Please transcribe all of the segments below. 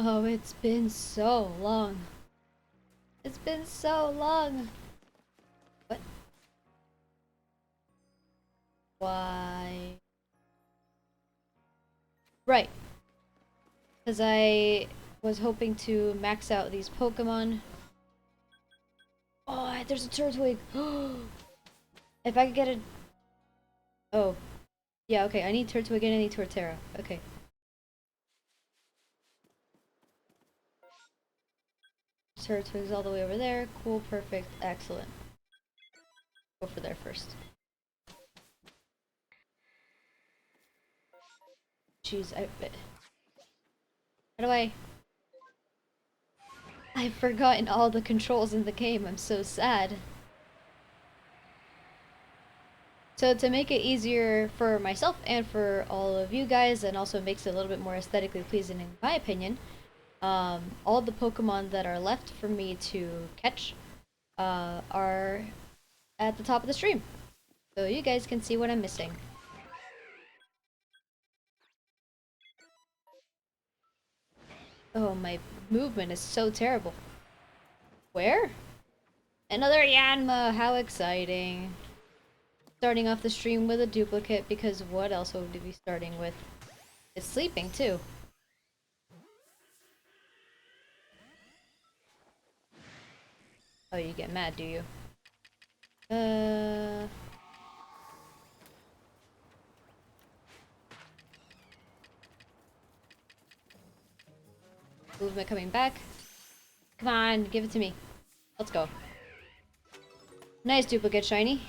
Oh, it's been so long. It's been so long. What? Why? Right. Because I was hoping to max out these Pokemon. Oh, there's a Turtwig. If I could get a... Oh. Yeah, okay. I need Turtwig and I need Torterra. Okay. Turtwig's all the way over there. Cool, perfect, excellent. Go for there first. Jeez, how do I... I've forgotten all the controls in the game. I'm so sad. So to make it easier for myself and for all of you guys, and also makes it a little bit more aesthetically pleasing in my opinion, all the Pokemon that are left for me to catch are at the top of the stream. So you guys can see what I'm missing. Oh, my movement is so terrible. Where? Another Yanma! How exciting! Starting off the stream with a duplicate because what else would we be starting with? It's sleeping too. Oh, you get mad, do you? Uh... Movement coming back. Come on, give it to me. Let's go. Nice duplicate, shiny.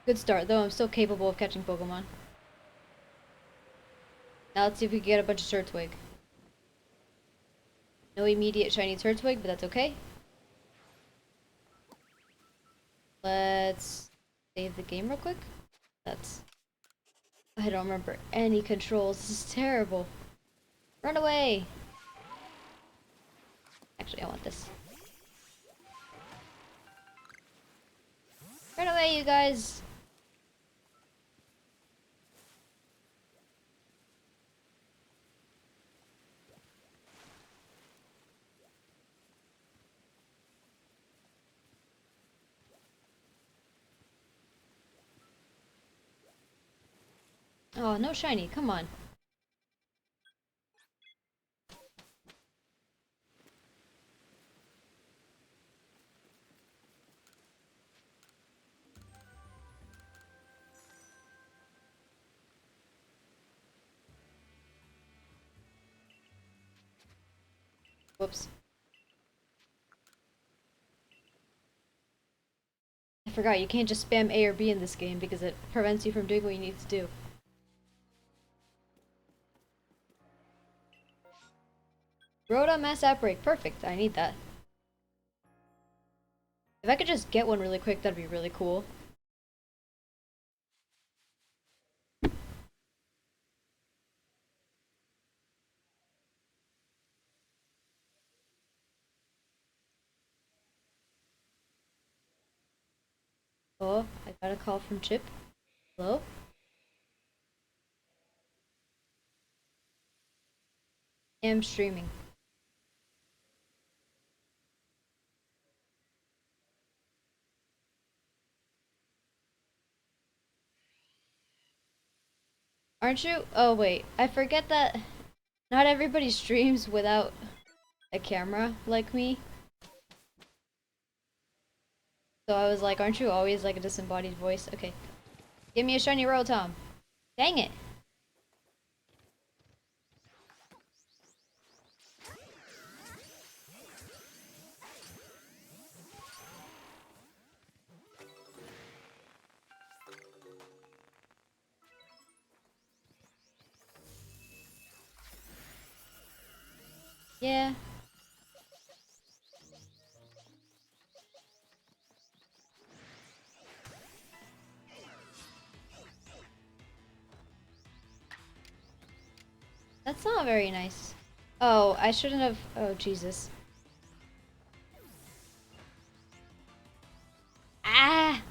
Good start, though I'm still capable of catching Pokemon. Now let's see if we can get a bunch of Turtwig. No immediate shiny Turtwig, but that's okay. Let's save the game real quick. That's... I don't remember any controls. This is terrible. Run away! Actually, I want this. Run away, you guys! Oh, no shiny, come on. Whoops. I forgot, you can't just spam A or B in this game because it prevents you from doing what you need to do. Rhoda mass outbreak, perfect, I need that. If I could just get one really quick, that'd be really cool. Oh, I got a call from Chip. Hello? I'm streaming. Aren't you? Oh wait, I forget that not everybody streams without a camera like me. So I was like, aren't you always like a disembodied voice? Okay. Give me a shiny Rotom. Dang it. Yeah. That's not very nice. Oh, I shouldn't have. Oh, Jesus. Ah!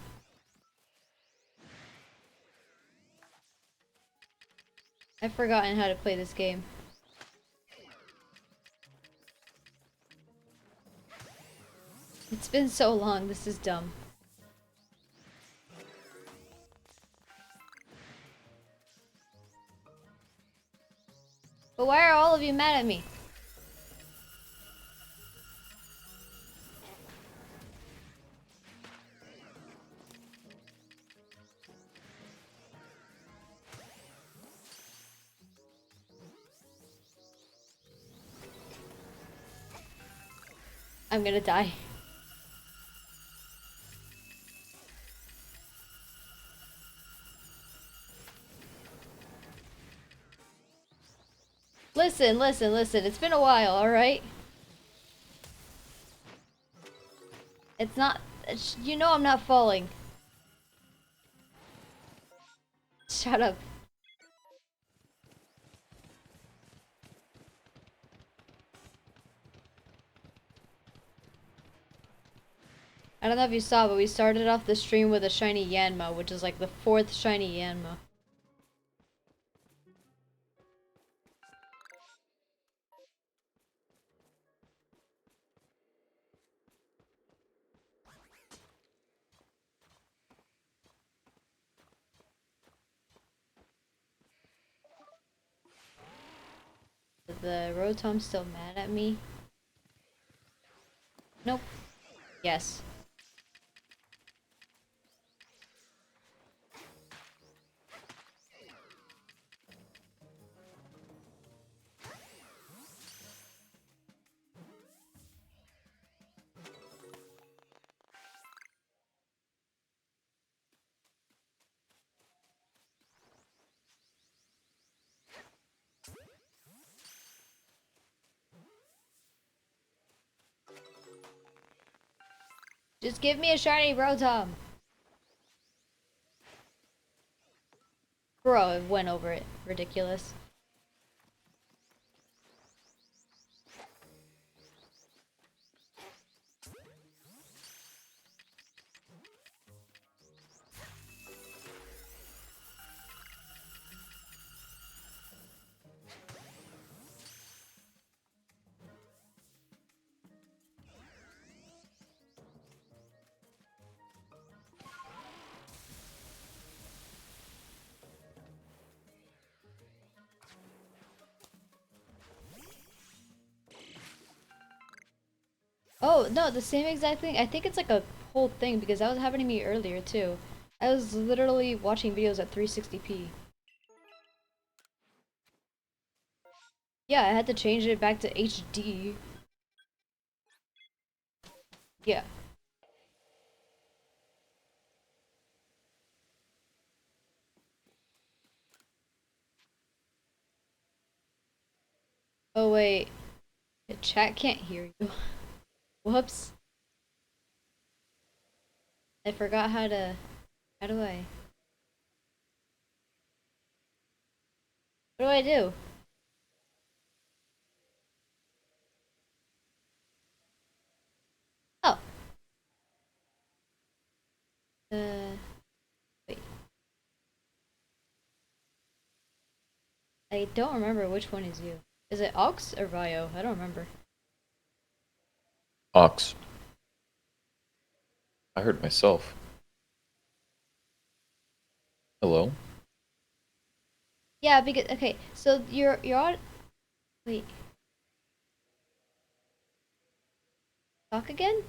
I've forgotten how to play this game. It's been so long, this is dumb. But why are all of you mad at me? I'm gonna die. Listen, listen, listen. It's been a while, alright? It's not... You know I'm not falling. Shut up. I don't know if you saw, but we started off the stream with a shiny Yanma, which is like the 4th shiny Yanma. Is the Rotom still mad at me? Nope. Yes. Just give me a shiny Rotom! Bro, it went over it. Ridiculous. Oh, no, the same exact thing. I think it's like a whole thing because that was happening to me earlier too. I was literally watching videos at 360p. Yeah, I had to change it back to HD. Yeah. Oh wait, the chat can't hear you. Whoops. I forgot how to... How do I... What do I do? Oh. Wait. I don't remember which one is you. Is it Ox or Vio? I don't remember. Ox. I heard myself. Hello? Yeah, because... Okay, so you're on... Wait. Talk again?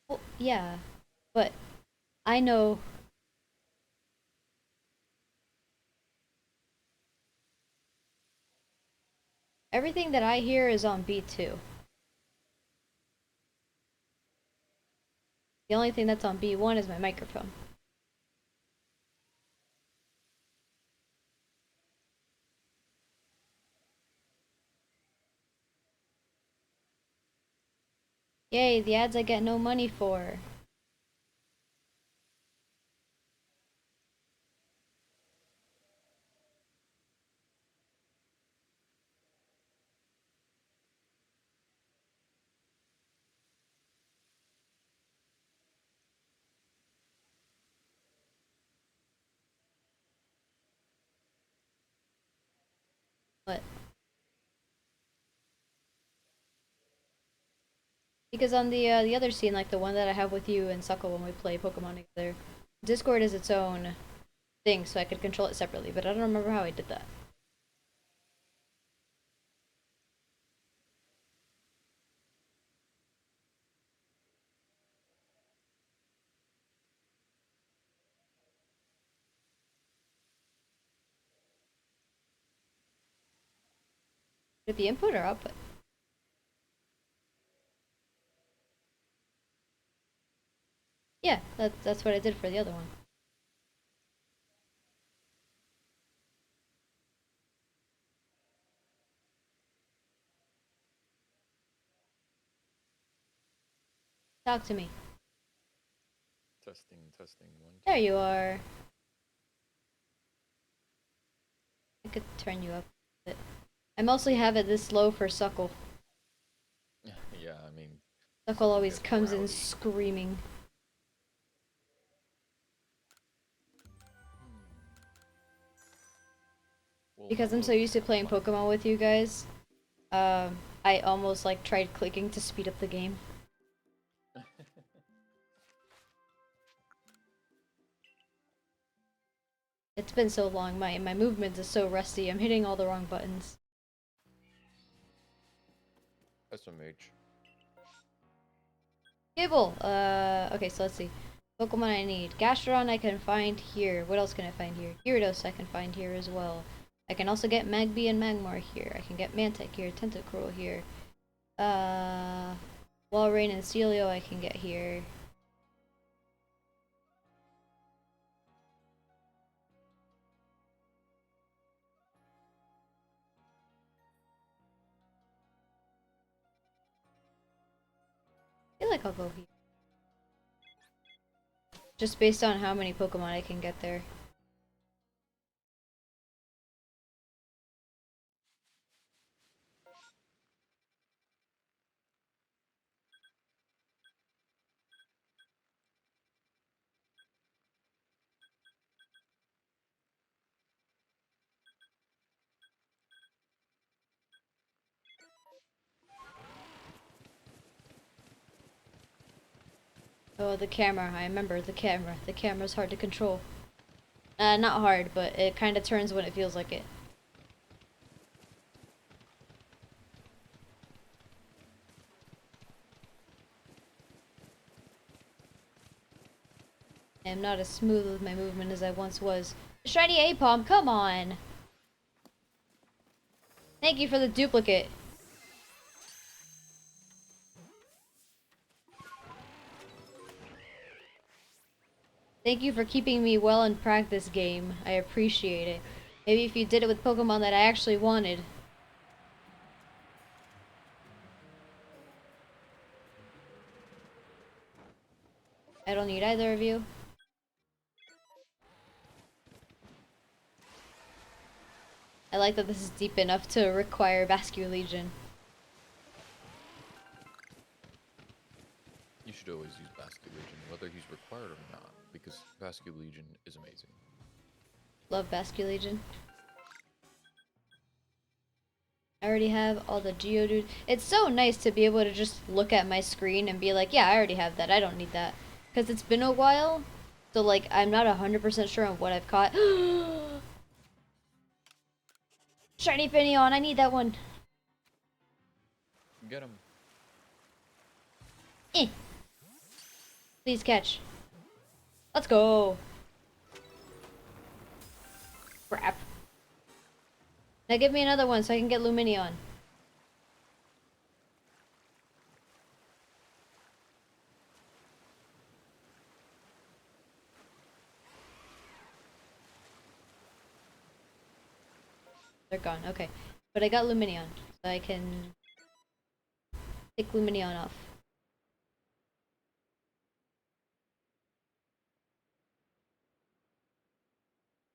Well, yeah. But I know... Everything that I hear is on B2. The only thing that's on B1 is my microphone. Yay, the ads I get no money for. But Because on the other scene, like the one that I have with you and Suckle when we play Pokemon together, Discord is its own thing, so I could control it separately, but I don't remember how I did that. Would it be input or output? Yeah, that's what I did for the other one. Talk to me. Testing, testing. One, There two. you are. I could turn you up a bit. I mostly have it this low for Suckle. Yeah, I mean, Suckle Suckle always gets comes in rowdy. screaming. Well, Because I'm so hello used to there. playing Fine. Pokemon with you guys, I almost like tried clicking to speed up the game. It's been so long, my movement is so rusty, I'm hitting all the wrong buttons. SMH. Gibble! Okay, so let's see. Pokemon I need. Gastrodon I can find here. What else can I find here? Gyarados I can find here as well. I can also get Magby and Magmar here. I can get Mantic here, Tentacruel here. Walrein and Celio I can get here. I feel like I'll go here. Just based on how many Pokemon I can get there. Oh, the camera. I remember the camera. The camera's hard to control. Not hard, but it kind of turns when it feels like it. I am not as smooth with my movement as I once was. Shiny Apom, come on! Thank you for the duplicate. Thank you for keeping me well in practice game. I appreciate it. Maybe if you did it with Pokemon that I actually wanted. I don't need either of you. I like that this is deep enough to require Vascular Legion. You should always use Vascular Legion, whether he's required or not, because Vascular Legion is amazing. Love Vascular Legion. I already have all the Geodude. It's so nice to be able to just look at my screen and be like, yeah, I already have that. I don't need that. Because it's been a while. So, like, I'm not 100% sure on what I've caught. Shiny Finneon, I need that one. Get him. Eh. Please catch. Let's go. Crap. Now give me another one so I can get Lumineon. They're gone, okay. But I got Lumineon, so I can take Lumineon off.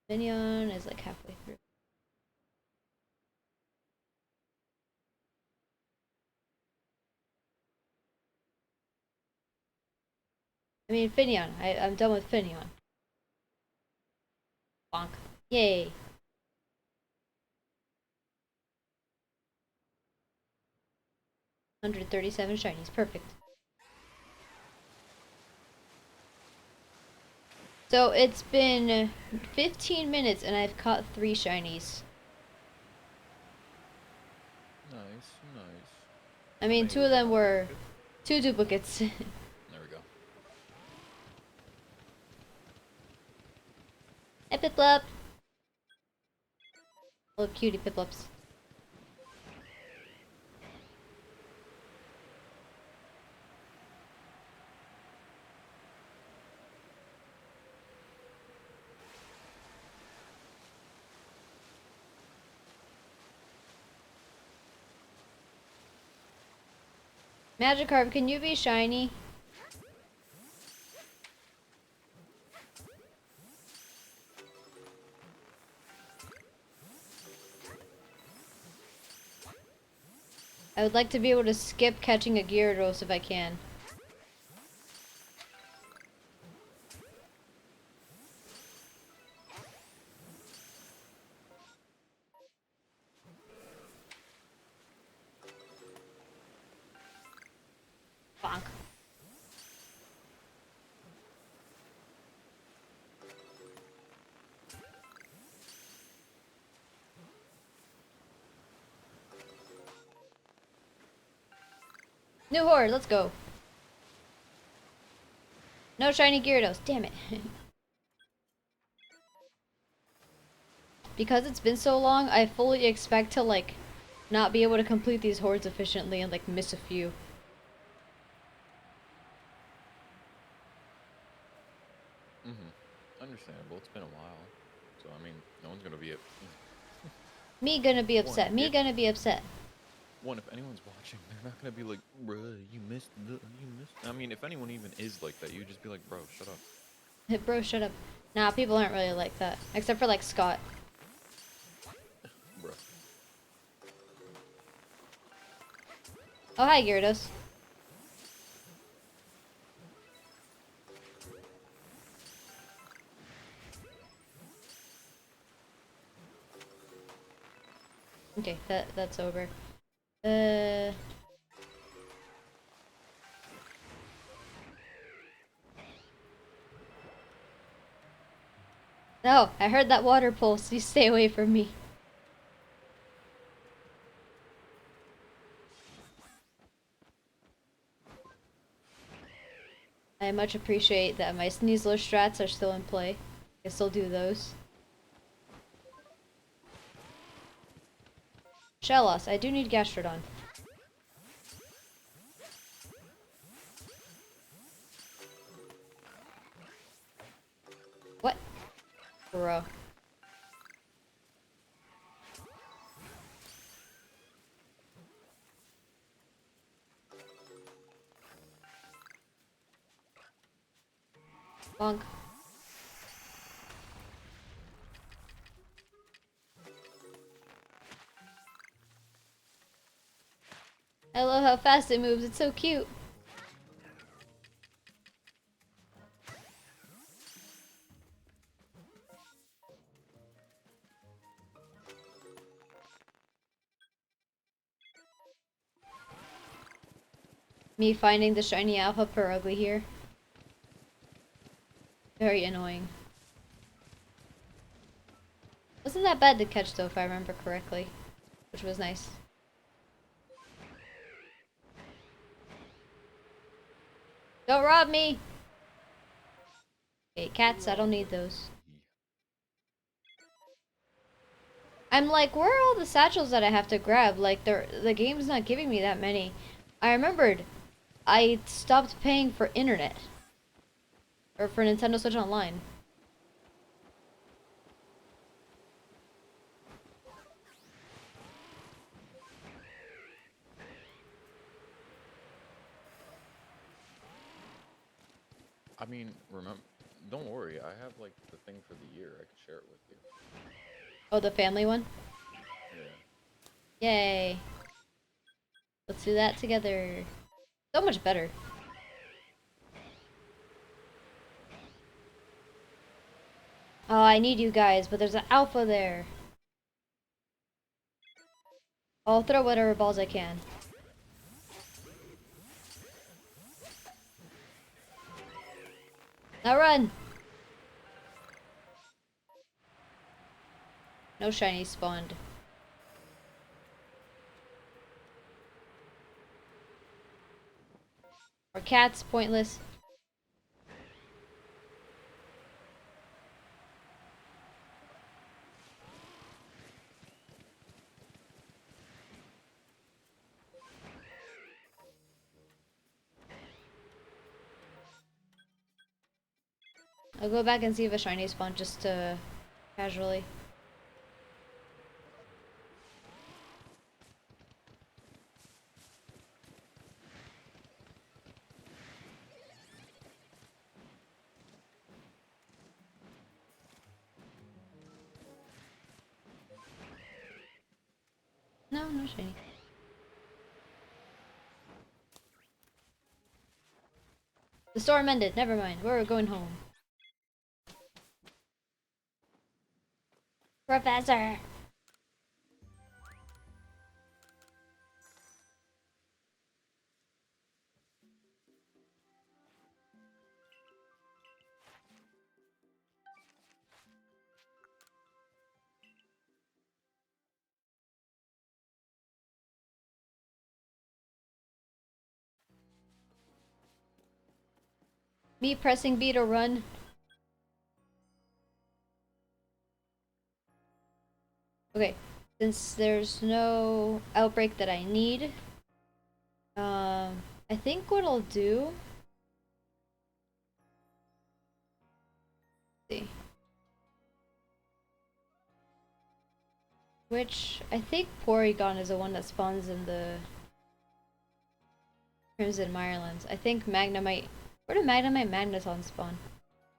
Lumineon is like halfway through. I mean, Finneon. I'm done with Finneon. Bonk. Yay. 137 shinies. Perfect. So it's been 15 minutes and I've caught 3 shinies. Nice, nice. I mean, Many 2 of of those them are were duplicates. 2 duplicates. There we go. Hey, Piplup! Little cutie Piplups. Magikarp, can you be shiny? I would like to be able to skip catching a Gyarados if I can. Bonk. New horde, let's go. No shiny Gyarados, damn it. Because it's been so long, I fully expect to, like, not be able to complete these hordes efficiently and, like, miss a few. Understandable. It's been a while. So, I mean, no one's gonna be it. Me gonna be One, upset. Me gonna be upset. if anyone's watching, they're not gonna be like, bruh, you missed. I mean, if anyone even is like that, you would just be like, bro, shut up. Bro, shut up. Nah, people aren't really like that. Except for, like, Scott. Bruh. Oh, hi, Gyarados. Okay, that's over. No, I heard that water pulse. You stay away from me. I much appreciate that my Sneasler strats are still in play. I still do those. Shellos, I do need Gastrodon. What? Bro. Bonk. I love how fast it moves. It's so cute. Me finding the shiny alpha per ugly here. Very annoying. Wasn't that bad to catch though, if I remember correctly. Which was nice. Don't rob me! Okay, cats, I don't need those. I'm like, where are all the satchels that I have to grab? Like, the game's not giving me that many. I remembered, I stopped paying for internet. Or for Nintendo Switch Online. I mean, remember, don't worry. I have like the thing for the year. I can share it with you. Oh, the family one? Yeah. Yay. Let's do that together. So much better. Oh, I need you guys, but there's an alpha there. I'll throw whatever balls I can. Now run! No shiny spawned. Or cats, pointless. I'll go back and see if a shiny spawned just casually. No, no shiny. The storm ended. Never mind. We're going home. Professor! Me pressing B to run. Okay, since there's no outbreak that I need, I think what I'll do. Let's see. Which I think Porygon is the one that spawns in the Crimson Mirelands. I think Magnemite. Where do Magnemite Magneton spawn?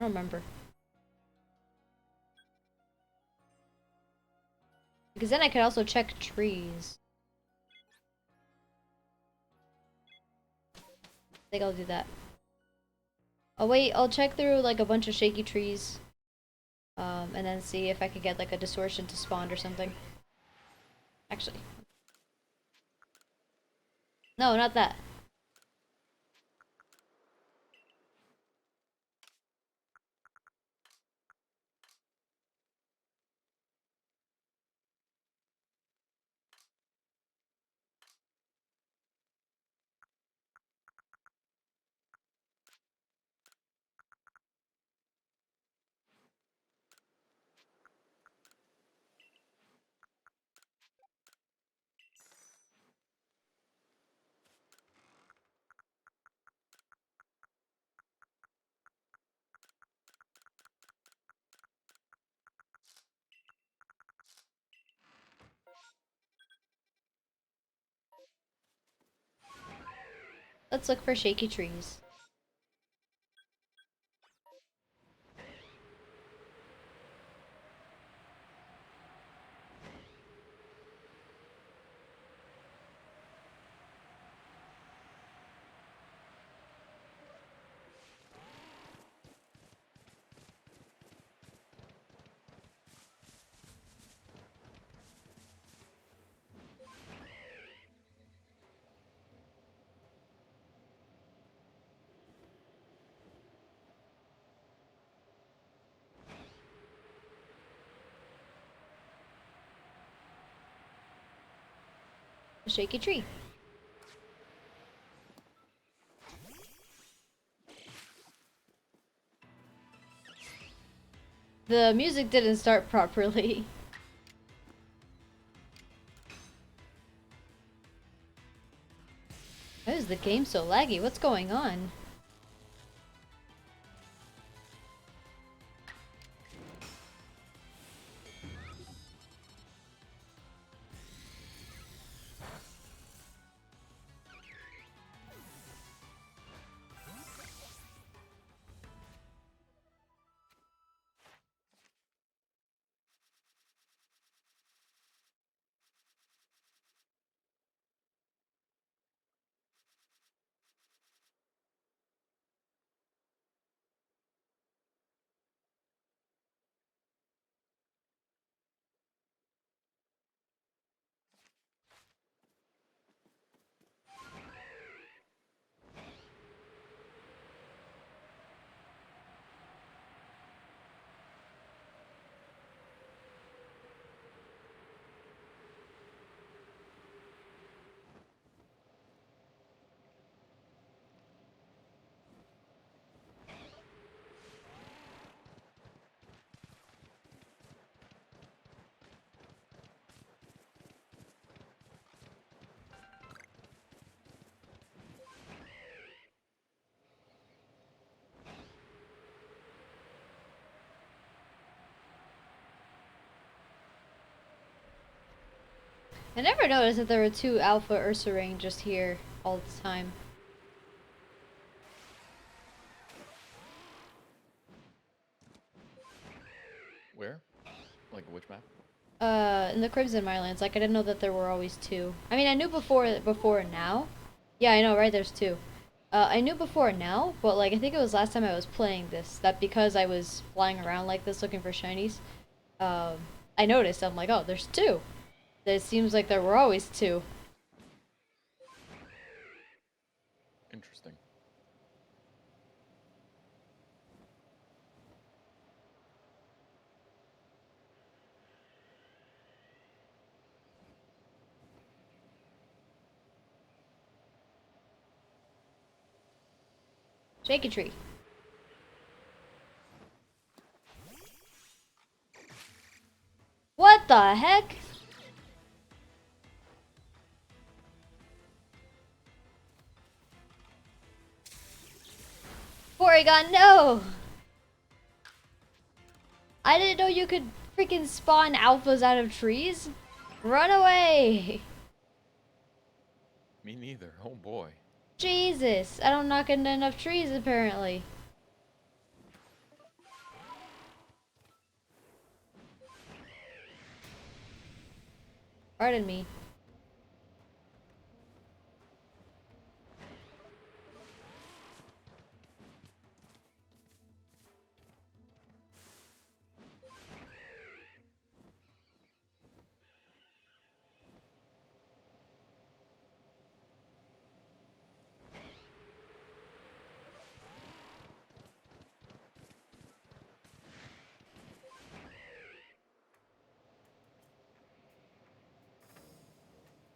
I don't remember. Because then I could also check trees. I think I'll do that. I'll wait, I'll check through like a bunch of shaky trees. And then see if I could get like a distortion to spawn or something. Actually. No, not that. Let's look for shaky trees. A shaky tree. The music didn't start properly. Why is the game so laggy? What's going on? I never noticed that there were two Alpha Ursaring just here all the time. Where? Like which map? In the Crimson Mirelands, like I didn't know that there were always two. I mean, I knew before now. Yeah, I know, right? There's two. I knew before now, but like I think it was last time I was playing this that because I was flying around like this looking for shinies, um, I noticed. I'm like, oh, there's two. It seems like there were always two. Interesting. Shake a tree. What the heck? Porygon, no! I didn't know you could freaking spawn alphas out of trees. Run away! Me neither. Oh boy. Jesus, I don't knock into enough trees apparently. Pardon me.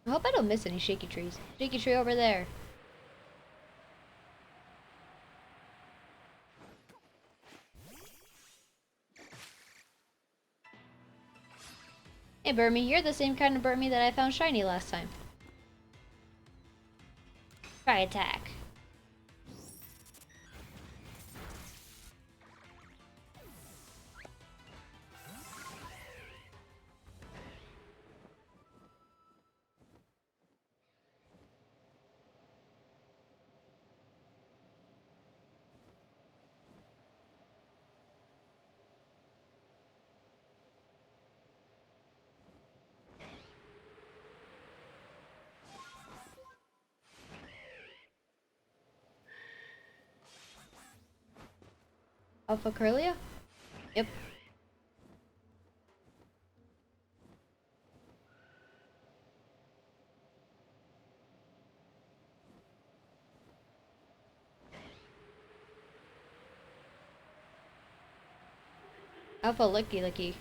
I hope I don't miss any shaky trees. Shaky tree over there. Hey Burmy, you're the same kind of Burmy that I found shiny last time. Try attack. Alpha Curlia? Yep. Alpha Licky Licky.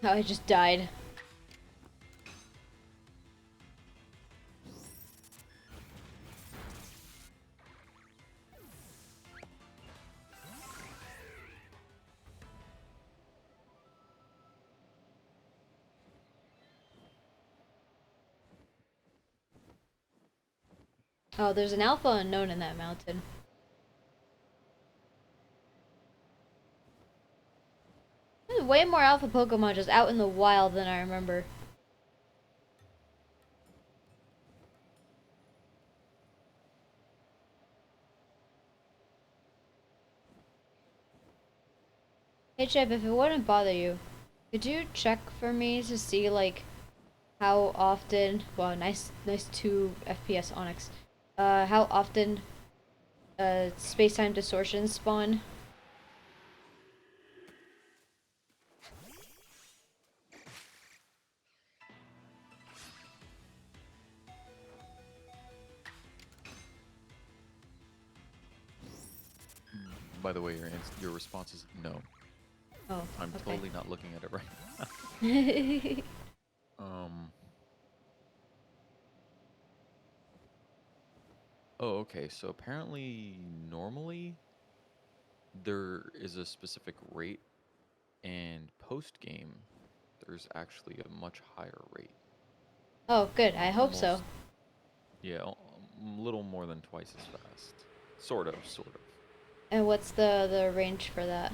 Oh, I just died. Oh, there's an alpha unknown in that mountain. way more alpha Pokemon just out in the wild than I remember. Hey Chip, if it wouldn't bother you, could you check for me to see like how often? Well, nice 2 FPS Onyx. How often space-time distortions spawn? By the way, your response is no. Oh, I'm okay. totally not looking at it right now. Um. Oh, okay. So apparently, normally there is a specific rate, and post game, there's actually a much higher rate. Oh, good. I hope so. Almost, yeah, a little more than twice as fast. Sort of, sort of. And what's the range for that?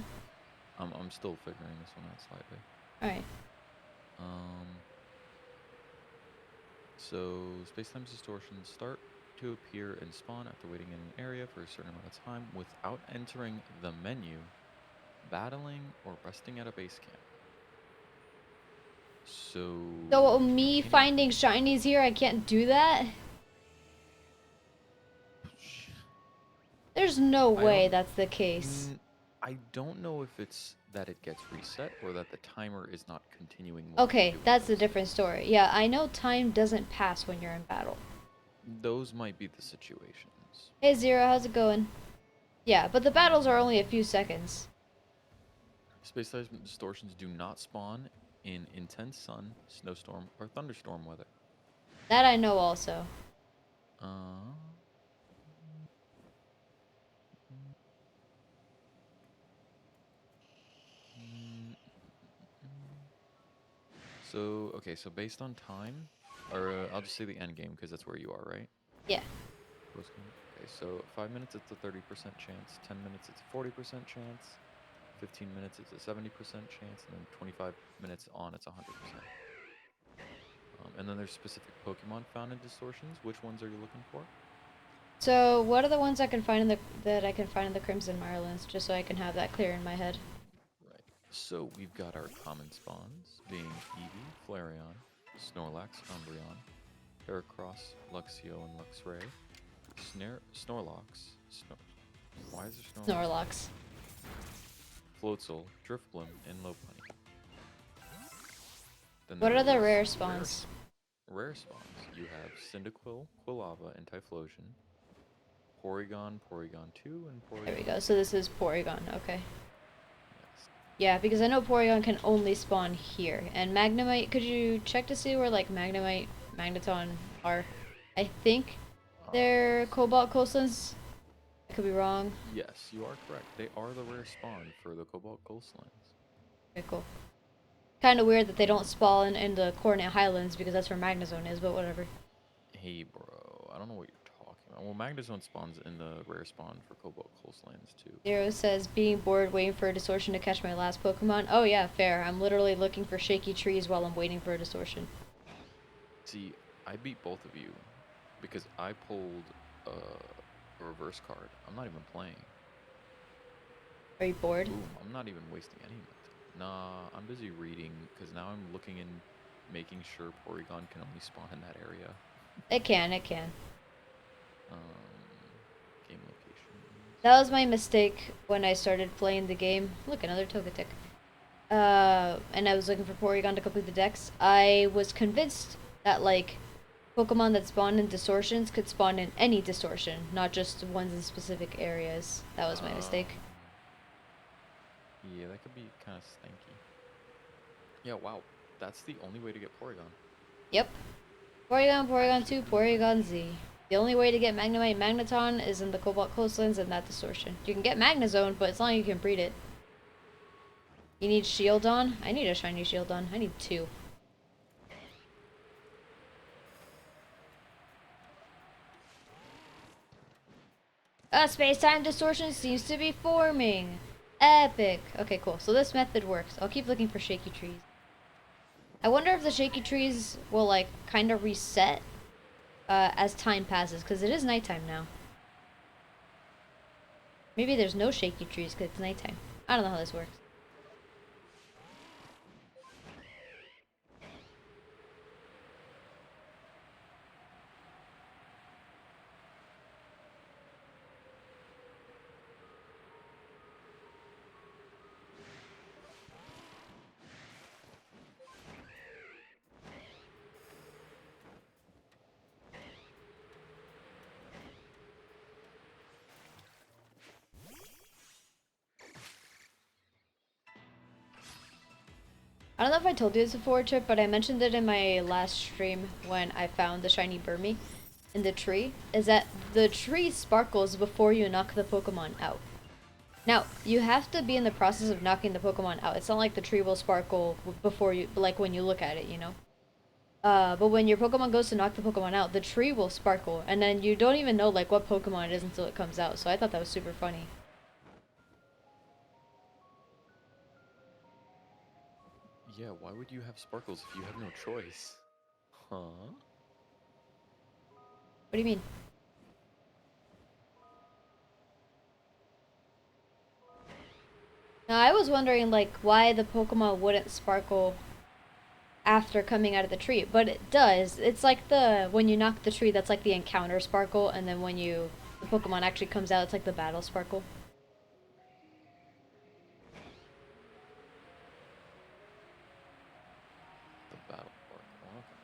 I'm still figuring this one out slightly. All right. Um. So spacetime's distortions start to appear and spawn after waiting in an area for a certain amount of time without entering the menu, battling, or resting at a base camp. So. So me Continue. finding shinies here, I can't do that? There's no way that's the case. I don't know if it's that it gets reset or that the timer is not continuing. Okay, that's a different story. Yeah, I know time doesn't pass when you're in battle. Those might be the situations. Hey Zero, how's it going? Yeah, but the battles are only a few seconds. Space-time distortions do not spawn in intense sun, snowstorm, or thunderstorm weather. That I know also. So, okay, so based on time, or I'll just say the end game because that's where you are, right? Yeah. Okay, so 5 minutes it's a 30% chance, 10 minutes it's a 40% chance, 15 minutes it's a 70% chance, and then 25 minutes on it's 100%. And then there's specific Pokemon found in distortions. Which ones are you looking for? So what are the ones I can find in the Crimson Mirelands, just so I can have that clear in my head? Right. So we've got our common spawns being Eevee, Flareon, Snorlax, Umbreon, Heracross, Luxio, and Luxray. Snorlax. Why is there Snorlax? Snorlax. Floatzel, Drifblim, and Lopunny. Then What are the there's rare spawns? Rare spawns. You have Cyndaquil, Quilava, and Typhlosion. Porygon, Porygon 2, and Porygon. There we go. So this is Porygon. Okay. Yes. Yeah, because I know Porygon can only spawn here. And Magnemite, could you check to see where like Magnemite, Magneton are? I think they're Cobalt Coastlands. I could be wrong. Yes, you are correct. They are the rare spawn for the Cobalt Coastlands. Okay, cool. Kind of weird that they don't spawn in the Coronet Highlands because that's where Magnezone is, but whatever. Hey, bro, I don't know what you're talking about. Well, Magnezone spawns in the rare spawn for Cobalt Coastlands too. Zero says, being bored waiting for a distortion to catch my last Pokemon. Oh yeah, fair. I'm literally looking for shaky trees while I'm waiting for a distortion. See, I beat both of you because I pulled a reverse card. I'm not even playing. Are you bored? Boom, I'm not even wasting any of it. Nah, I'm busy reading because now I'm looking and making sure Porygon can only spawn in that area. It can, it can. Game location. That was my mistake when I started playing the game. Look, another Togetic. And I was looking for Porygon to complete the dex. I was convinced that, like, Pokemon that spawn in distortions could spawn in any distortion, not just ones in specific areas. That was my mistake. Yeah, that could be kind of stanky. Yeah, wow. That's the only way to get Porygon. Yep. Porygon, Porygon 2, Porygon Z. The only way to get Magnemite Magneton is in the Cobalt Coastlands and that distortion. You can get Magnezone, but it's not like you can breed it. You need Shieldon? I need a shiny Shieldon. I need 2. Space-time distortion seems to be forming. Epic. Okay, cool. So this method works. I'll keep looking for shaky trees. I wonder if the shaky trees will, like, kind of reset as time passes, because it is nighttime now. Maybe there's no shaky trees because it's nighttime. I don't know how this works. I don't know if I told you this before, Chip, but I mentioned it in my last stream when I found the shiny Burmy in the tree, is that the tree sparkles before you knock the Pokemon out. Now, you have to be in the process of knocking the Pokemon out. It's not like the tree will sparkle before you, like when you look at it, you know? But when your Pokemon goes to knock the Pokemon out, the tree will sparkle, and then you don't even know, like, what Pokemon it is until it comes out, so I thought that was super funny. Yeah, why would you have sparkles if you have no choice? Huh? What do you mean? Now, I was wondering, like, why the Pokemon wouldn't sparkle after coming out of the tree, but it does. It's like when you knock the tree, that's like the encounter sparkle, and then when the Pokemon actually comes out, it's like the battle sparkle. The battle sparkle. Okay.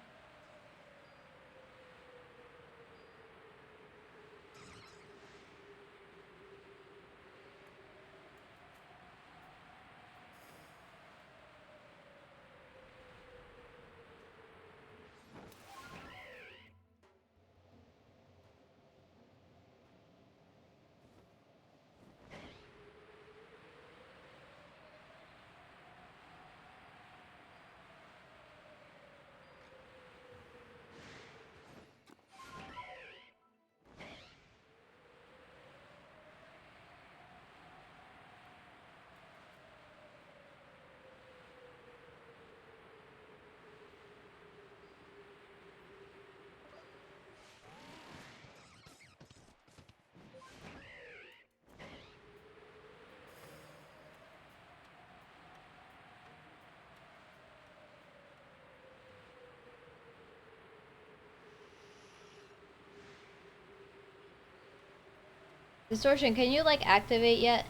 Distortion, can you, like, activate yet?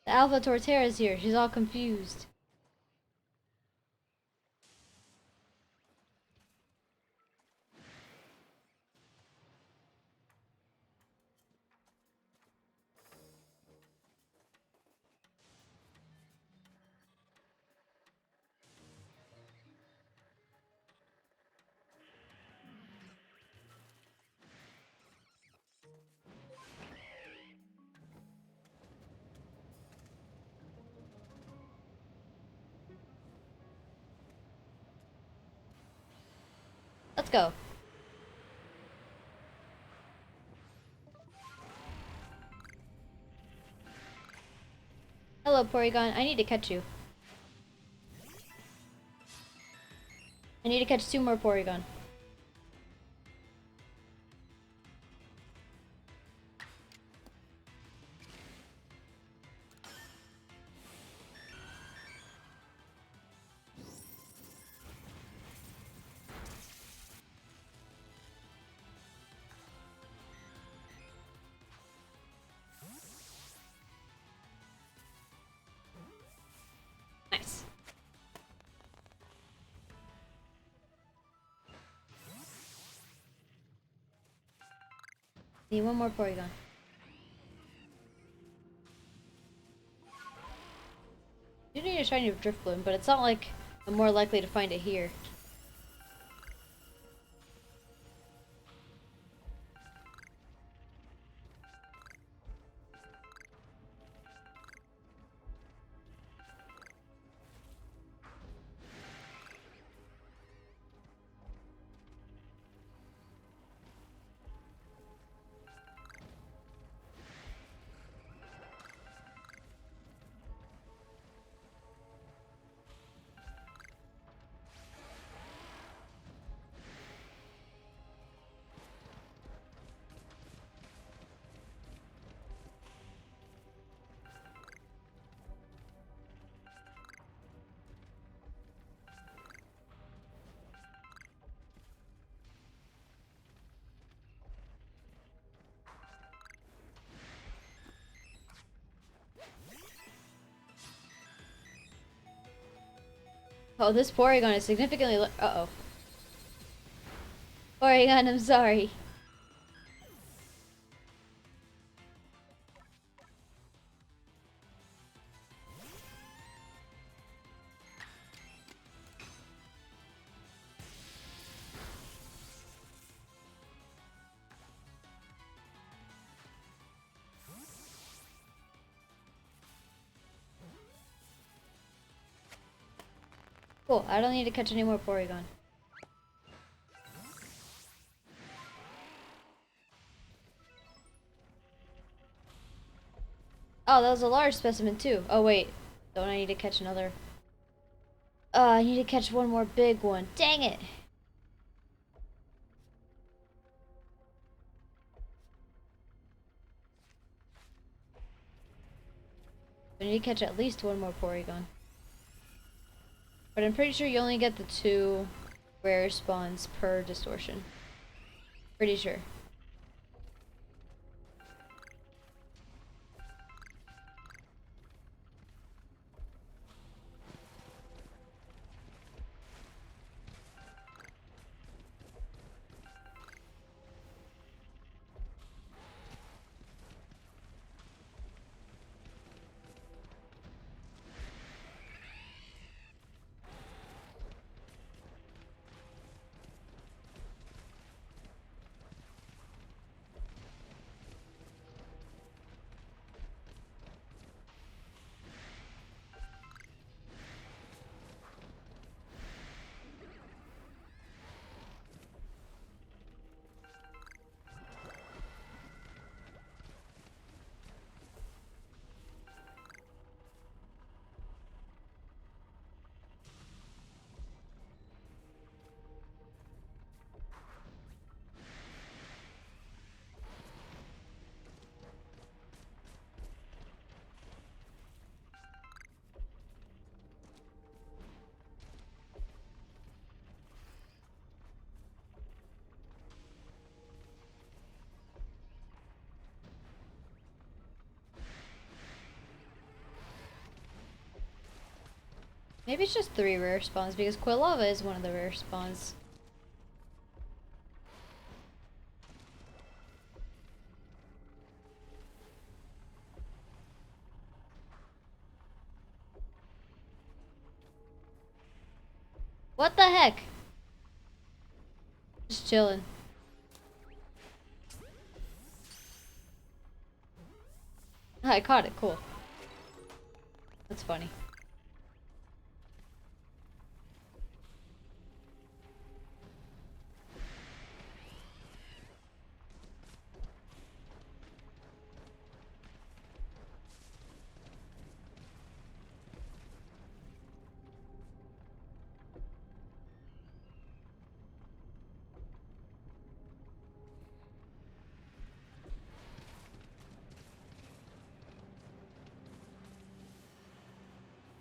The Alpha Torterra's here. She's all confused. Let's go. Hello, Porygon. I need to catch you. I need to catch 2 more Porygon. Nice. Need one more Porygon. You need a shiny Drifloon, but it's not like I'm more likely to find it here. Oh, this Porygon is significantly uh-oh. Porygon, I'm sorry. Cool, I don't need to catch any more Porygon. Oh, that was a large specimen too. Oh wait, don't I need to catch another? I need to catch one more big one. Dang it! I need to catch at least one more Porygon. But I'm pretty sure you only get the 2 rare spawns per distortion. Pretty sure. Maybe it's just 3 rare spawns because Quilava is one of the rare spawns. What the heck? Just chilling. I caught it, cool. That's funny.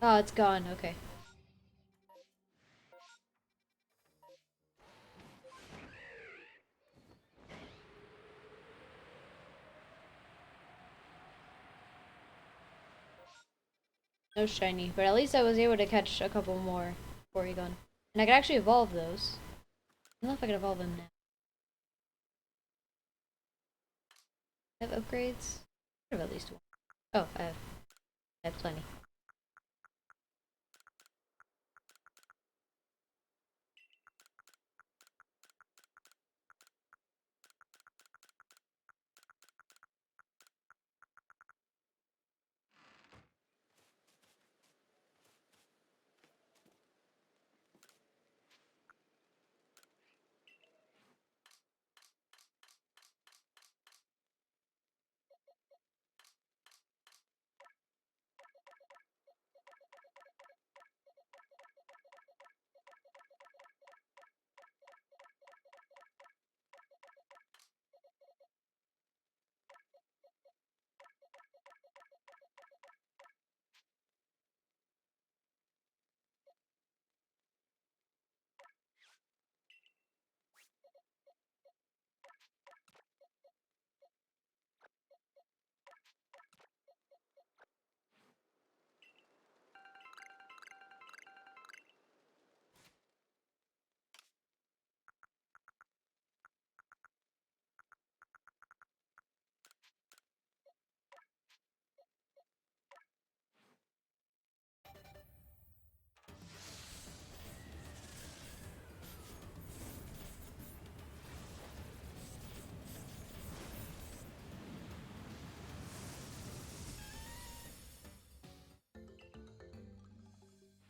Oh, it's gone, okay. No shiny, but at least I was able to catch a couple more Porygon. And I can actually evolve those. I don't know if I can evolve them now. I have upgrades? I have at least one. Oh, I have plenty.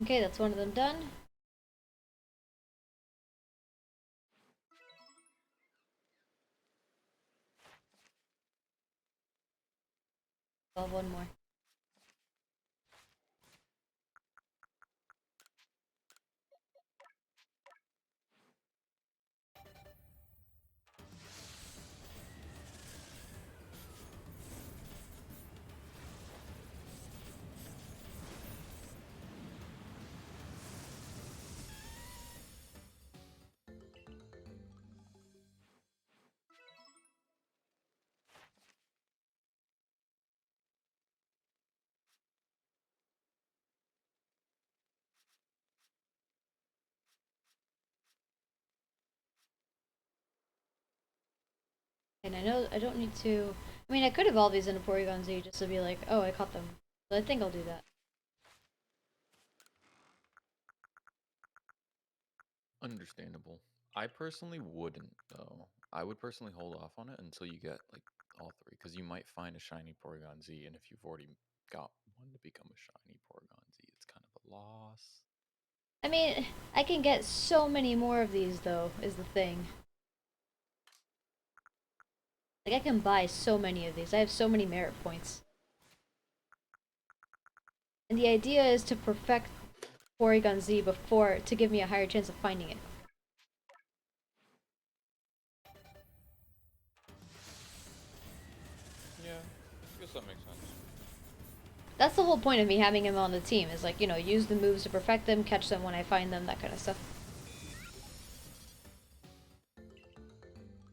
Okay, that's one of them done. I'll have one more. And I know I don't need to. I mean, I could evolve these into Porygon Z just to be like, oh, I caught them. So I think I'll do that. Understandable. I personally wouldn't though. I would personally hold off on it until you get like all three, because you might find a shiny Porygon Z, and if you've already got one to become a shiny Porygon Z, it's kind of a loss. I mean, I can get so many more of these, though, is the thing. Like, I can buy so many of these. I have so many merit points. And the idea is to perfect Porygon Z before, to give me a higher chance of finding it. Yeah, I guess that makes sense. That's the whole point of me having him on the team, is like, you know, use the moves to perfect them, catch them when I find them, that kind of stuff.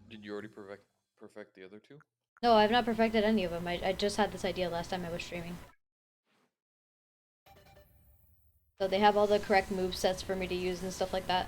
Did you already perfect the other two? No, I've not perfected any of them. I just had this idea last time I was streaming. So they have all the correct move sets for me to use and stuff like that.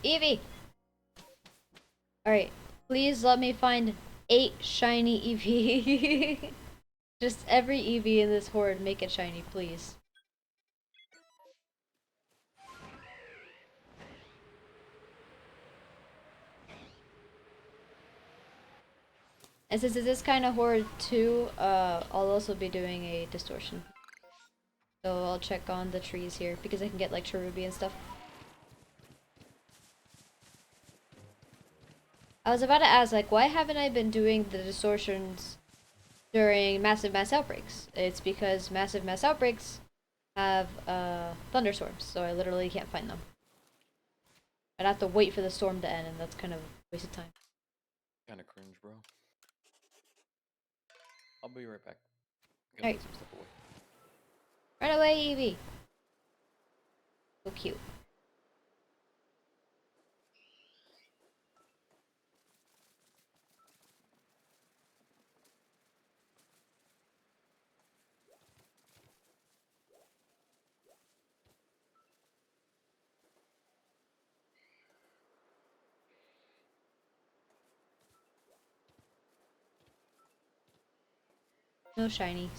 Eevee! Alright, please let me find 8 shiny Eevee. Just every Eevee in this horde, make it shiny, please. And since it is kind of Horde 2, I'll also be doing a distortion. So I'll check on the trees here because I can get like cherubi and stuff. I was about to ask, like, why haven't I been doing the distortions during massive mass outbreaks? It's because massive mass outbreaks have thunderstorms, so I literally can't find them. I'd have to wait for the storm to end, and that's kind of a waste of time. Kind of cringe, bro. I'll be right back. Gotta Alright, put some stuff away. run away, Evie! So cute. No shiny.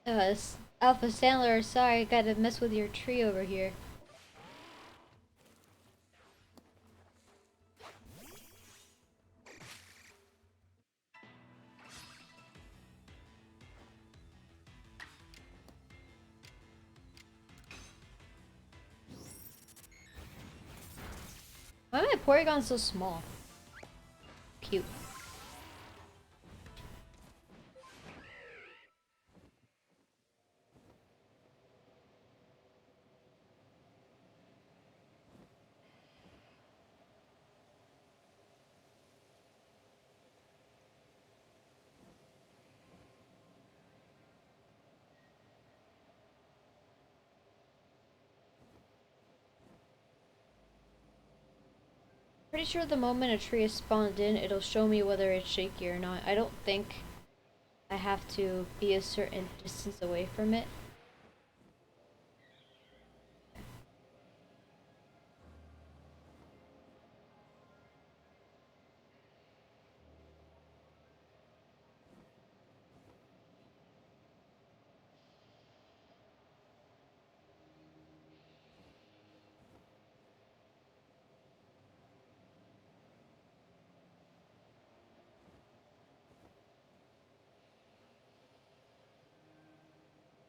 Alpha Sandler, sorry, I gotta mess with your tree over here. Why are my Porygon so small? Cute. Pretty sure the moment a tree is spawned in, it'll show me whether it's shaky or not. I don't think I have to be a certain distance away from it.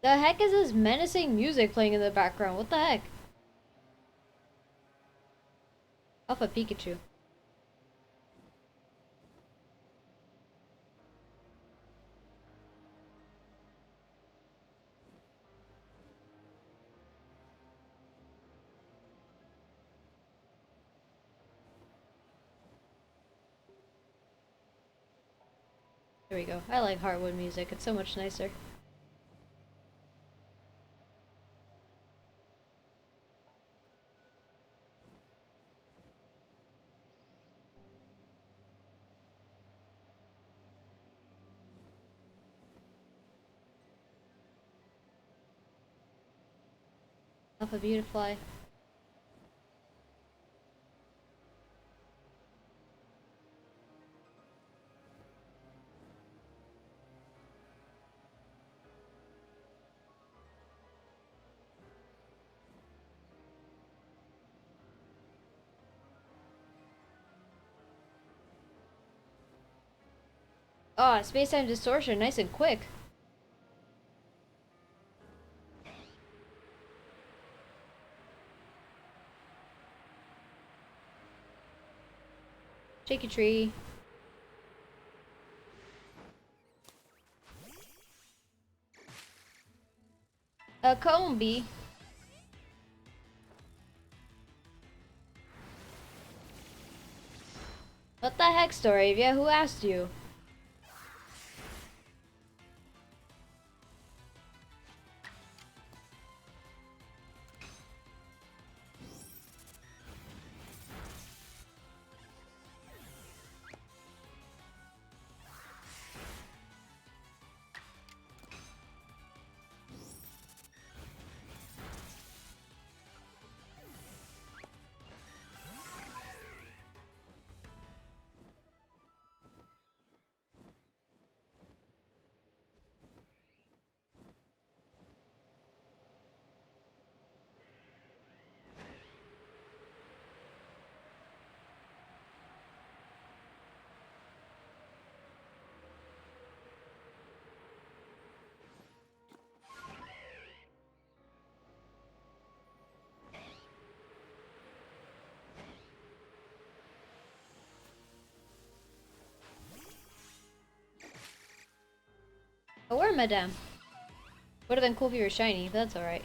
The heck is this menacing music playing in the background? What the heck? Alpha Pikachu. There we go. I like Heartwood music. It's so much nicer. Alpha Beautifly. Oh, space-time distortion, nice and quick. Shaky tree. A Combi. What the heck, Storavia? Who asked you? A Wormadam. Would have been cool if you were shiny, but that's alright.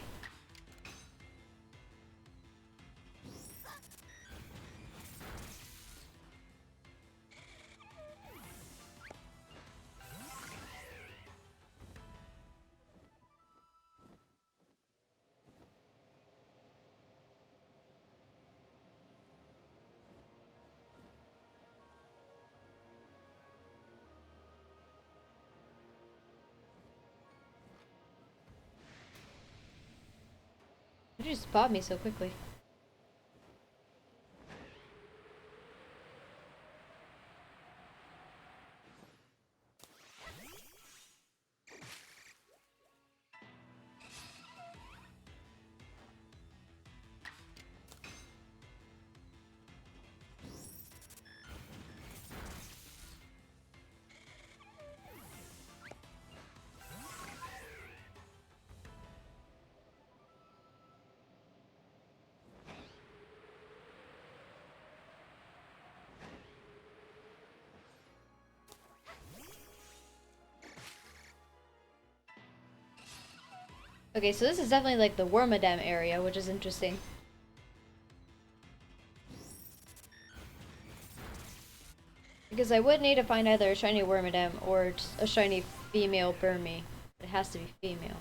You just spot me so quickly. Okay, so this is definitely like the Wormadam area, which is interesting. Because I would need to find either a shiny Wormadam or just a shiny female Burmy. It has to be female.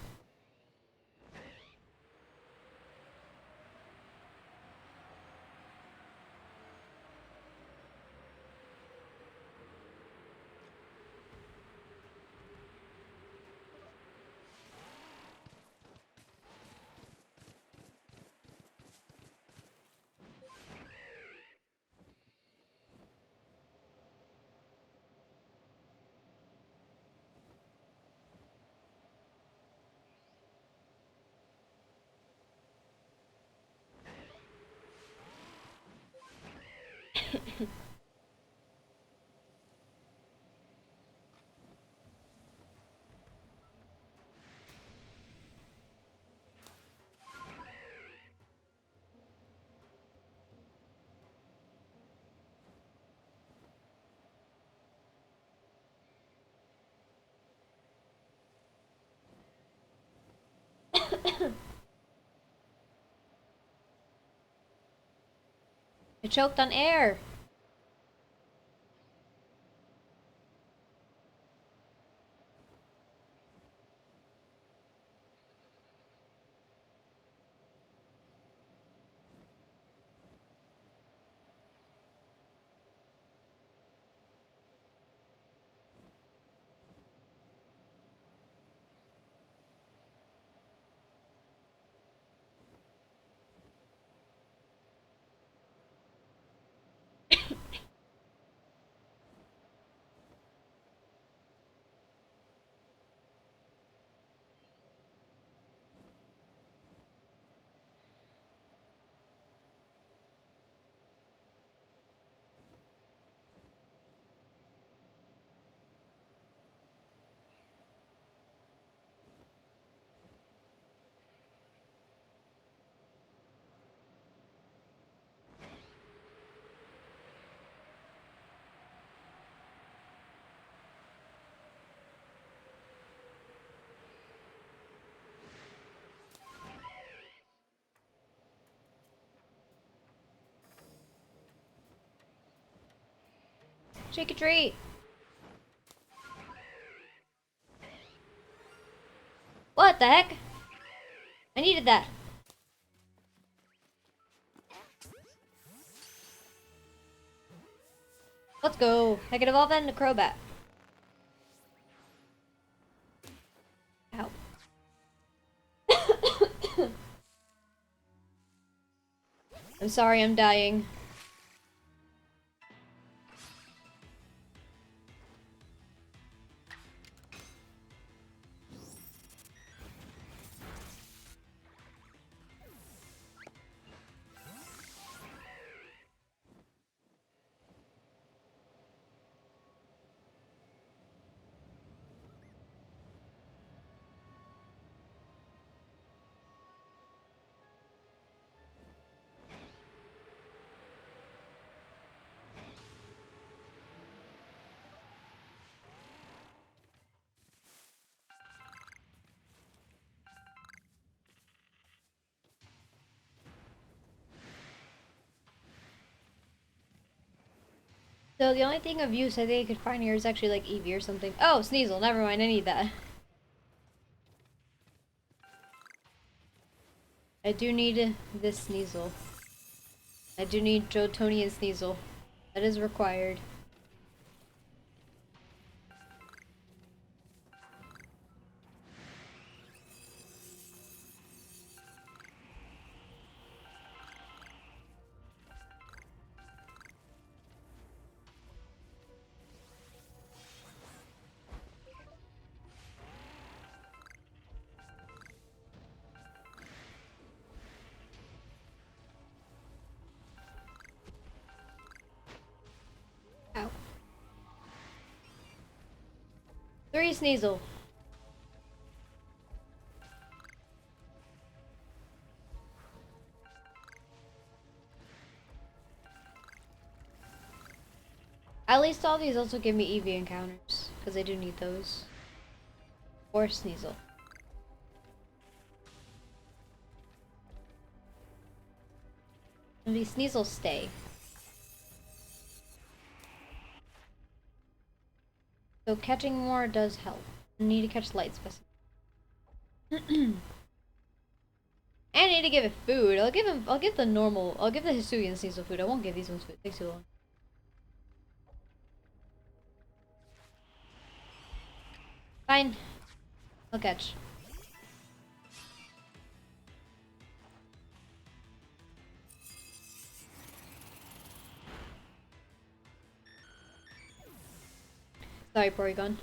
It choked on air! Shake a treat! What the heck? I needed that. Let's go. I can evolve that into Crobat. Ow. I'm sorry, I'm dying. So the only thing of use I think I could find here is actually like Eevee or something. Oh, Sneasel. Never mind. I need that. I do need this Sneasel. I do need Jotonian Sneasel. That is required. Ow. 3 Sneasel. At least all these also give me Eevee encounters, because I do need those. Or Sneasel. And these Sneasel stay. So catching more does help. I need to catch light specimen. I need to give it food. I'll give the Hisuian Sneasel food. I won't give these ones food. It takes too long. Fine. I'll catch. Sorry, Porygon.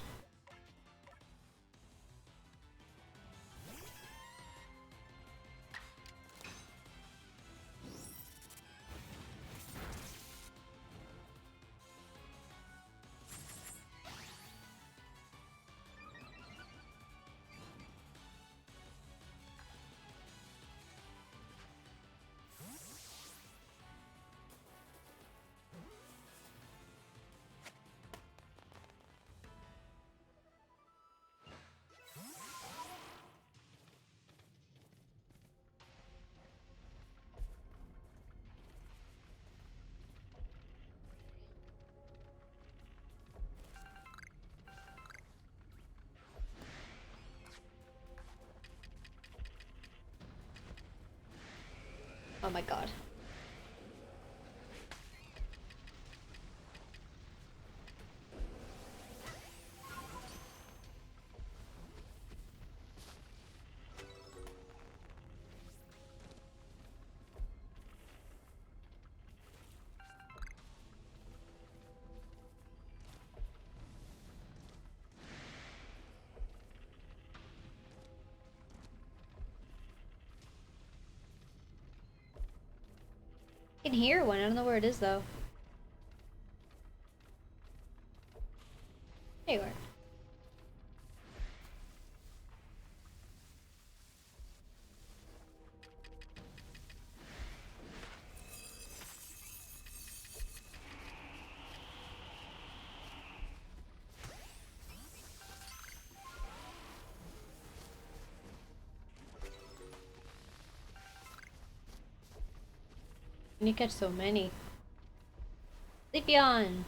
Oh my god. I can hear one. I don't know where it is though. There you are. And you catch so many. Leafeon!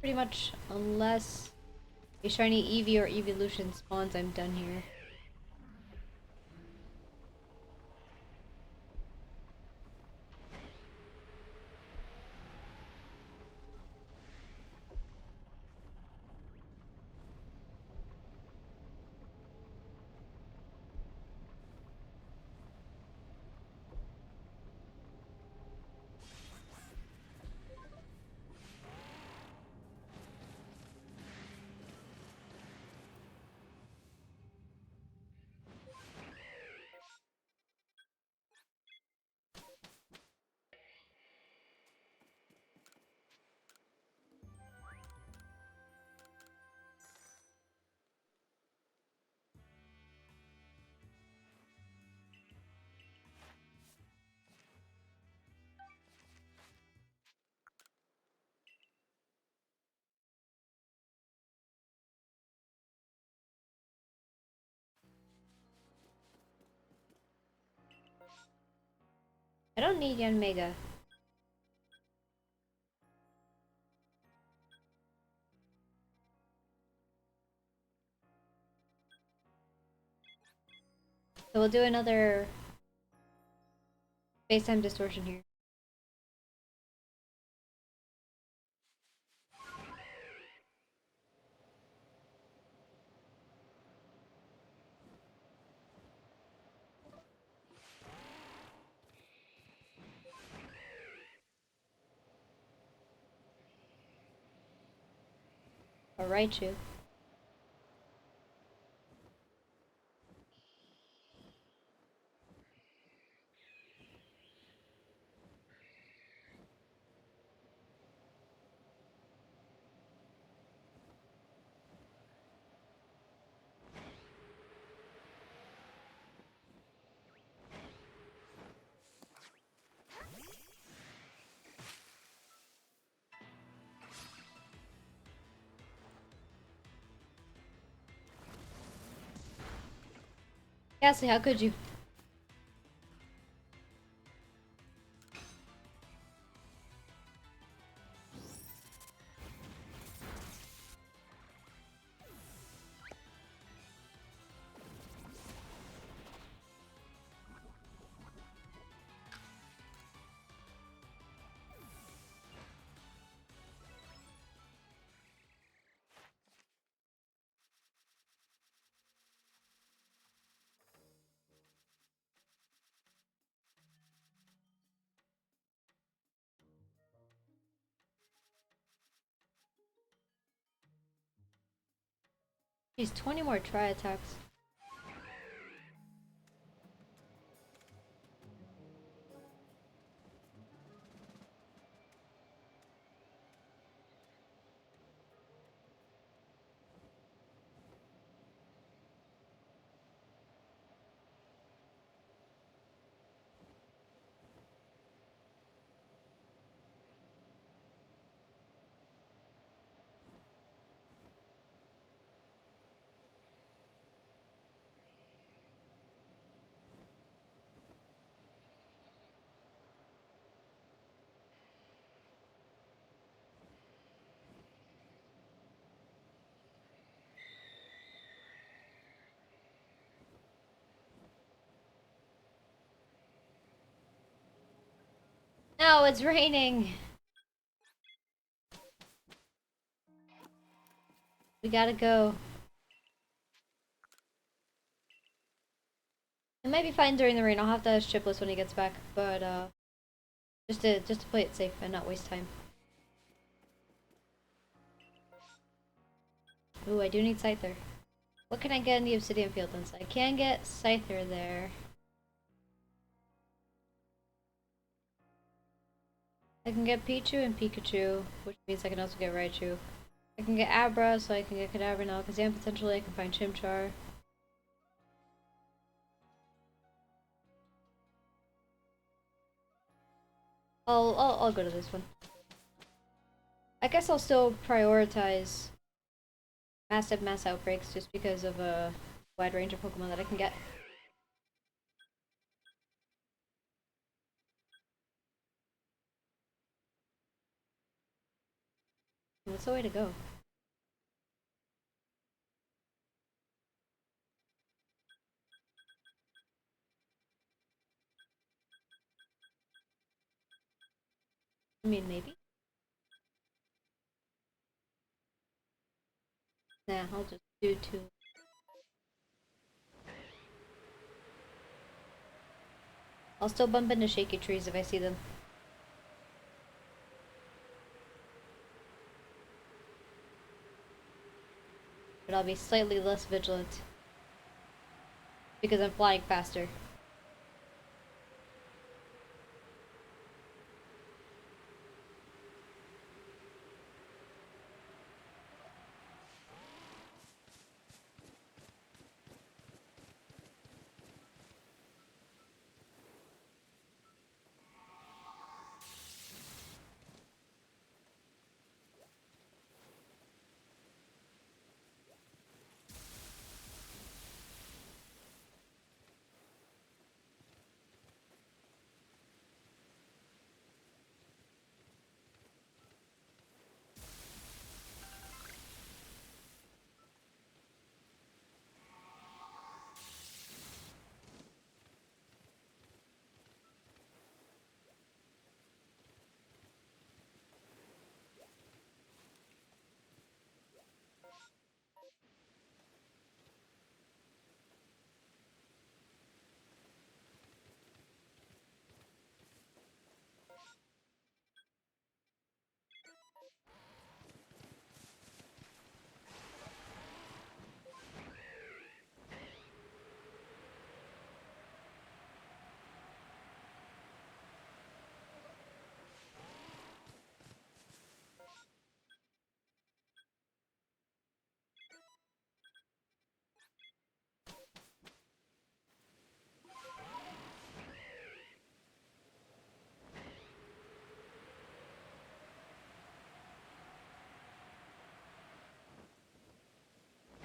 pretty much, unless a shiny Eevee or Evolution spawns, I'm done here. I don't need Yanmega. So we'll do another space-time distortion here. Or Raichu. Cassie, how could you? Geez, 20 more try attacks. No, it's raining! We gotta go. It might be fine during the rain. I'll have to ask Chipless when he gets back, but just to play it safe and not waste time. Ooh, I do need Scyther. What can I get in the Obsidian Fieldlands? I can get Scyther there. I can get Pichu and Pikachu, which means I can also get Raichu. I can get Abra, so I can get Kadabra now, because then potentially I can find Chimchar. I'll go to this one. I guess I'll still prioritize massive mass outbreaks just because of a wide range of Pokemon that I can get. What's the way to go? I mean, maybe? Nah, I'll just do two. I'll still bump into shaky trees if I see them. But I'll be slightly less vigilant. Because I'm flying faster.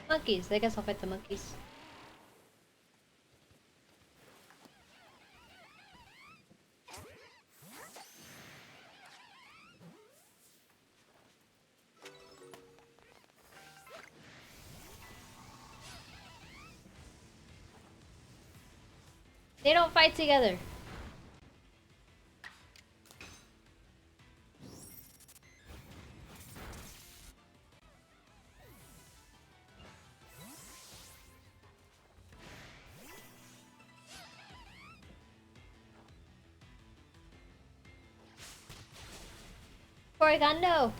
Monkeys. I guess I'll fight the monkeys. They don't fight together. Porygon, no!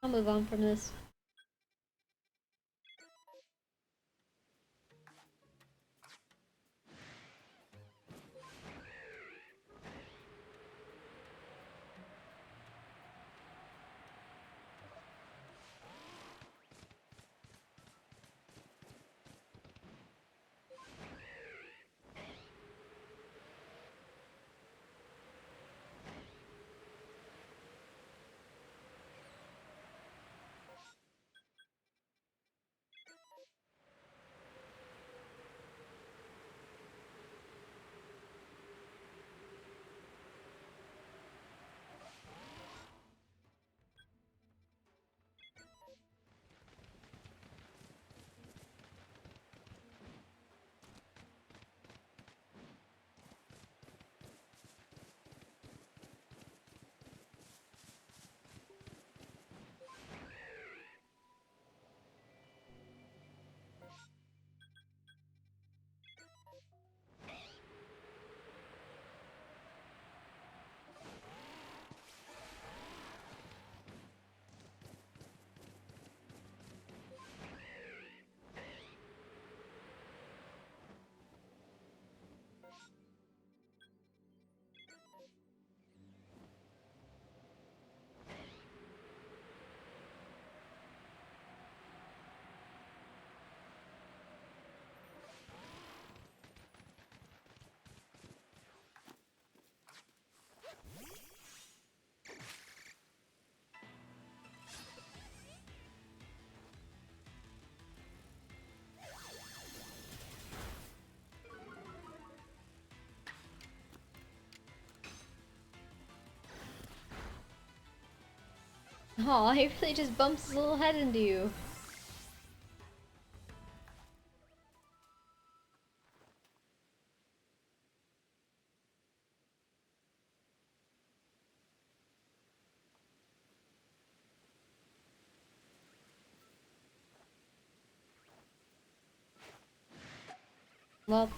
I'll move on from this. Aw, he really just bumps his little head into you. Well,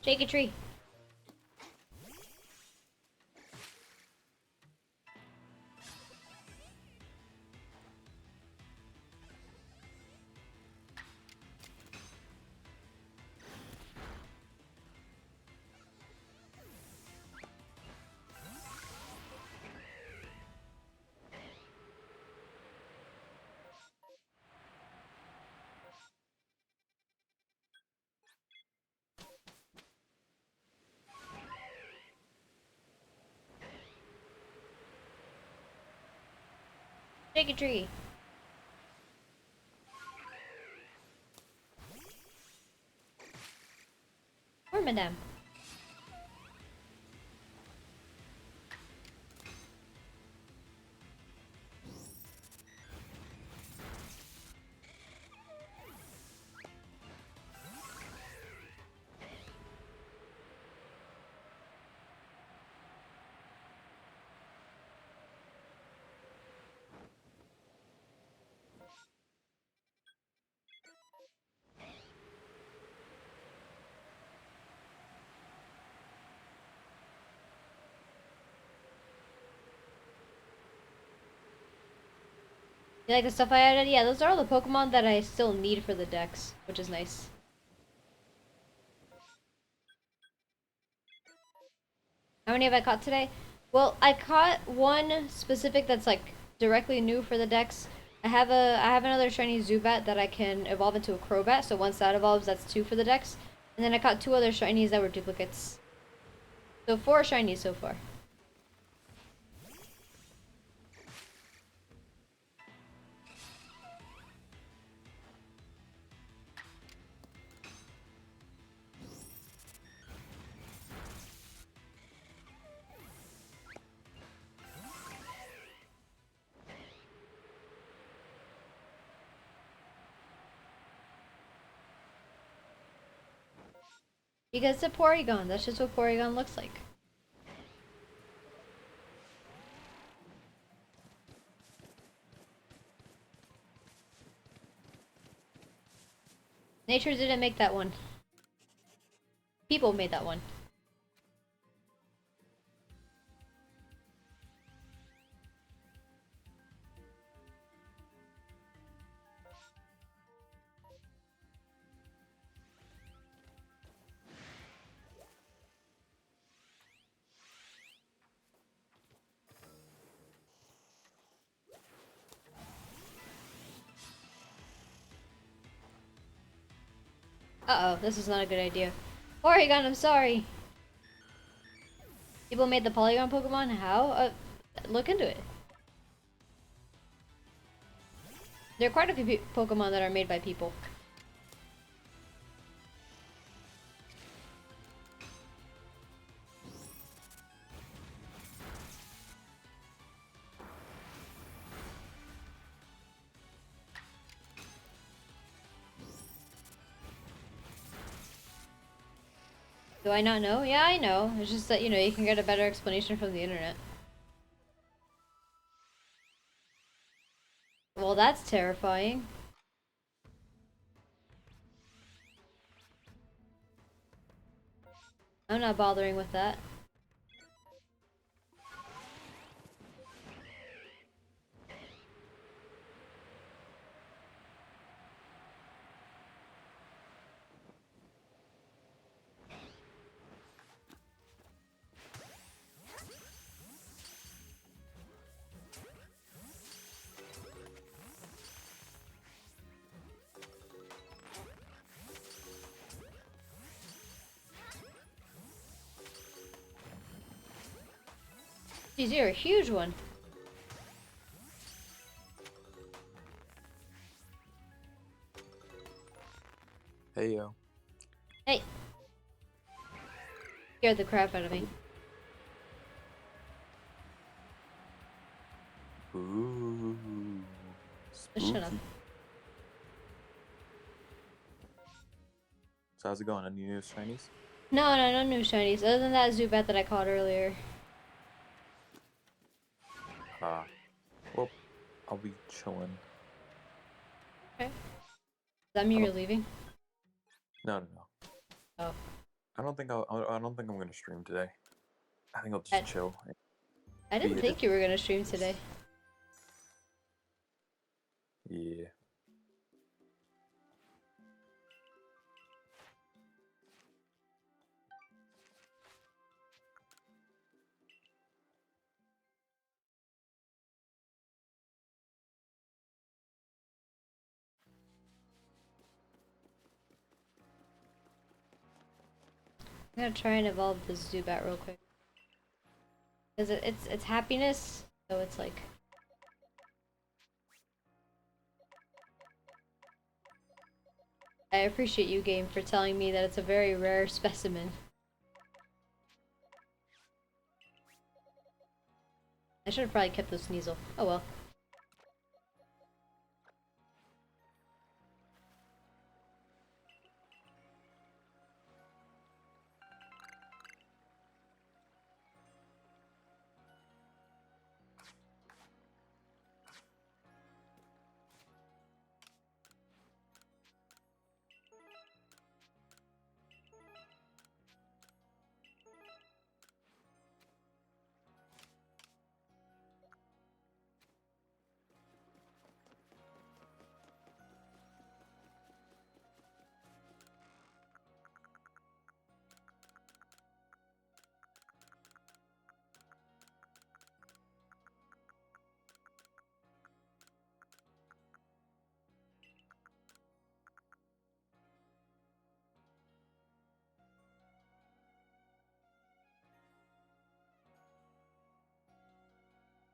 shake a tree. Shake a tree. Or madame. You like the stuff I added? Yeah, those are all the Pokemon that I still need for the dex, which is nice. How many have I caught today? Well, I caught one specific that's like directly new for the dex. I have another shiny Zubat that I can evolve into a Crobat, so once that evolves, that's 2 for the dex. And then I caught 2 other shinies that were duplicates. So 4 shinies so far. Because it's a Porygon, that's just what Porygon looks like. Nature didn't make that one. People made that one. Uh-oh, this is not a good idea. Porygon, I'm sorry. People made the Polygon Pokemon? How? Look into it. There are quite a few Pokemon that are made by people. Do I not know? Yeah, I know. It's just that, you know, you can get a better explanation from the internet. Well, that's terrifying. I'm not bothering with that. Geez, you're a huge one. Hey yo. Hey! Scared the crap out of me. Ooh, Just shut up. spooky. So how's it going? Any new shinies? No new shinies. Other than that Zubat that I caught earlier. Ah, well, I'll be chilling. Okay. Does that mean I you're don't. leaving? No. Oh. I don't think I'm gonna stream today. I think I'll just I, chill. I Be didn't it. think you were gonna stream today. Yeah. I'm gonna try and evolve this Zubat real quick. Cause it's happiness, so it's like I appreciate you, game, for telling me that it's a very rare specimen. I should have probably kept the Sneasel. Oh well.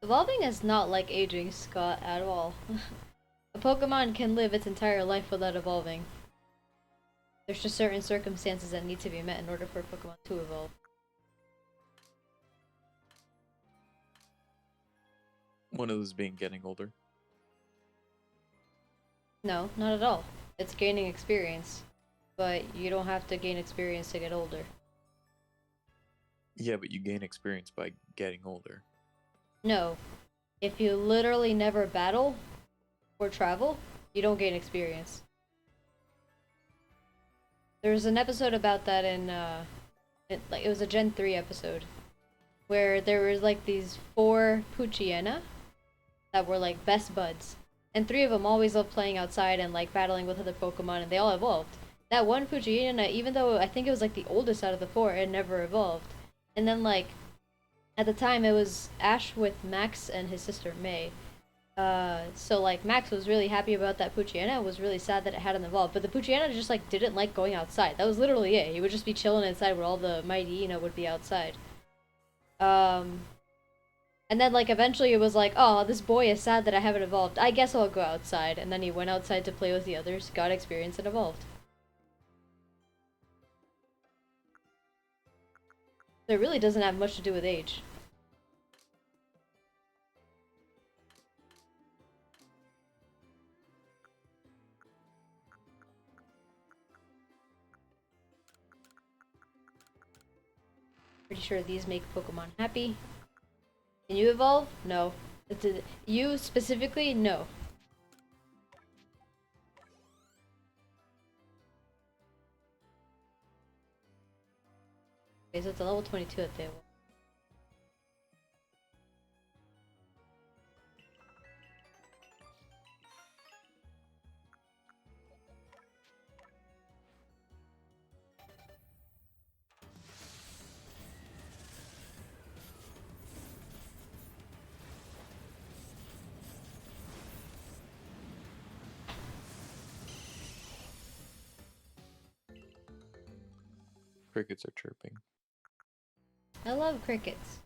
Evolving is not like aging, Scott, at all. A Pokemon can live its entire life without evolving. There's just certain circumstances that need to be met in order for a Pokemon to evolve. One of those being getting older. No, not at all. It's gaining experience. But you don't have to gain experience to get older. Yeah, but you gain experience by getting older. No. If you literally never battle or travel, you don't gain experience. There's an episode about that in it was a Gen 3 episode where there was like these 4 Poochyena that were like best buds. And 3 of them always loved playing outside and like battling with other Pokemon, and they all evolved. That one Poochyena, even though I think it was like the oldest out of the 4, it never evolved. And then like at the time it was Ash with Max and his sister May. So like Max was really happy about that Poochyena, was really sad that it hadn't evolved, but the Poochyena just like didn't like going outside. That was literally it. He would just be chilling inside where all the Mightyena would be outside. Um, and then like eventually it was like, oh, this boy is sad that I haven't evolved. I guess I'll go outside. And then he went outside to play with the others, got experience, and evolved. So it really doesn't have much to do with age. Pretty sure these make Pokemon happy. Can you evolve? No. You specifically? No. Okay, so it's a level 22 at the evolve. Crickets are chirping. I love crickets.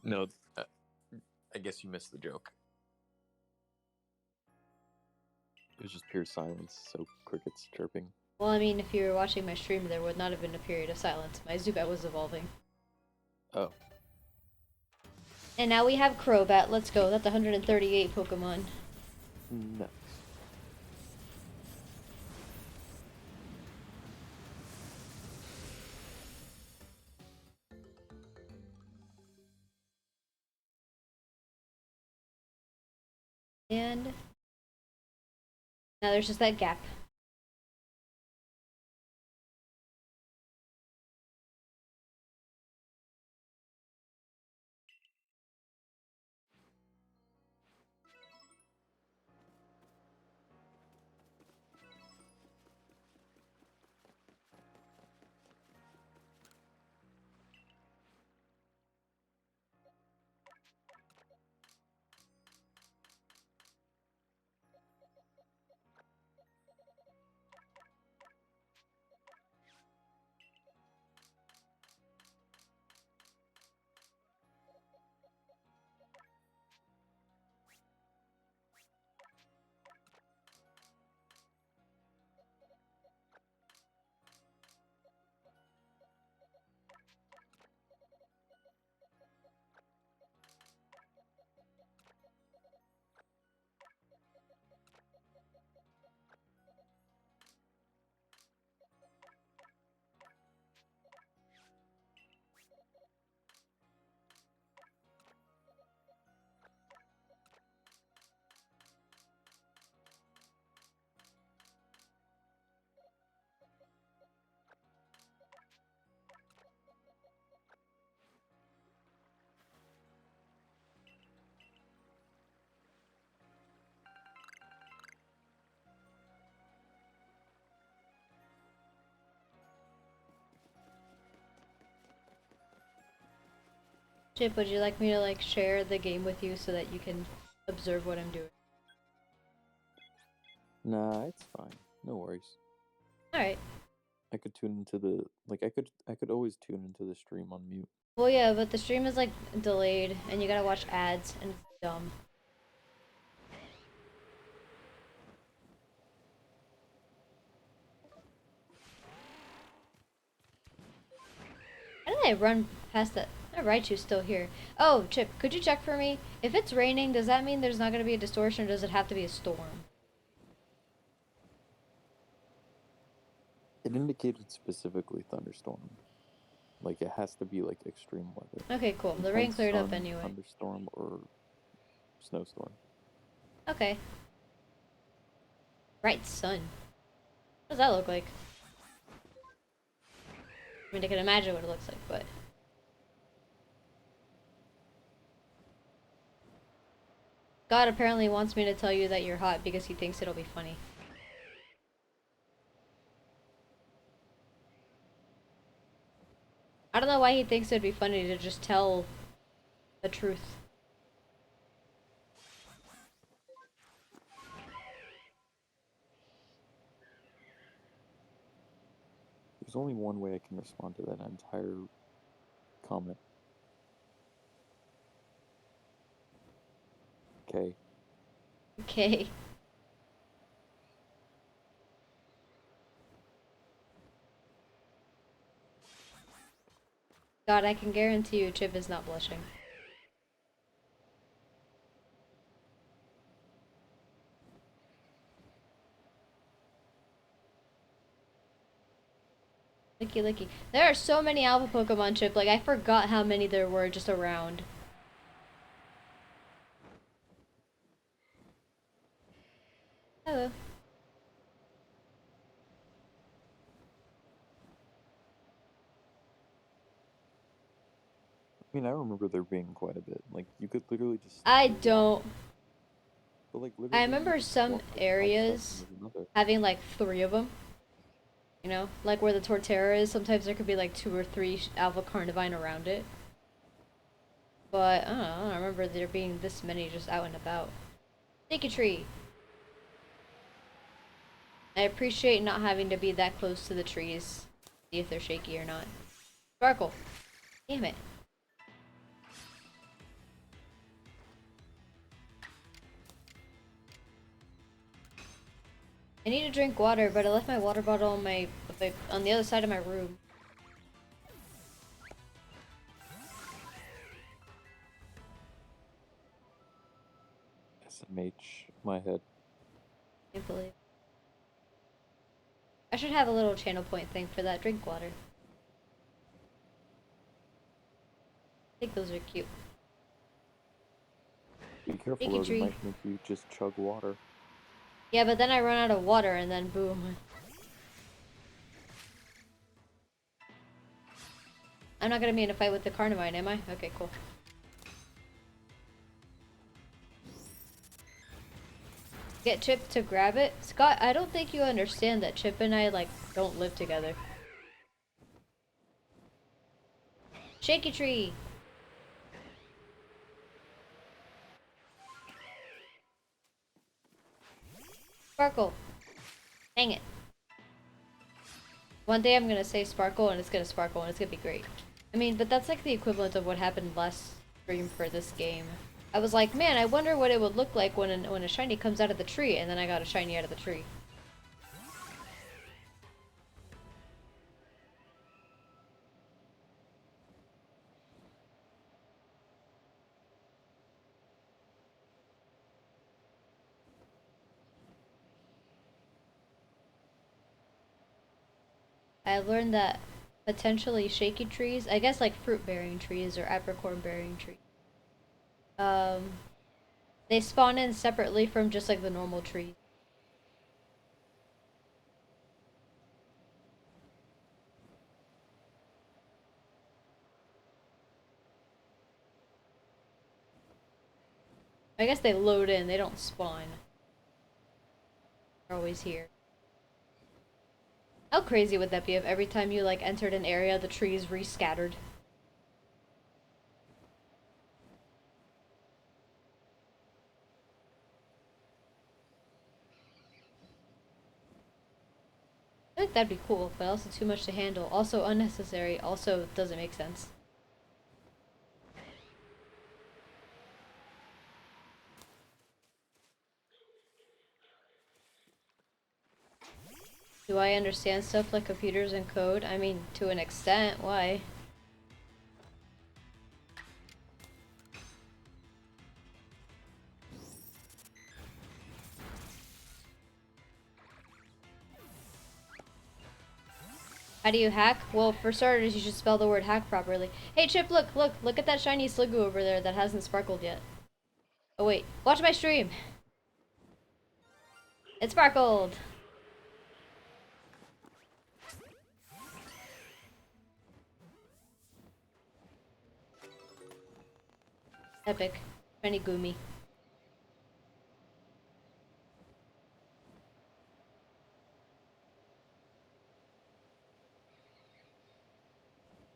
No, I guess you missed the joke. It was just pure silence, so crickets chirping. Well, I mean, if you were watching my stream, there would not have been a period of silence. My Zubat was evolving. Oh. And now we have Crobat. Let's go. That's 138 Pokemon. Nice. And now there's just that gap. Chip, would you like me to like share the game with you so that you can observe what I'm doing? Nah, it's fine. No worries. Alright. I could tune into the I could always tune into the stream on mute. Well, yeah, but the stream is like delayed and you gotta watch ads and it's dumb. How did I run past that? Oh, Raichu's still here. Oh, Chip, could you check for me? If it's raining, does that mean there's not gonna be a distortion or does it have to be a storm? It indicated specifically thunderstorm. Like it has to be like extreme weather. Okay, cool. The rain Intense cleared up sun, anyway. Thunderstorm or snowstorm. Okay. Bright sun. What does that look like? I mean, I can imagine what it looks like, but... God apparently wants me to tell you that you're hot because he thinks it'll be funny. I don't know why he thinks it'd be funny to just tell the truth. There's only one way I can respond to that entire comment. Okay. Okay. God, I can guarantee you Chip is not blushing. Licky licky. There are so many alpha Pokemon, Chip, like I forgot how many there were just around. Hello. I mean, I remember there being quite a bit. Like you could literally just. I don't. But like I literally, you remember could some walk, like, areas another. having like 3 of them. You know, like where the Torterra is, sometimes there could be like 2 or 3 Alpha Carnivine around it. But, I don't remember there being this many just out and about. Sticky tree! I appreciate not having to be that close to the trees. See if they're shaky or not. Sparkle! Damn it. I need to drink water, but I left my water bottle on on the other side of my room. SMH, my head. Can't believe. I should have a little channel point thing for that. Drink water. I think those are cute. Be careful Sticky though, they tree. might make you just chug water. Yeah, but then I run out of water and then boom. I'm not gonna be in a fight with the Carnivine, am I? Okay, cool. Get Chip to grab it? Scott, I don't think you understand that Chip and I, like, don't live together. Shaky tree! Sparkle! Dang it. One day I'm gonna say sparkle and it's gonna sparkle and it's gonna be great. I mean, but that's like the equivalent of what happened last stream for this game. I was like, man, I wonder what it would look like when a shiny comes out of the tree, and then I got a shiny out of the tree. I learned that potentially shaky trees, I guess like fruit bearing trees or apricorn bearing trees, um, they spawn in separately from just like the normal trees. I guess they load in, they don't spawn. They're always here. How crazy would that be if every time you like entered an area, the trees rescattered? I think that'd be cool, but also too much to handle. Also unnecessary, also doesn't make sense. Do I understand stuff like computers and code? I mean, to an extent, why? How do you hack? Well, for starters, you should spell the word hack properly. Hey Chip, look at that shiny Sliggoo over there that hasn't sparkled yet. Oh wait, watch my stream! It sparkled! Epic. Shiny Goomy.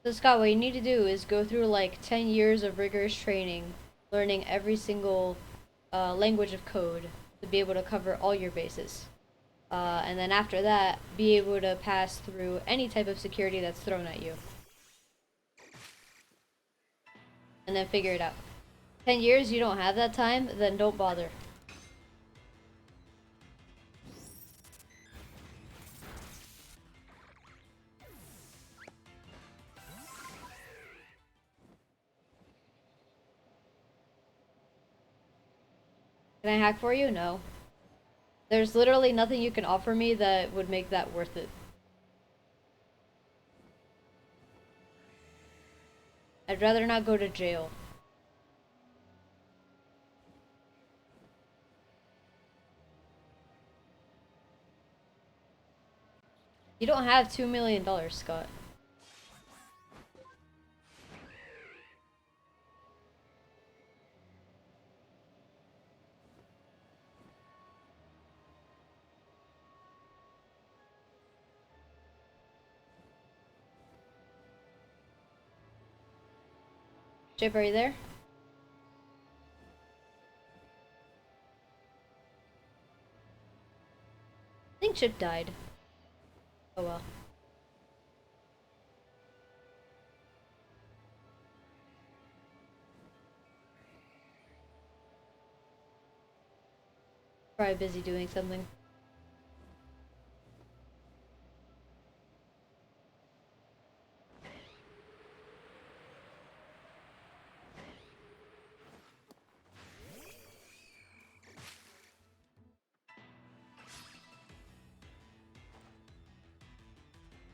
So Scott, what you need to do is go through like 10 years of rigorous training, learning every single language of code to be able to cover all your bases. And then after that, be able to pass through any type of security that's thrown at you. And then figure it out. 10 years, you don't have that time, then don't bother. Can I hack for you? No. There's literally nothing you can offer me that would make that worth it. I'd rather not go to jail. You don't have $2 million, Scott. Chip, are you there? I think Chip died. Oh well. Probably busy doing something.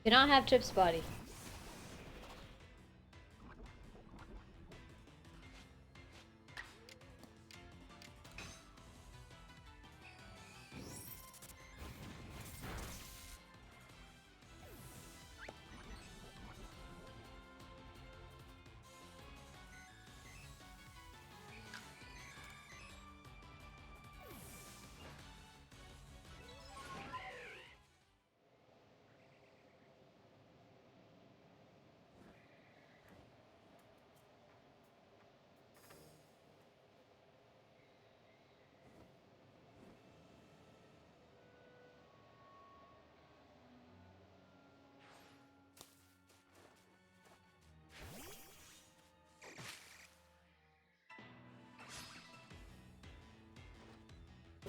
Cannot have Chip's body.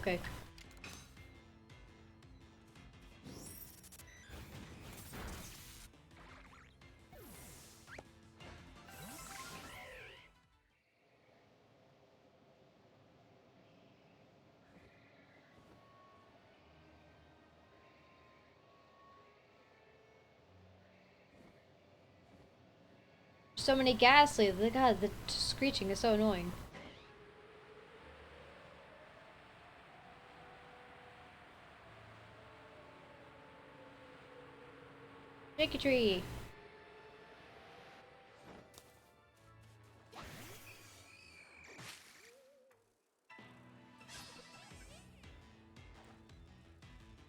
Okay. So many ghastly. God, the screeching is so annoying. Shake a tree.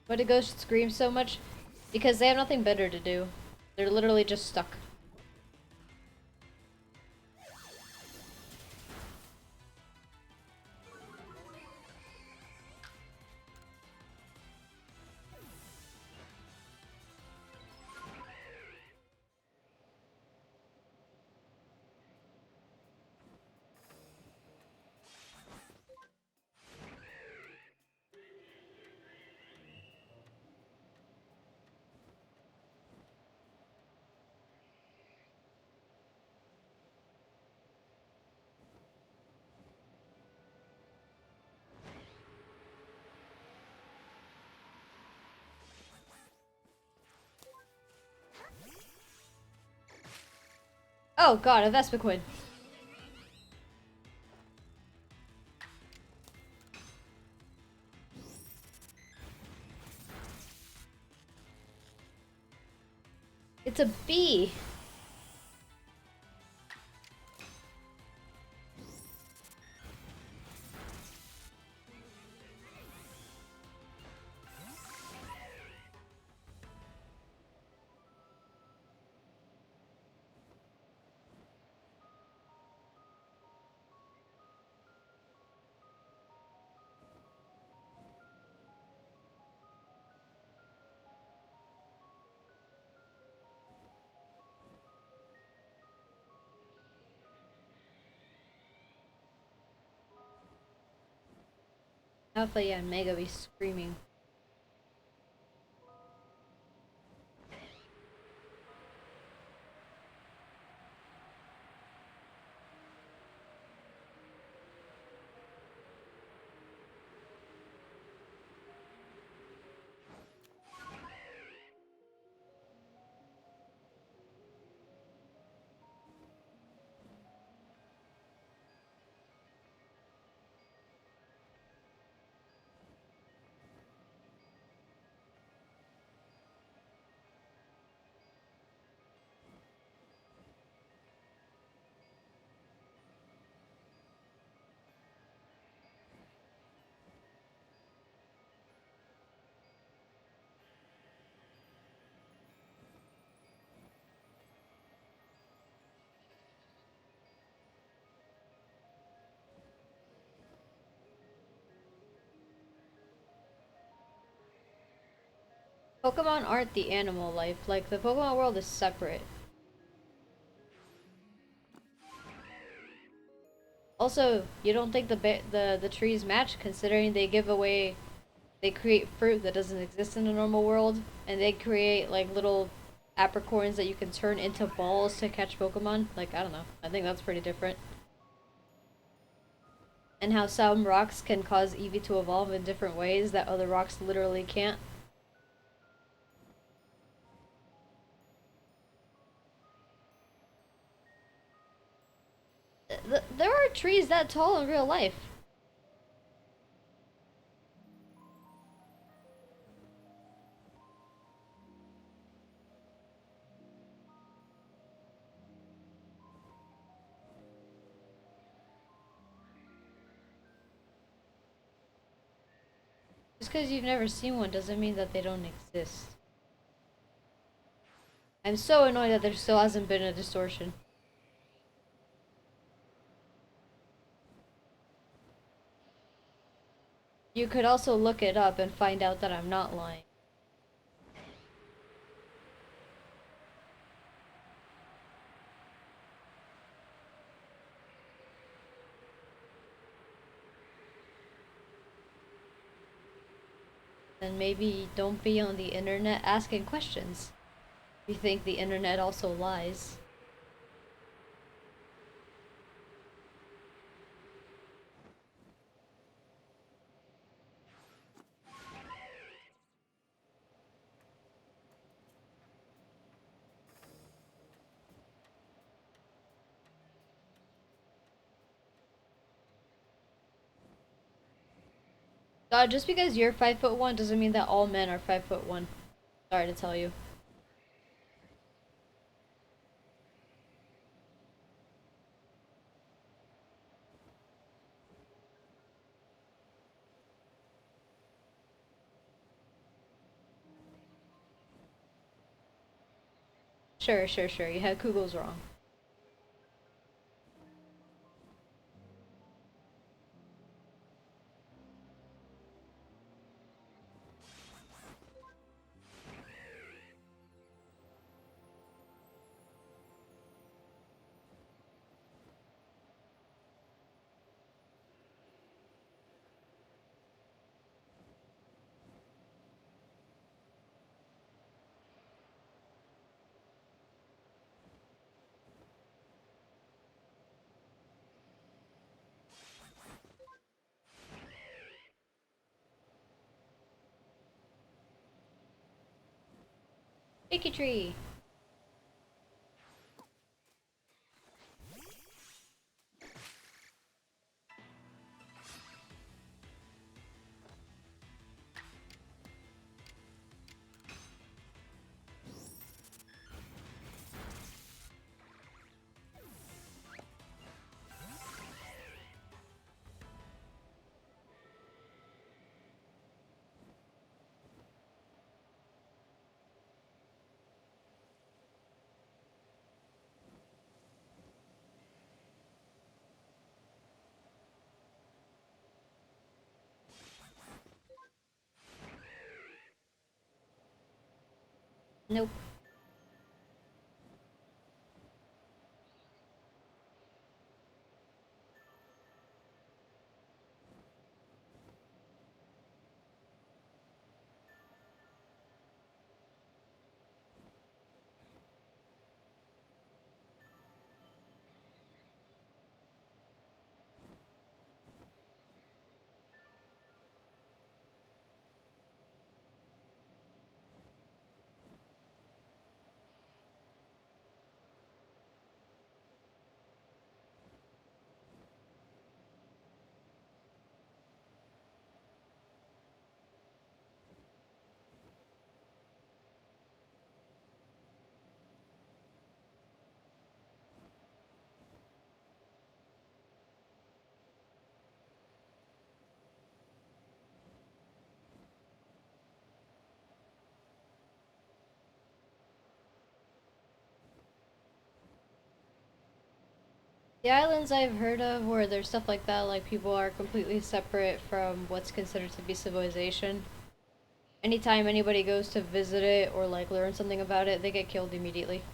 Why do ghosts scream so much? Because they have nothing better to do. They're literally just stuck. Oh god, a Vespiquen. It's a bee. Alpha and Mega be screaming. Pokemon aren't the animal life. Like, the Pokemon world is separate. Also, you don't think the trees match, considering they create fruit that doesn't exist in the normal world, and they create like little apricorns that you can turn into balls to catch Pokemon. Like, I don't know. I think that's pretty different. And how some rocks can cause Eevee to evolve in different ways that other rocks literally can't. There are trees that tall in real life. Just because you've never seen one doesn't mean that they don't exist. I'm so annoyed that there still hasn't been a distortion. You could also look it up and find out that I'm not lying. And maybe don't be on the internet asking questions. You think the internet also lies. God, just because you're 5'1" doesn't mean that all men are 5'1". Sorry to tell you. Sure. You had Kugel's wrong. Icky tree. Nope. The islands I've heard of where there's stuff like that, like people are completely separate from what's considered to be civilization. Anytime anybody goes to visit it or like learn something about it, they get killed immediately.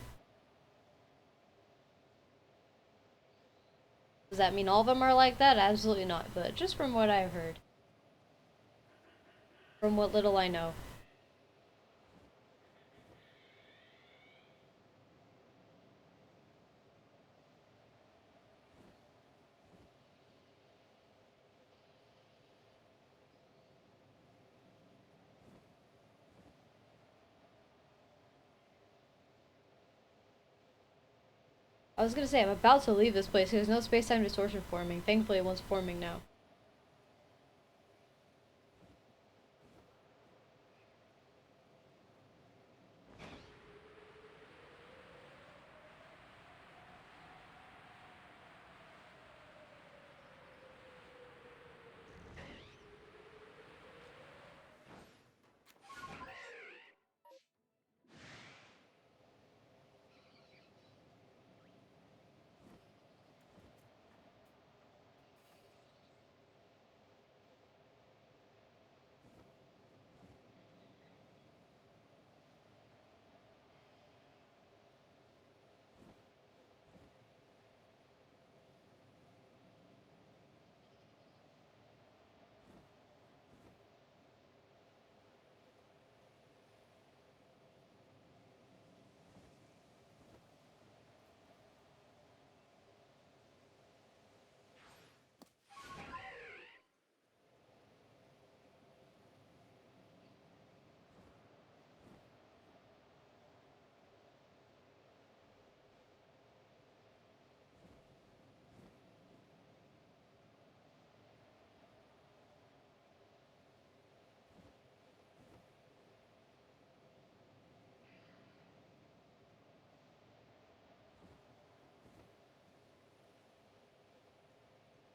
Does that mean all of them are like that? Absolutely not, but just from what I've heard. From what little I know. I was gonna say, I'm about to leave this place. There's no space-time distortion forming. Thankfully, one's forming now.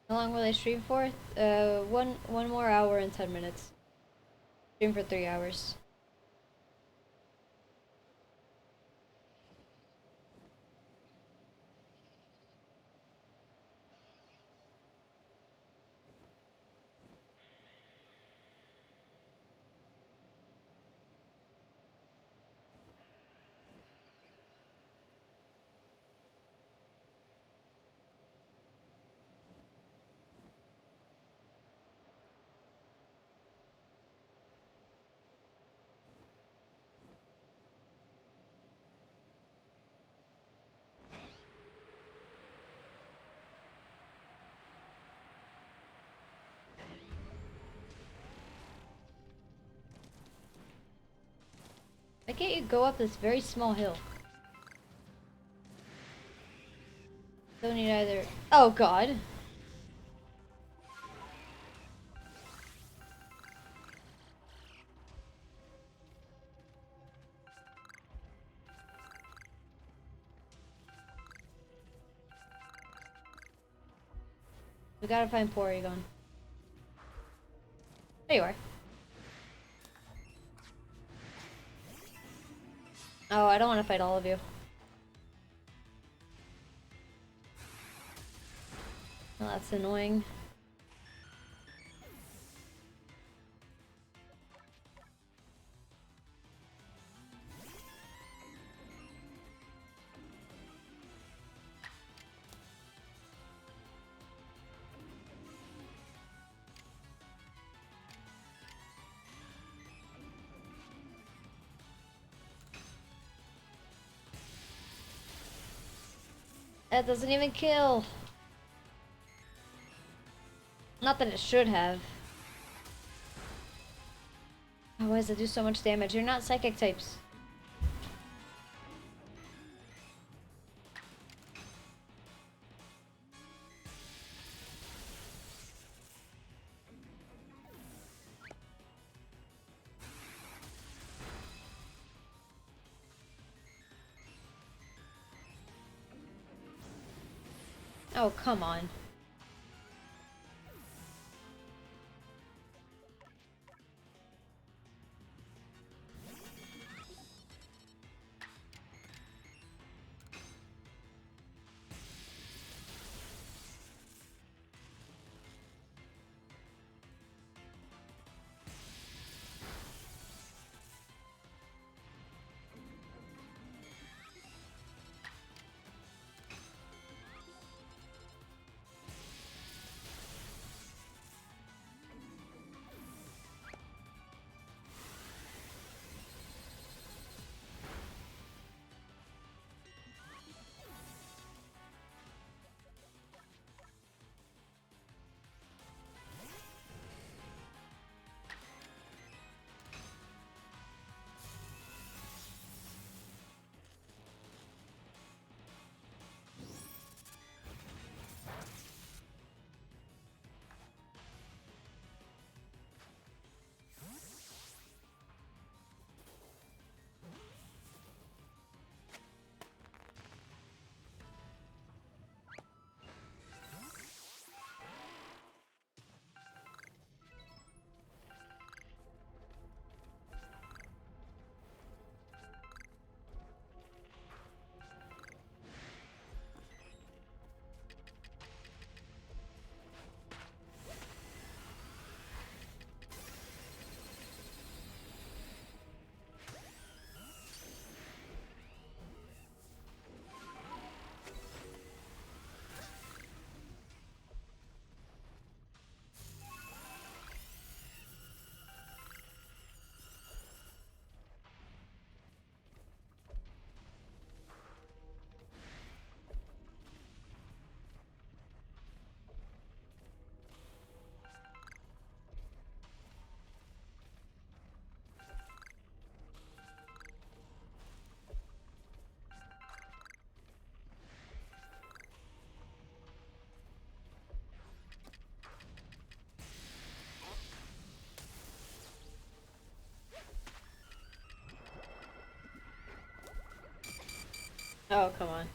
How long will I stream for? One more hour and 10 minutes. Stream for 3 hours. Why can't you go up this very small hill? Don't need either. Oh god. We gotta find Porygon. There you are. Oh, I don't want to fight all of you. Well, that's annoying. That doesn't even kill. Not that it should have. Oh, why does it do so much damage? You're not psychic types. Oh, come on. Oh, come on.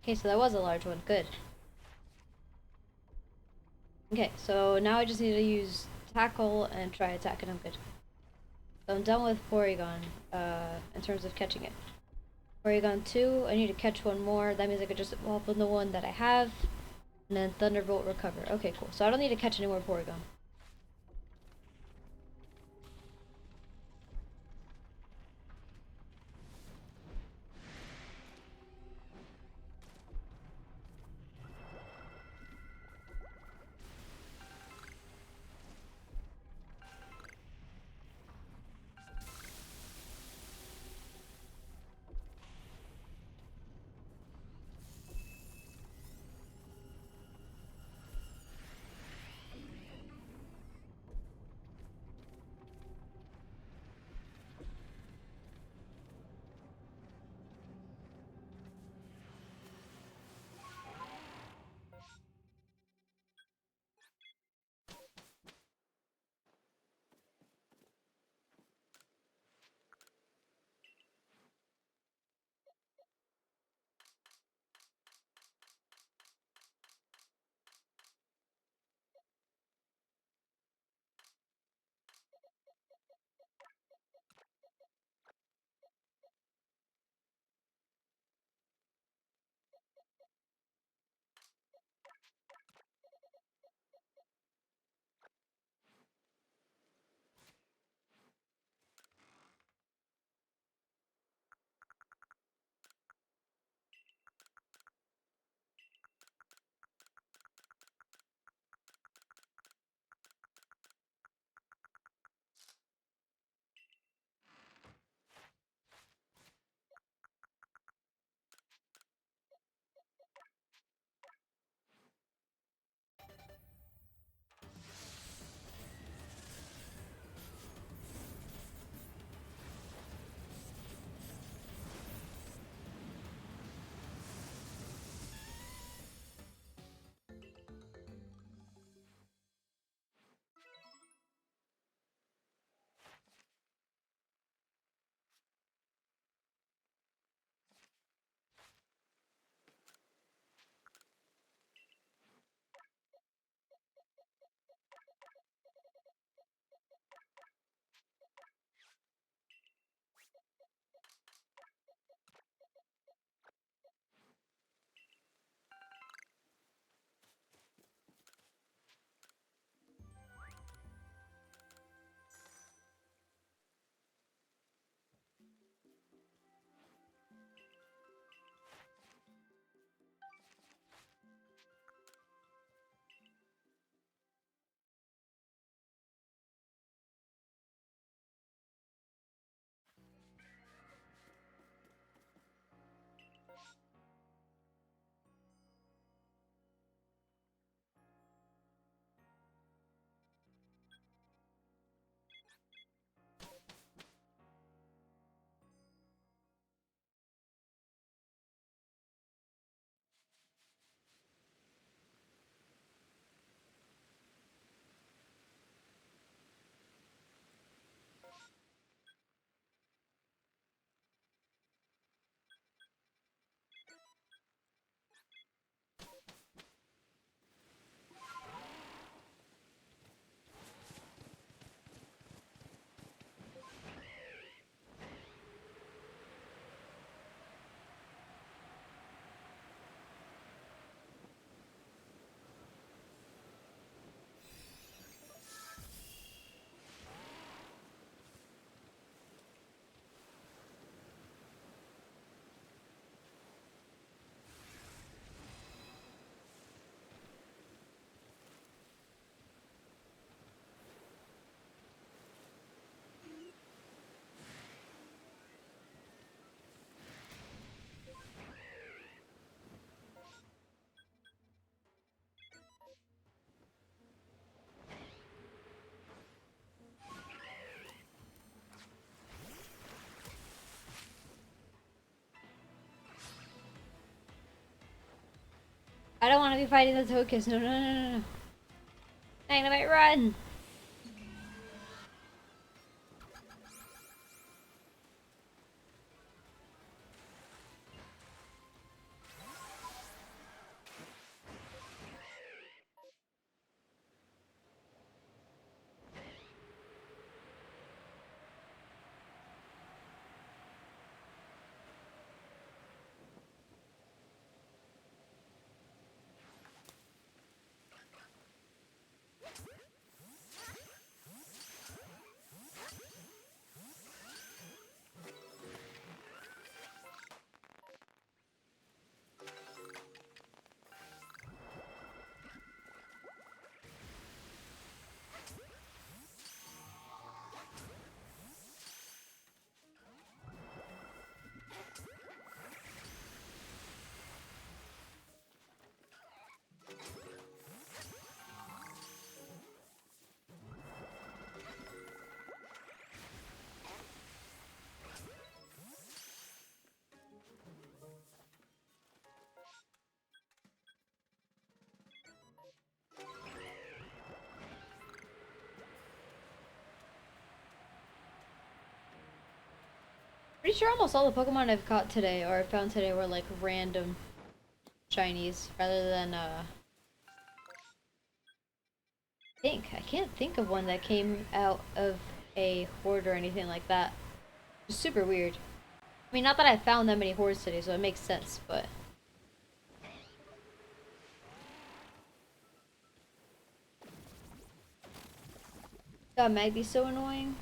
Okay, so that was a large one. Good. Okay, so now I just need to use tackle and try attack, and I'm good. So I'm done with Porygon, in terms of catching it. Porygon 2, I need to catch one more. That means I could just evolve on the one that I have. And then Thunderbolt recover. Okay, cool. So I don't need to catch any more Porygon. I don't want to be fighting the Tokus. No, no, no, no, no. Dynamite, run! Pretty sure almost all the Pokemon I've caught today or found today were like random shinies rather than I can't think of one that came out of a horde or anything like that. It's super weird. I mean, not that I found that many hordes today, so it makes sense, but that might be so annoying.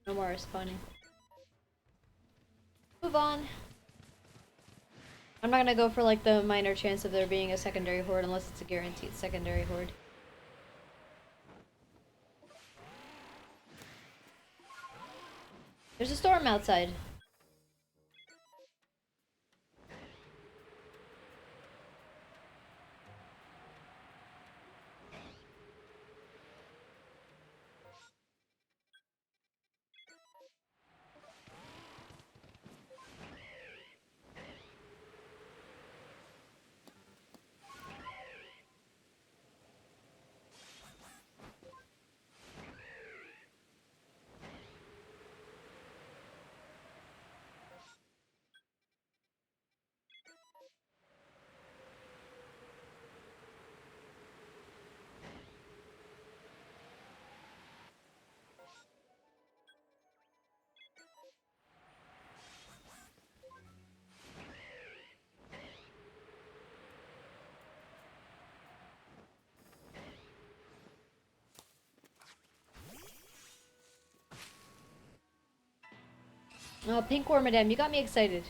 No more respawning. Move on. I'm not gonna go for like the minor chance of there being a secondary horde unless it's a guaranteed secondary horde. There's a storm outside. Oh, Pink Wormadam, you got me excited.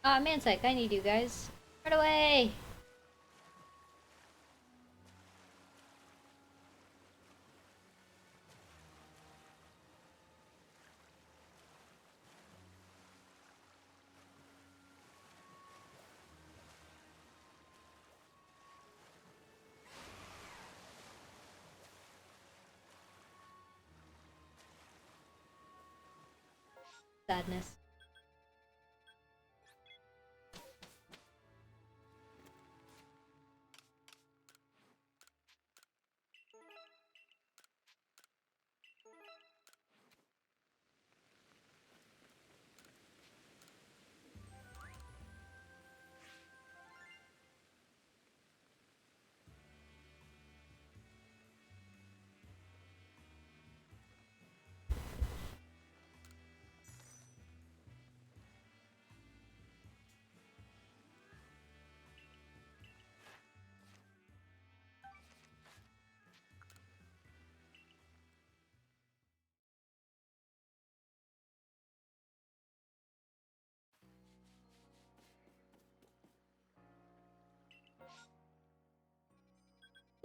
Ah, Manpsych, I need you guys. Run away! Sadness.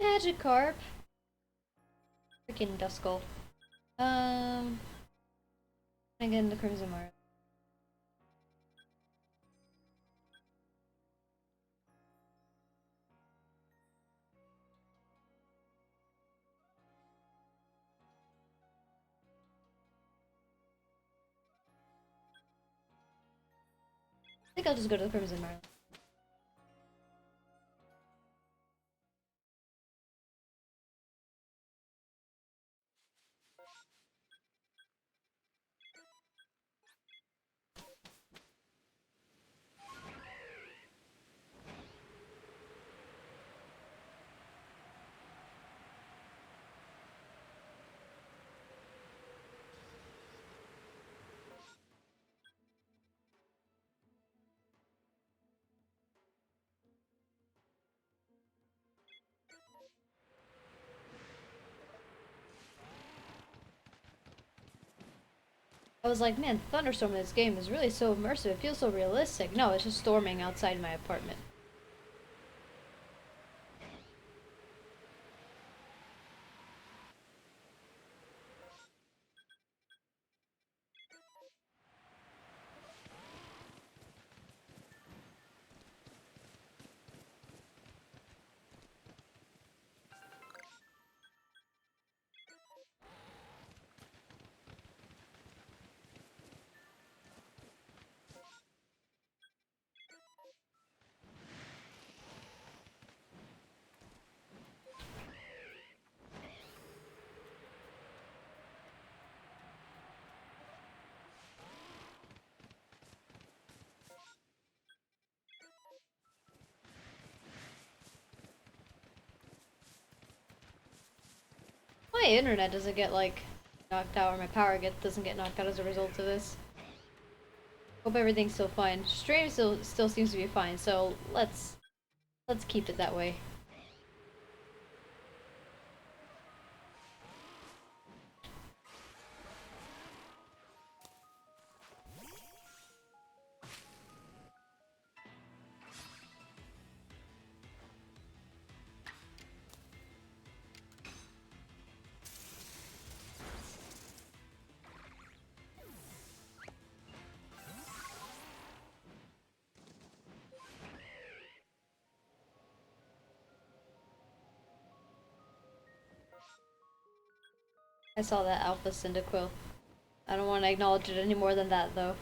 Magikarp. Freaking Duskull. Again, the Crimson Mara. I think I'll just go to the Crimson Mara. I was like, man, thunderstorm in this game is really so immersive. It feels so realistic. No, it's just storming outside my apartment. My internet doesn't get like knocked out, or my power doesn't get knocked out as a result of this. Hope everything's still fine. Stream still seems to be fine, so let's keep it that way. I saw that Alpha Cyndaquil. I don't want to acknowledge it any more than that, though.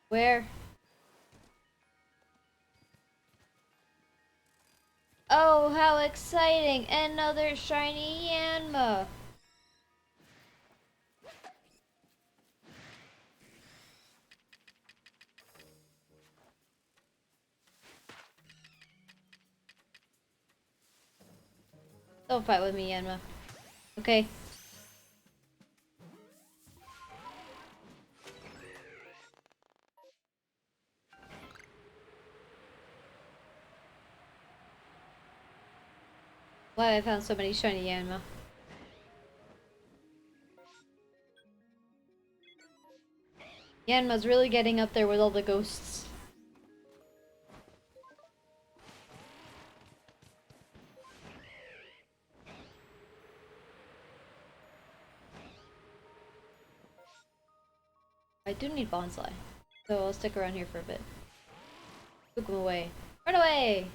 Where? Oh, how exciting! Another shiny Yanma! Don't fight with me, Yanma. Okay? Why have I found so many shiny Yanma? Yanma's really getting up there with all the ghosts. I do need Bonsai, so I'll stick around here for a bit. Spook him away. Run away!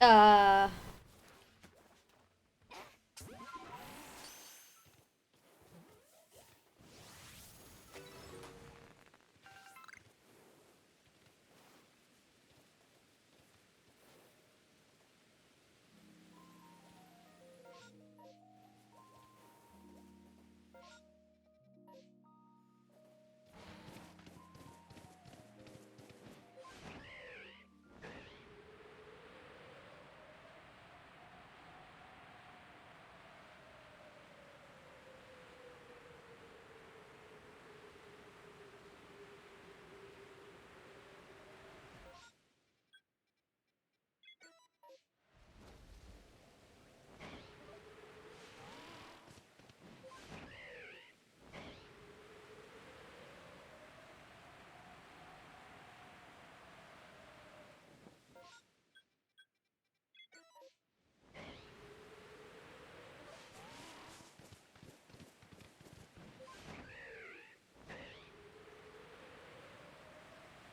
Uh...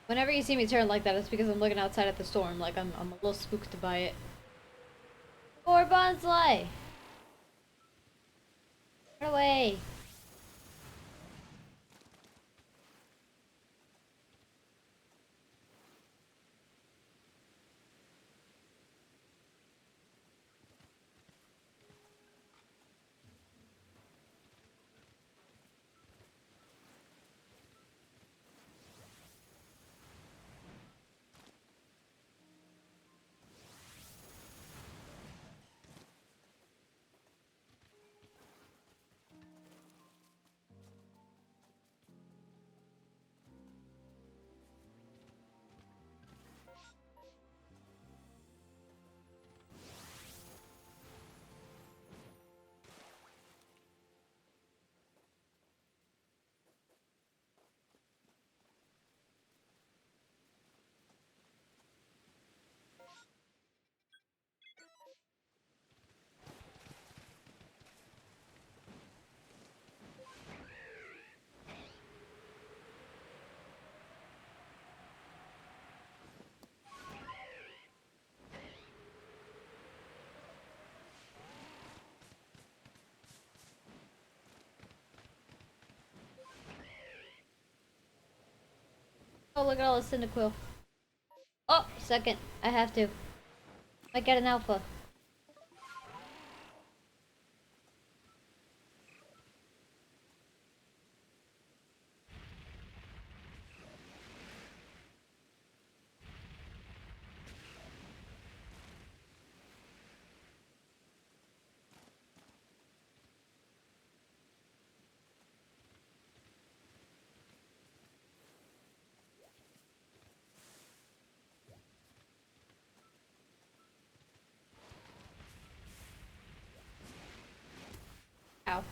Whenever you see me turn like that, it's because I'm looking outside at the storm, like I'm a little spooked by it. Or Bonsai! Run away! Oh, look at all the Cyndaquil. Oh, second. I have to. Might get an alpha. Ow.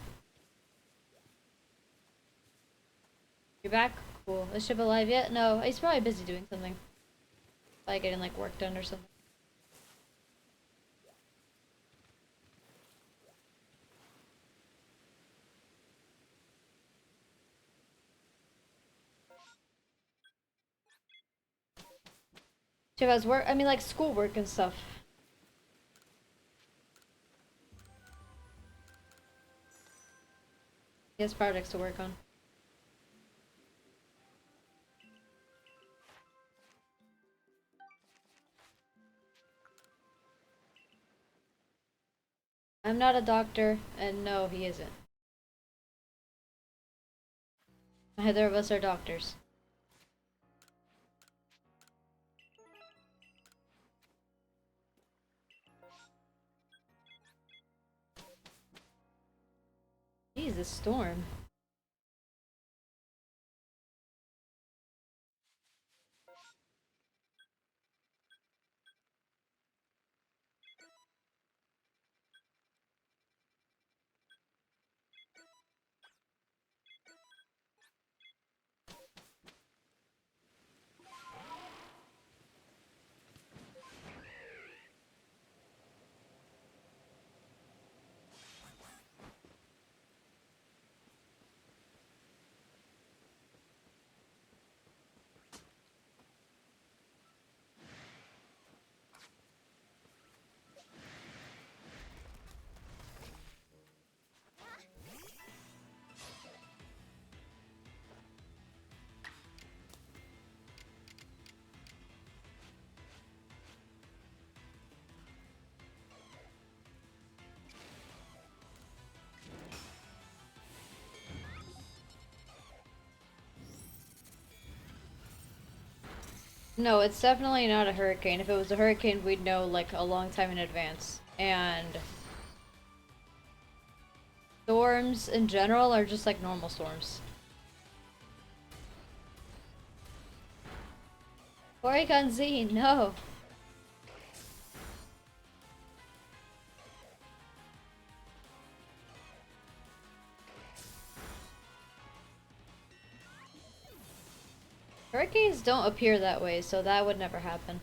You're back? Cool. Is Ship alive yet? No, he's probably busy doing something. Probably getting like work done or something. Because work, I mean, like schoolwork and stuff. He has projects to work on. I'm not a doctor, and no, he isn't. Neither of us are doctors. Jeez, this storm. No, it's definitely not a hurricane. If it was a hurricane, we'd know like a long time in advance. And storms in general are just like normal storms. Porygon Z, no. Hurricanes don't appear that way, so that would never happen.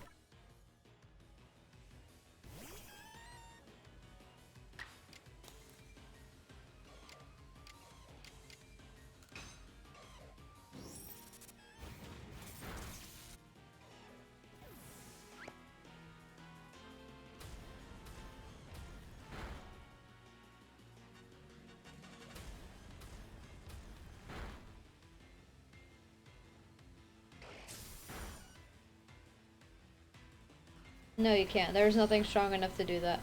No, you can't. There's nothing strong enough to do that.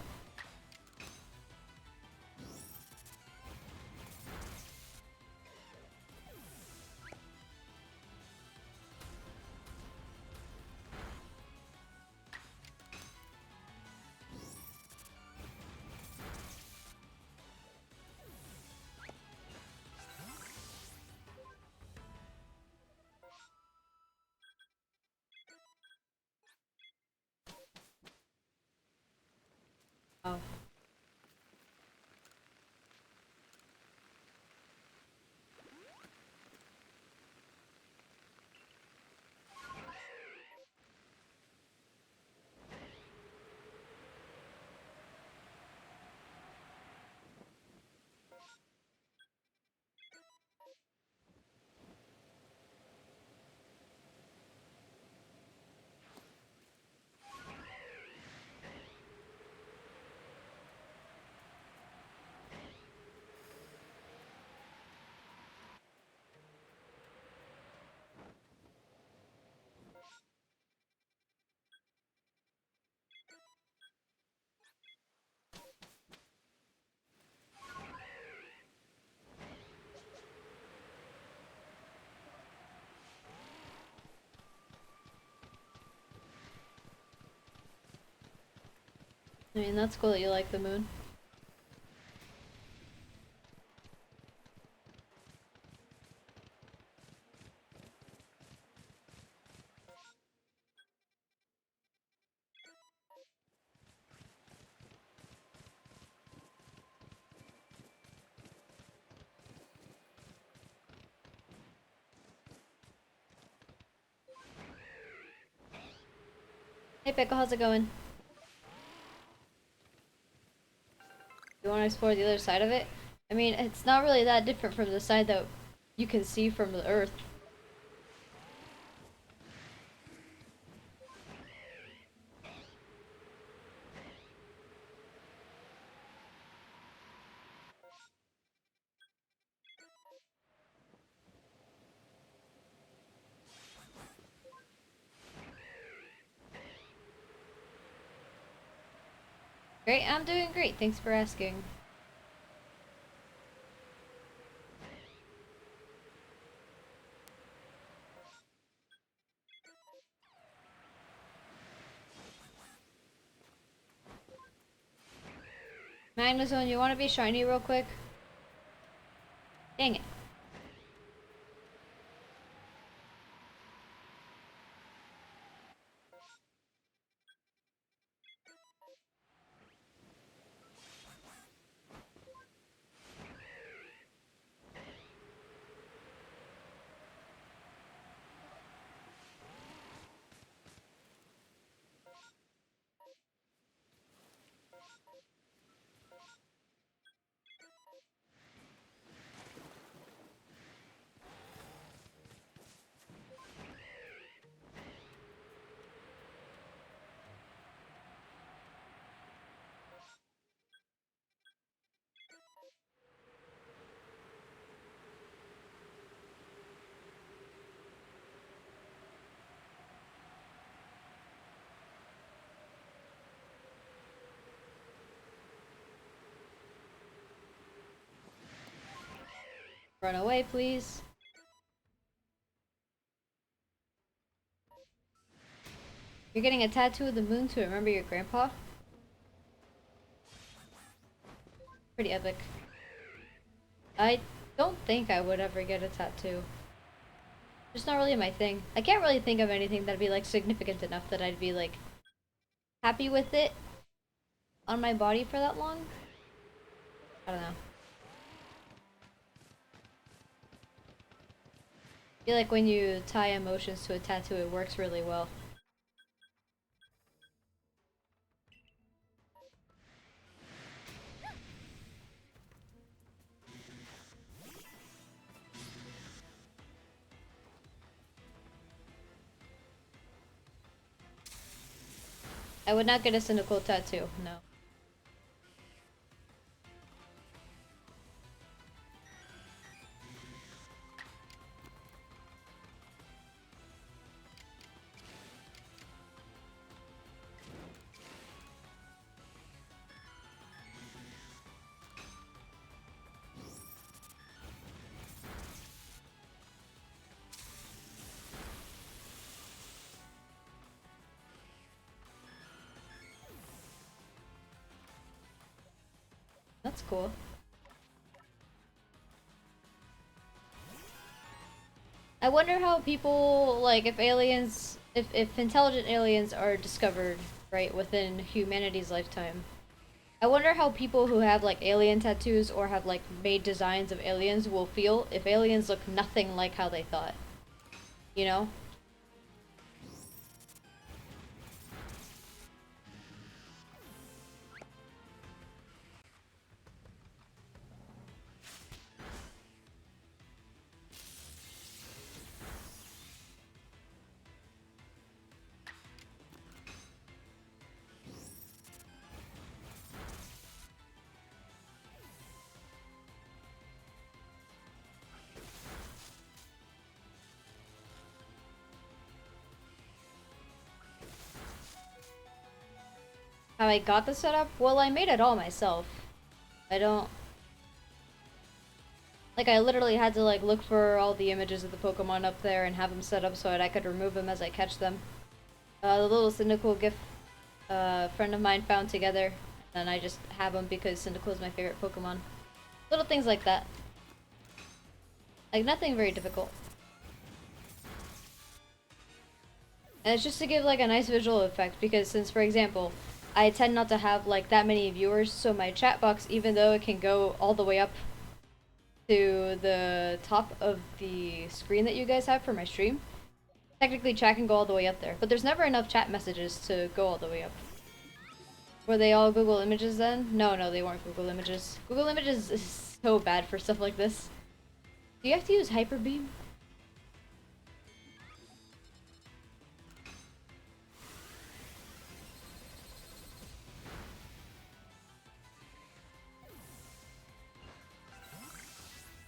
Oh. I mean, that's cool that you like the moon. Hey Pickle, how's it going? You want to explore the other side of it? I mean, it's not really that different from the side that you can see from the Earth. Great, I'm doing great. Thanks for asking. Magnezone, you want to be shiny real quick? Dang it. Run away, please. You're getting a tattoo of the moon to remember your grandpa? Pretty epic. I don't think I would ever get a tattoo. Just not really my thing. I can't really think of anything that'd be like significant enough that I'd be like happy with it on my body for that long. I don't know. I feel like when you tie emotions to a tattoo, it works really well. I would not get a cynical tattoo, no. That's cool. I wonder how people, like, if aliens, if intelligent aliens are discovered, right, within humanity's lifetime. I wonder how people who have, like, alien tattoos or have, like, made designs of aliens will feel if aliens look nothing like how they thought. You know? How I got the setup? Well, I made it all myself. I don't... Like, I literally had to, like, look for all the images of the Pokemon up there and have them set up so that I could remove them as I catch them. The little Cyndaquil GIF a friend of mine found together, and I just have them because Cyndaquil is my favorite Pokemon. Little things like that. Like, nothing very difficult. And it's just to give, like, a nice visual effect, because since, for example, I tend not to have, like, that many viewers, so my chat box, even though it can go all the way up to the top of the screen that you guys have for my stream, technically chat can go all the way up there, but there's never enough chat messages to go all the way up. Were they all Google Images then? No, they weren't Google Images. Google Images is so bad for stuff like this. Do you have to use Hyper Beam?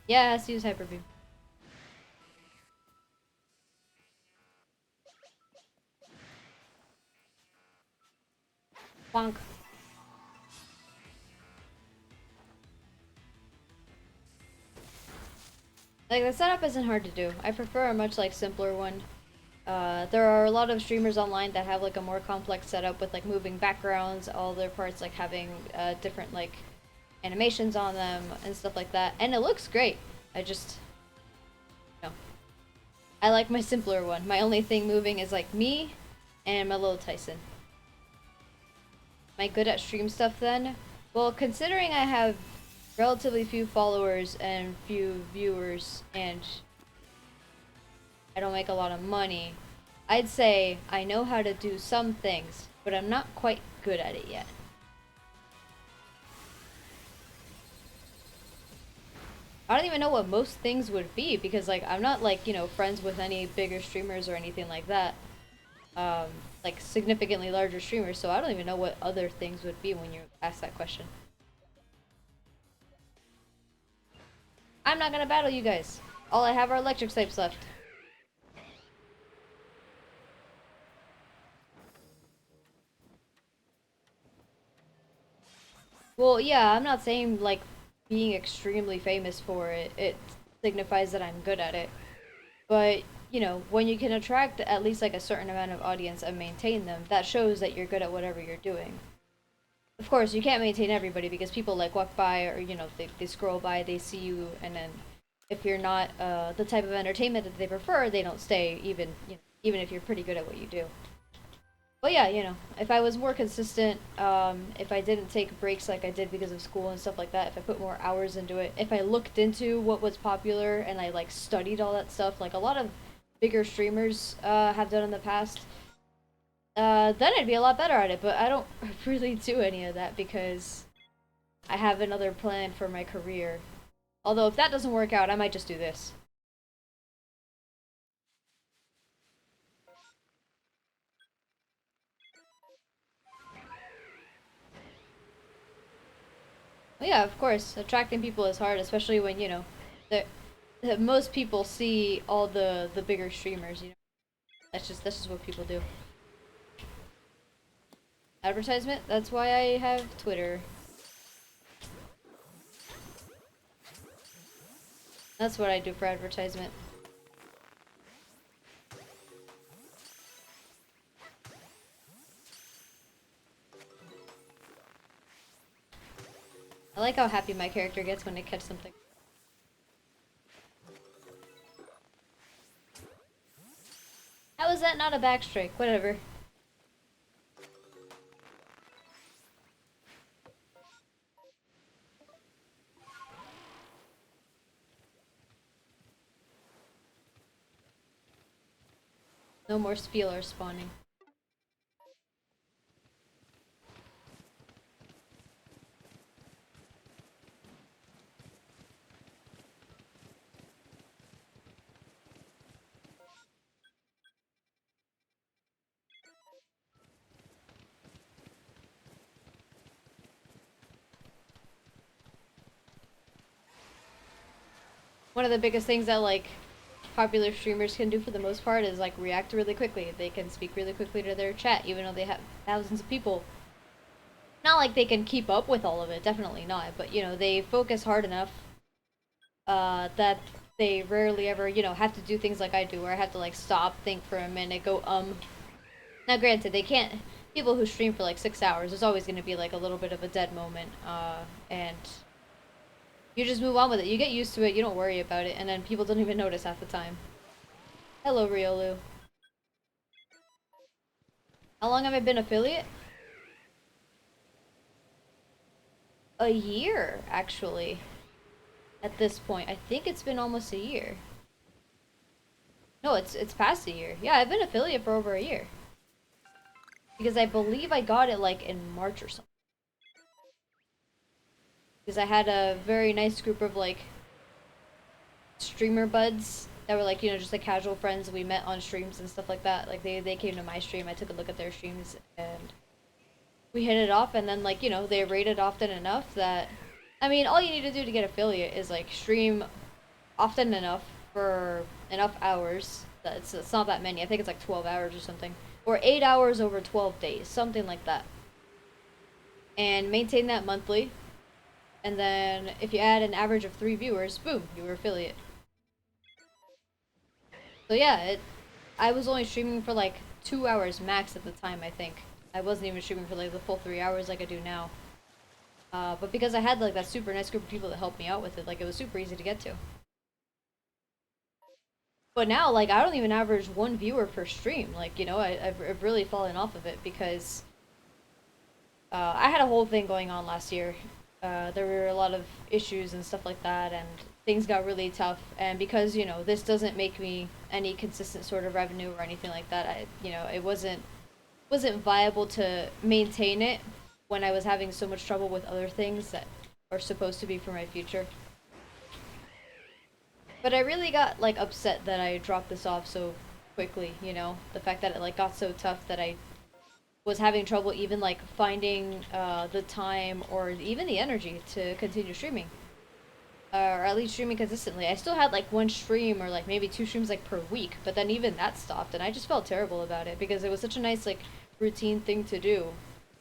Yeah, it has to use Hyper Beam. Bonk. Like, the setup isn't hard to do. I prefer a much, like, simpler one. There are a lot of streamers online that have, like, a more complex setup with, like, moving backgrounds, all their parts, like, having, different, like, animations on them and stuff like that. And it looks great. I just, you know, I like my simpler one. My only thing moving is, like, me and my little Tyson. Am I good at stream stuff then? Well, considering I have relatively few followers and few viewers and I don't make a lot of money, I'd say I know how to do some things, but I'm not quite good at it yet. I don't even know what most things would be because, like, I'm not, like, you know, friends with any bigger streamers or anything like that. Like, significantly larger streamers, so I don't even know what other things would be when you ask that question. I'm not gonna battle you guys. All I have are electric types left. Well, yeah, I'm not saying, like, being extremely famous for it, it signifies that I'm good at it. But, you know, when you can attract at least, like, a certain amount of audience and maintain them, that shows that you're good at whatever you're doing. Of course, you can't maintain everybody because people, like, walk by or, you know, they scroll by, they see you, and then if you're not the type of entertainment that they prefer, they don't stay even, you know, even if you're pretty good at what you do. But yeah, you know, if I was more consistent, if I didn't take breaks like I did because of school and stuff like that, if I put more hours into it, if I looked into what was popular and I, like, studied all that stuff, like a lot of bigger streamers have done in the past, then I'd be a lot better at it. But I don't really do any of that because I have another plan for my career. Although if that doesn't work out, I might just do this. Well, yeah, of course, attracting people is hard, especially when, you know, most people see all the bigger streamers. You know, that's just what people do. Advertisement. That's why I have Twitter. That's what I do for advertisement. I like how happy my character gets when I catch something. How is that not a backstrike? Whatever. No more Spieler spawning. One of the biggest things that, like, popular streamers can do for the most part is, like, react really quickly. They can speak really quickly to their chat, even though they have thousands of people. Not like they can keep up with all of it, definitely not. But, you know, they focus hard enough that they rarely ever, you know, have to do things like I do, where I have to, like, stop, think for a minute, go, Now, granted, they can't. People who stream for, like, 6 hours, there's always going to be, like, a little bit of a dead moment, and you just move on with it. You get used to it, you don't worry about it, and then people don't even notice half the time. Hello, Riolu. How long have I been affiliate? A year, actually. At this point, I think it's been almost a year. No, it's past a year. Yeah, I've been affiliate for over a year. Because I believe I got it, like, in March or something. Because I had a very nice group of, like, streamer buds that were, like, you know, just like casual friends. We met on streams and stuff like that. Like, they came to my stream, I took a look at their streams, and we hit it off, and then, like, you know, they rated often enough that, I mean, all you need to do to get affiliate is, like, stream often enough for enough hours. That it's not that many. I think it's like 12 hours or something. Or 8 hours over 12 days, something like that. And maintain that monthly. And then if you add an average of 3 viewers, boom, you were affiliate. So yeah, I was only streaming for like 2 hours max at the time, I think. I wasn't even streaming for like the full 3 hours like I do now. But because I had like that super nice group of people that helped me out with it, like it was super easy to get to. But now, like, I don't even average one viewer per stream. Like, you know, I've really fallen off of it because I had a whole thing going on last year. There were a lot of issues and stuff like that, and things got really tough. And because, you know, this doesn't make me any consistent sort of revenue or anything like that, you know, it wasn't viable to maintain it when I was having so much trouble with other things that are supposed to be for my future. But I really got like upset that I dropped this off so quickly, you know? The fact that it like got so tough that I was having trouble even like finding the time or even the energy to continue streaming. Or at least streaming consistently. I still had like one stream or like maybe two streams like per week, but then even that stopped and I just felt terrible about it because it was such a nice like routine thing to do.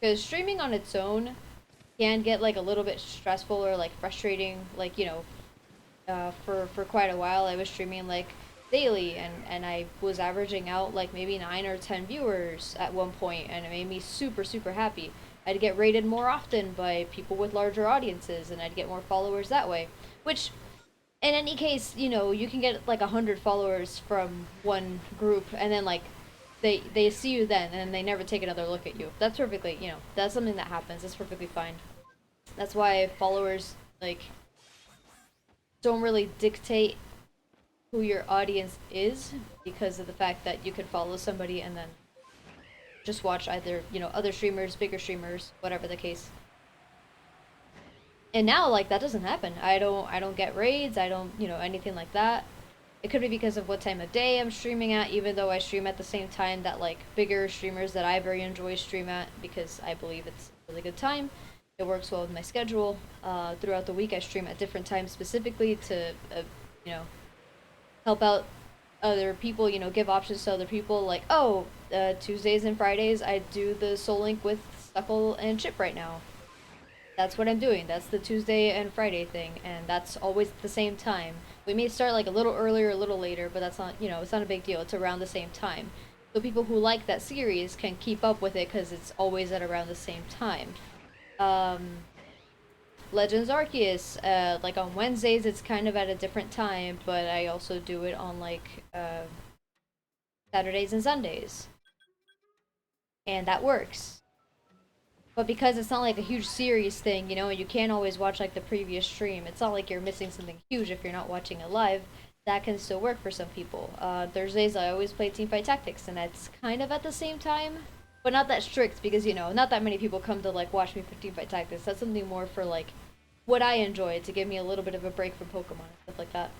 Because streaming on its own can get like a little bit stressful or like frustrating, like, you know, for quite a while. I was streaming like daily, and I was averaging out like maybe 9 or 10 viewers at one point, and it made me super super happy. I'd get rated more often by people with larger audiences, and I'd get more followers that way. Which, in any case, you know, you can get like 100 followers from one group, and then like they see you then, and they never take another look at you. That's perfectly, you know, that's something that happens. That's perfectly fine. That's why followers like don't really dictate who your audience is because of the fact that you could follow somebody and then just watch either, you know, other streamers, bigger streamers, whatever the case. And now like that doesn't happen. I don't get raids, I don't, you know, anything like that. It could be because of what time of day I'm streaming at, even though I stream at the same time that like bigger streamers that I very enjoy stream at because I believe it's a really good time. It works well with my schedule. Throughout the week, I stream at different times specifically to, you know, help out other people, you know, give options to other people. Like, oh, Tuesdays and Fridays, I do the Soul Link with Stuckle and Chip right now. That's what I'm doing. That's the Tuesday and Friday thing, and that's always at the same time. We may start like a little earlier, a little later, but that's not, you know, it's not a big deal. It's around the same time. So people who like that series can keep up with it because it's always at around the same time. Um, Legends Arceus, like on Wednesdays, it's kind of at a different time, but I also do it on like Saturdays and Sundays, and that works. But because it's not like a huge series thing, you know, you can't always watch like the previous stream. It's not like you're missing something huge if you're not watching it live. That can still work for some people. Thursdays, I always play Teamfight Tactics, and that's kind of at the same time, but not that strict because, you know, not that many people come to like watch me for Teamfight Tactics. That's something more for like what I enjoy to give me a little bit of a break from Pokemon and stuff like that.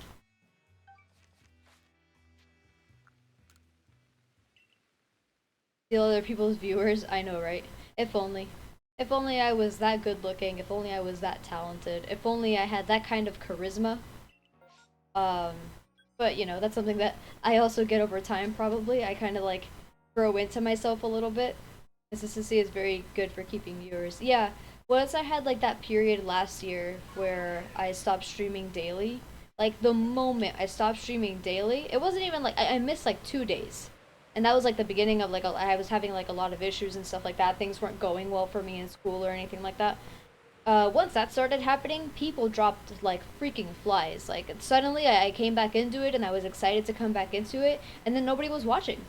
Steal other people's viewers, I know, right? If only. If only I was that good looking, if only I was that talented, if only I had that kind of charisma. Um, but you know, that's something that I also get over time probably. I kind of like grow into myself a little bit. Consistency is very good for keeping viewers. Yeah, once I had like that period last year where I stopped streaming daily, like the moment I stopped streaming daily, it wasn't even like I missed like 2 days. And that was like the beginning of like I was having like a lot of issues and stuff like that. Things weren't going well for me in school or anything like that. Once that started happening, people dropped like freaking flies. Like suddenly I came back into it and I was excited to come back into it, and then nobody was watching.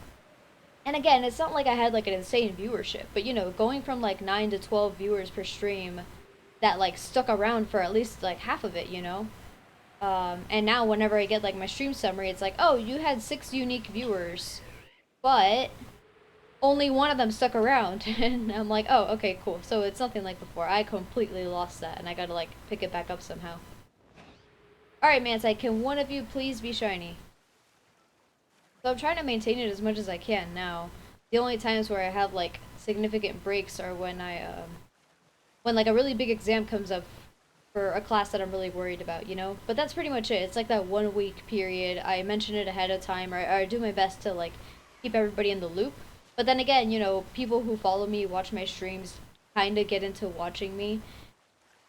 And again, it's not like I had like an insane viewership, but you know, going from like 9 to 12 viewers per stream that like stuck around for at least like half of it, you know? And now whenever I get like my stream summary, it's like, oh, you had 6 unique viewers, but only one of them stuck around. And I'm like, oh, okay, cool. So it's nothing like before. I completely lost that, and I gotta like pick it back up somehow. Alright, Mansai, can one of you please be shiny? So I'm trying to maintain it as much as I can now. The only times where I have like significant breaks are when when like a really big exam comes up for a class that I'm really worried about, you know? But that's pretty much it. It's like that 1 week period. I mention it ahead of time, or I do my best to like keep everybody in the loop. But then again, you know, people who follow me, watch my streams, kind of get into watching me.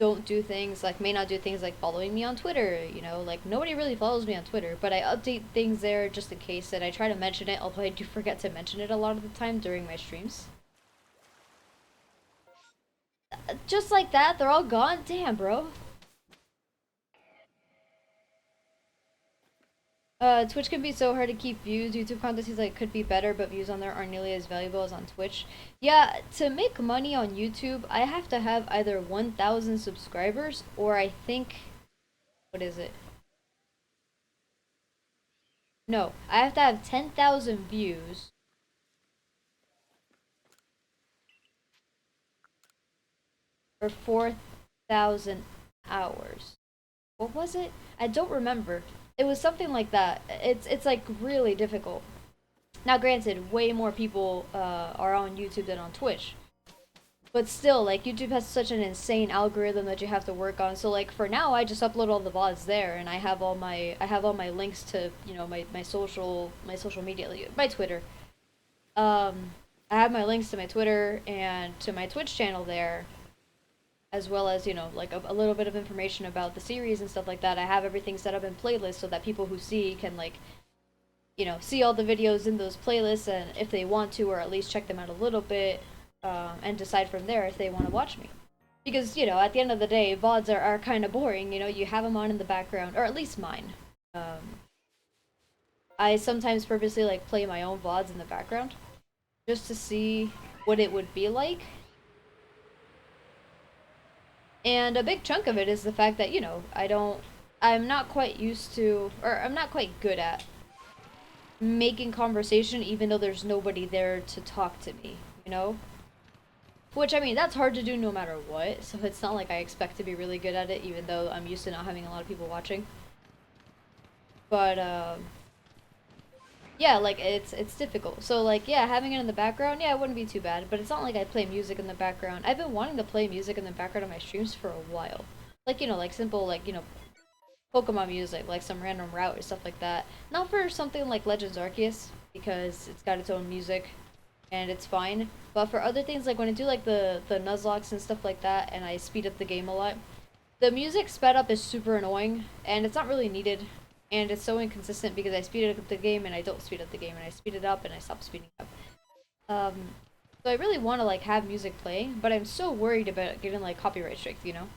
don't do things like may not do things like following me on Twitter, you know, like nobody really follows me on Twitter, but I update things there just in case, and I try to mention it, although I do forget to mention it a lot of the time during my streams. Just like that, they're all gone? Damn, bro. Twitch can be so hard to keep views. YouTube content seems like could be better, but views on there aren't nearly as valuable as on Twitch. Yeah, to make money on YouTube, I have to have either 1,000 subscribers, or I think, what is it? No, I have to have 10,000 views. For 4,000 hours. What was it? I don't remember. It was something like that. It's like really difficult. Now, granted, way more people are on YouTube than on Twitch, but still, like YouTube has such an insane algorithm that you have to work on. So like for now, I just upload all the VODs there, and I have all my links to, you know, my social media, like, my Twitter. I have my links to my Twitter and to my Twitch channel there, as well as, you know, like a little bit of information about the series and stuff like that. I have everything set up in playlists so that people who see can, like, you know, see all the videos in those playlists, and if they want to, or at least check them out a little bit, and decide from there if they want to watch me. Because, you know, at the end of the day, VODs are kind of boring, you know, you have them on in the background, or at least mine. I sometimes purposely, like, play my own VODs in the background, just to see what it would be like. And a big chunk of it is the fact that, you know, I'm not quite used to, or I'm not quite good at making conversation even though there's nobody there to talk to me, you know? Which, I mean, that's hard to do no matter what, so it's not like I expect to be really good at it, even though I'm used to not having a lot of people watching. But, yeah, like, it's difficult. So, like, yeah, having it in the background, yeah, it wouldn't be too bad, but it's not like I play music in the background. I've been wanting to play music in the background of my streams for a while. Like, you know, like, simple, like, you know, Pokemon music, like some random route or stuff like that. Not for something like Legends Arceus, because it's got its own music, and it's fine. But for other things, like when I do, like, the Nuzlocke and stuff like that, and I speed up the game a lot, the music sped up is super annoying, and it's not really needed. And it's so inconsistent because I speed up the game and I don't speed up the game, and I speed it up and I stop speeding up. So I really want to, like, have music playing, but I'm so worried about getting, like, copyright strikes, you know?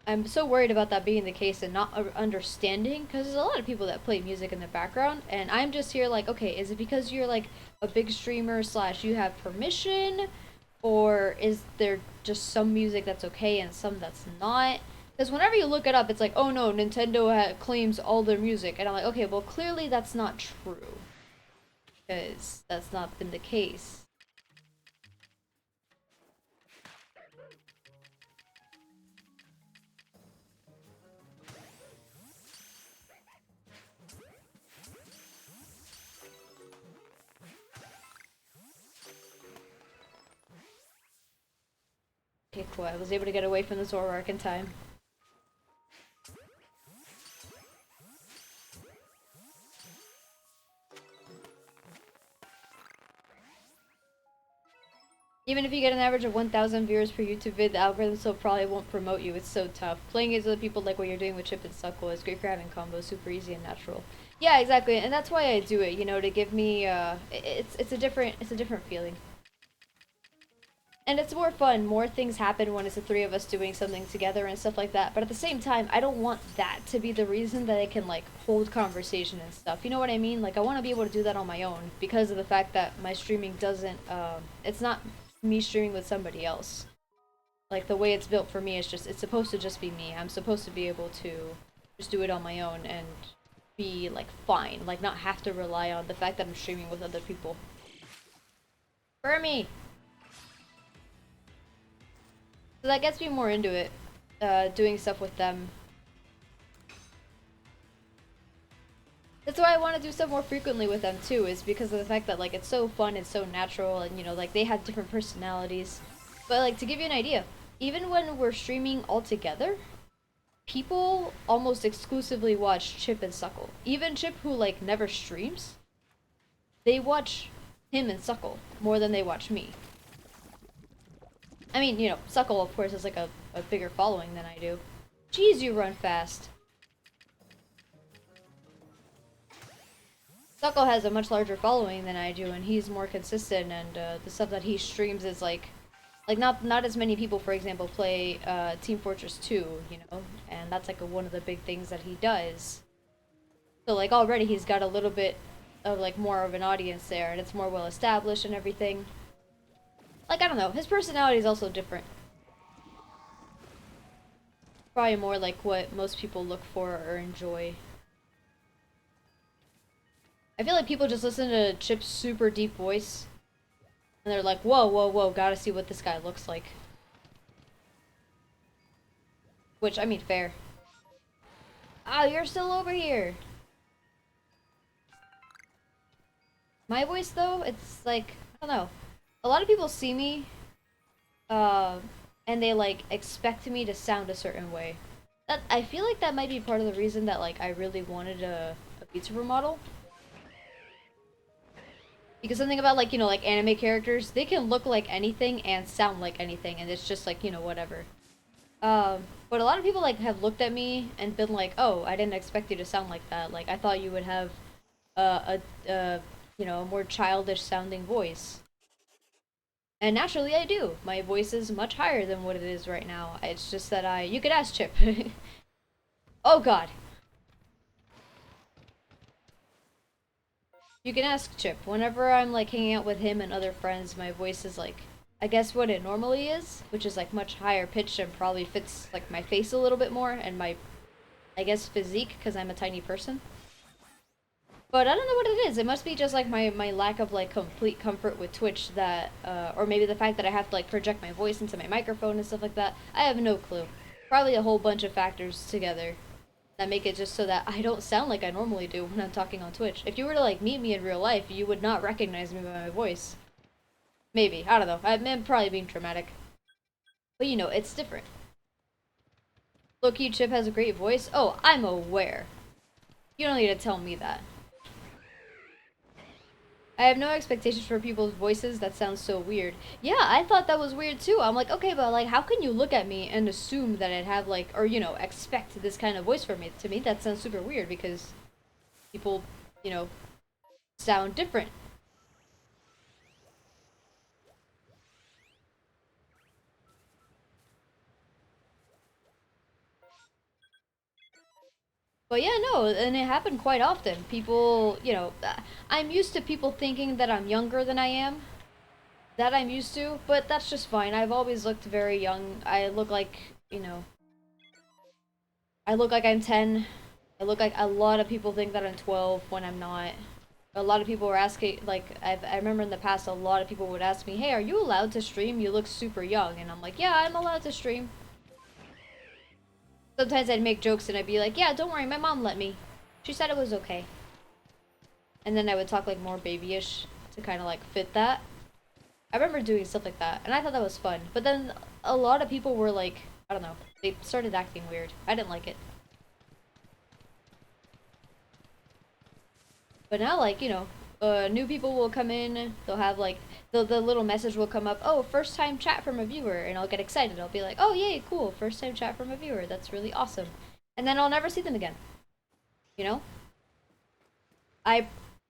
I'm so worried about that being the case and not understanding, because there's a lot of people that play music in the background, and I'm just here like, okay, is it because you're, like, a big streamer / you have permission, or is there just some music that's okay and some that's not? Because whenever you look it up, it's like, oh no, Nintendo claims all their music. And I'm like, okay, well, clearly that's not true. Because that's not been the case. Okay, cool. I was able to get away from the Zoroark in time. Even if you get an average of 1,000 viewers per YouTube vid, the algorithm still probably won't promote you. It's so tough. Playing against other people like what you're doing with Chip and Suckle is great for having combos, super easy and natural. Yeah, exactly, and that's why I do it. You know, to give me it's a different feeling. And it's more fun. More things happen when it's the three of us doing something together and stuff like that. But at the same time, I don't want that to be the reason that I can, like, hold conversation and stuff. You know what I mean? Like, I want to be able to do that on my own because of the fact that my streaming doesn't, it's not me streaming with somebody else. Like, the way it's built for me is just, it's supposed to just be me. I'm supposed to be able to just do it on my own and be, like, fine. Like, not have to rely on the fact that I'm streaming with other people. Burmy! So that gets me more into it, doing stuff with them. That's why I want to do stuff more frequently with them too, is because of the fact that, like, it's so fun, it's so natural, and, you know, like, they have different personalities. But, like, to give you an idea, even when we're streaming all together, people almost exclusively watch Chip and Suckle. Even Chip, who, like, never streams, they watch him and Suckle more than they watch me. I mean, you know, Suckle, of course, has like a bigger following than I do. Jeez, you run fast. Suckle has a much larger following than I do, and he's more consistent, and the stuff that he streams is like not as many people, for example, play Team Fortress 2, you know, and that's like one of the big things that he does. So like already he's got a little bit of like more of an audience there, and it's more well established and everything. Like, I don't know, his personality is also different. Probably more like what most people look for or enjoy. I feel like people just listen to Chip's super deep voice, and they're like, whoa, whoa, whoa, gotta see what this guy looks like. Which, I mean, fair. Oh, you're still over here! My voice, though, it's like, I don't know. A lot of people see me, and they, like, expect me to sound a certain way. I feel like that might be part of the reason that, like, I really wanted a VTuber model. Because something about, like, you know, like, anime characters, they can look like anything and sound like anything, and it's just, like, you know, whatever. But a lot of people, like, have looked at me and been like, oh, I didn't expect you to sound like that. Like, I thought you would have, you know, a more childish sounding voice. And naturally I do. My voice is much higher than what it is right now. It's just that you could ask Chip. Oh god. You can ask Chip. Whenever I'm like hanging out with him and other friends, my voice is like, I guess what it normally is, which is like much higher pitched and probably fits like my face a little bit more and my, I guess, physique, because I'm a tiny person. But I don't know what it is. It must be just like my lack of like complete comfort with Twitch that, or maybe the fact that I have to like project my voice into my microphone and stuff like that. I have no clue. Probably a whole bunch of factors together that make it just so that I don't sound like I normally do when I'm talking on Twitch. If you were to like meet me in real life, you would not recognize me by my voice. Maybe. I don't know. I'm probably being dramatic. But you know, it's different. Low-key Chip has a great voice. Oh, I'm aware. You don't need to tell me that. I have no expectations for people's voices. That sounds so weird. Yeah, I thought that was weird too. I'm like, okay, but like, how can you look at me and assume that I'd have like, or you know, expect this kind of voice from me? To me, that sounds super weird because people, you know, sound different. But yeah, no, and it happened quite often. People, you know, I'm used to people thinking that I'm younger than I am. That I'm used to, but that's just fine. I've always looked very young. I look like, you know, I look like I'm 10. I look like a lot of people think that I'm 12 when I'm not. A lot of people were asking, like, I remember in the past, a lot of people would ask me, hey, are you allowed to stream? You look super young. And I'm like, yeah, I'm allowed to stream. Sometimes I'd make jokes and I'd be like, yeah, don't worry, my mom let me. She said it was okay. And then I would talk, like, more babyish to kind of, like, fit that. I remember doing stuff like that, and I thought that was fun. But then a lot of people were like, I don't know, they started acting weird. I didn't like it. But now, like, you know, new people will come in, they'll have, like, the little message will come up, oh, first time chat from a viewer, and I'll get excited. I'll be like, oh, yay, cool, first time chat from a viewer, that's really awesome. And then I'll never see them again. You know?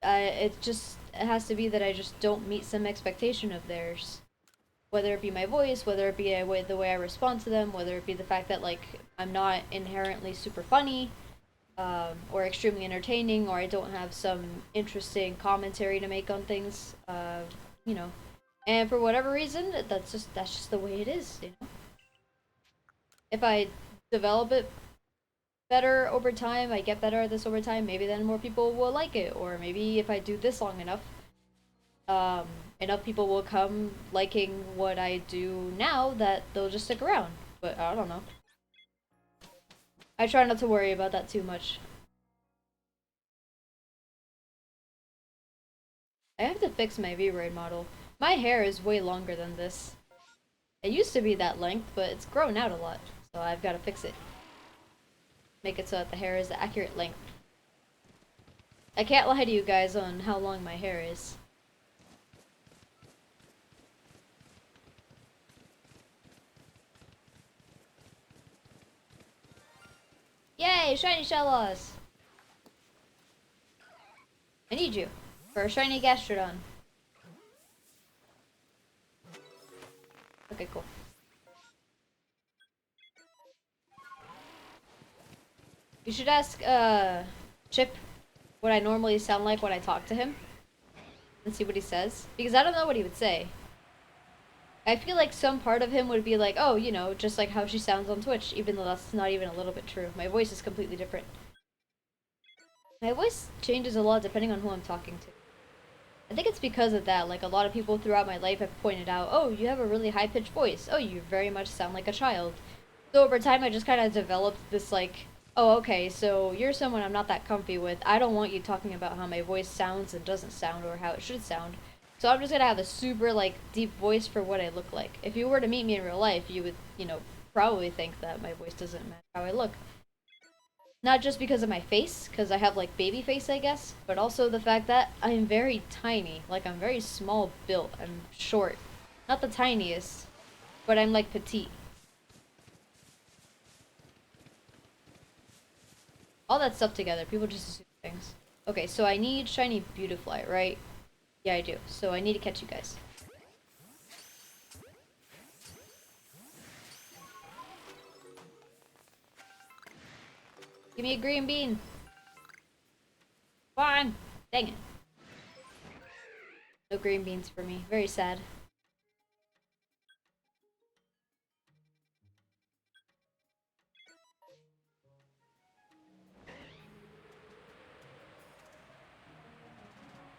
It just, it has to be that I just don't meet some expectation of theirs. Whether it be my voice, whether it be the way I respond to them, whether it be the fact that, like, I'm not inherently super funny, or extremely entertaining, or I don't have some interesting commentary to make on things, you know. And for whatever reason, that's just the way it is, you know. If I develop it better over time, I get better at this over time, maybe then more people will like it, or maybe if I do this long enough, enough people will come liking what I do now that they'll just stick around. But I don't know. I try not to worry about that too much. I have to fix my V-Ray model. My hair is way longer than this. It used to be that length, but it's grown out a lot. So I've got to fix it. Make it so that the hair is the accurate length. I can't lie to you guys on how long my hair is. Yay, shiny Shellos! I need you for a shiny Gastrodon. Okay, cool. You should ask, Chip what I normally sound like when I talk to him. And see what he says. Because I don't know what he would say. I feel like some part of him would be like, oh, you know, just like how she sounds on Twitch, even though that's not even a little bit true. My voice is completely different. My voice changes a lot depending on who I'm talking to. I think it's because of that. Like, a lot of people throughout my life have pointed out, oh, you have a really high-pitched voice. Oh, you very much sound like a child. So over time, I just kind of developed this, like, oh, okay, so you're someone I'm not that comfy with. I don't want you talking about how my voice sounds and doesn't sound or how it should sound. So I'm just gonna have a super, like, deep voice for what I look like. If you were to meet me in real life, you would, you know, probably think that my voice doesn't match how I look. Not just because of my face, because I have, like, baby face, I guess, but also the fact that I'm very tiny. Like, I'm very small built. I'm short. Not the tiniest, but I'm, like, petite. All that stuff together, people just assume things. Okay, so I need shiny Beautifly, right? Yeah, I do. So I need to catch you guys. Give me a green bean. Come on. Dang it. No green beans for me. Very sad.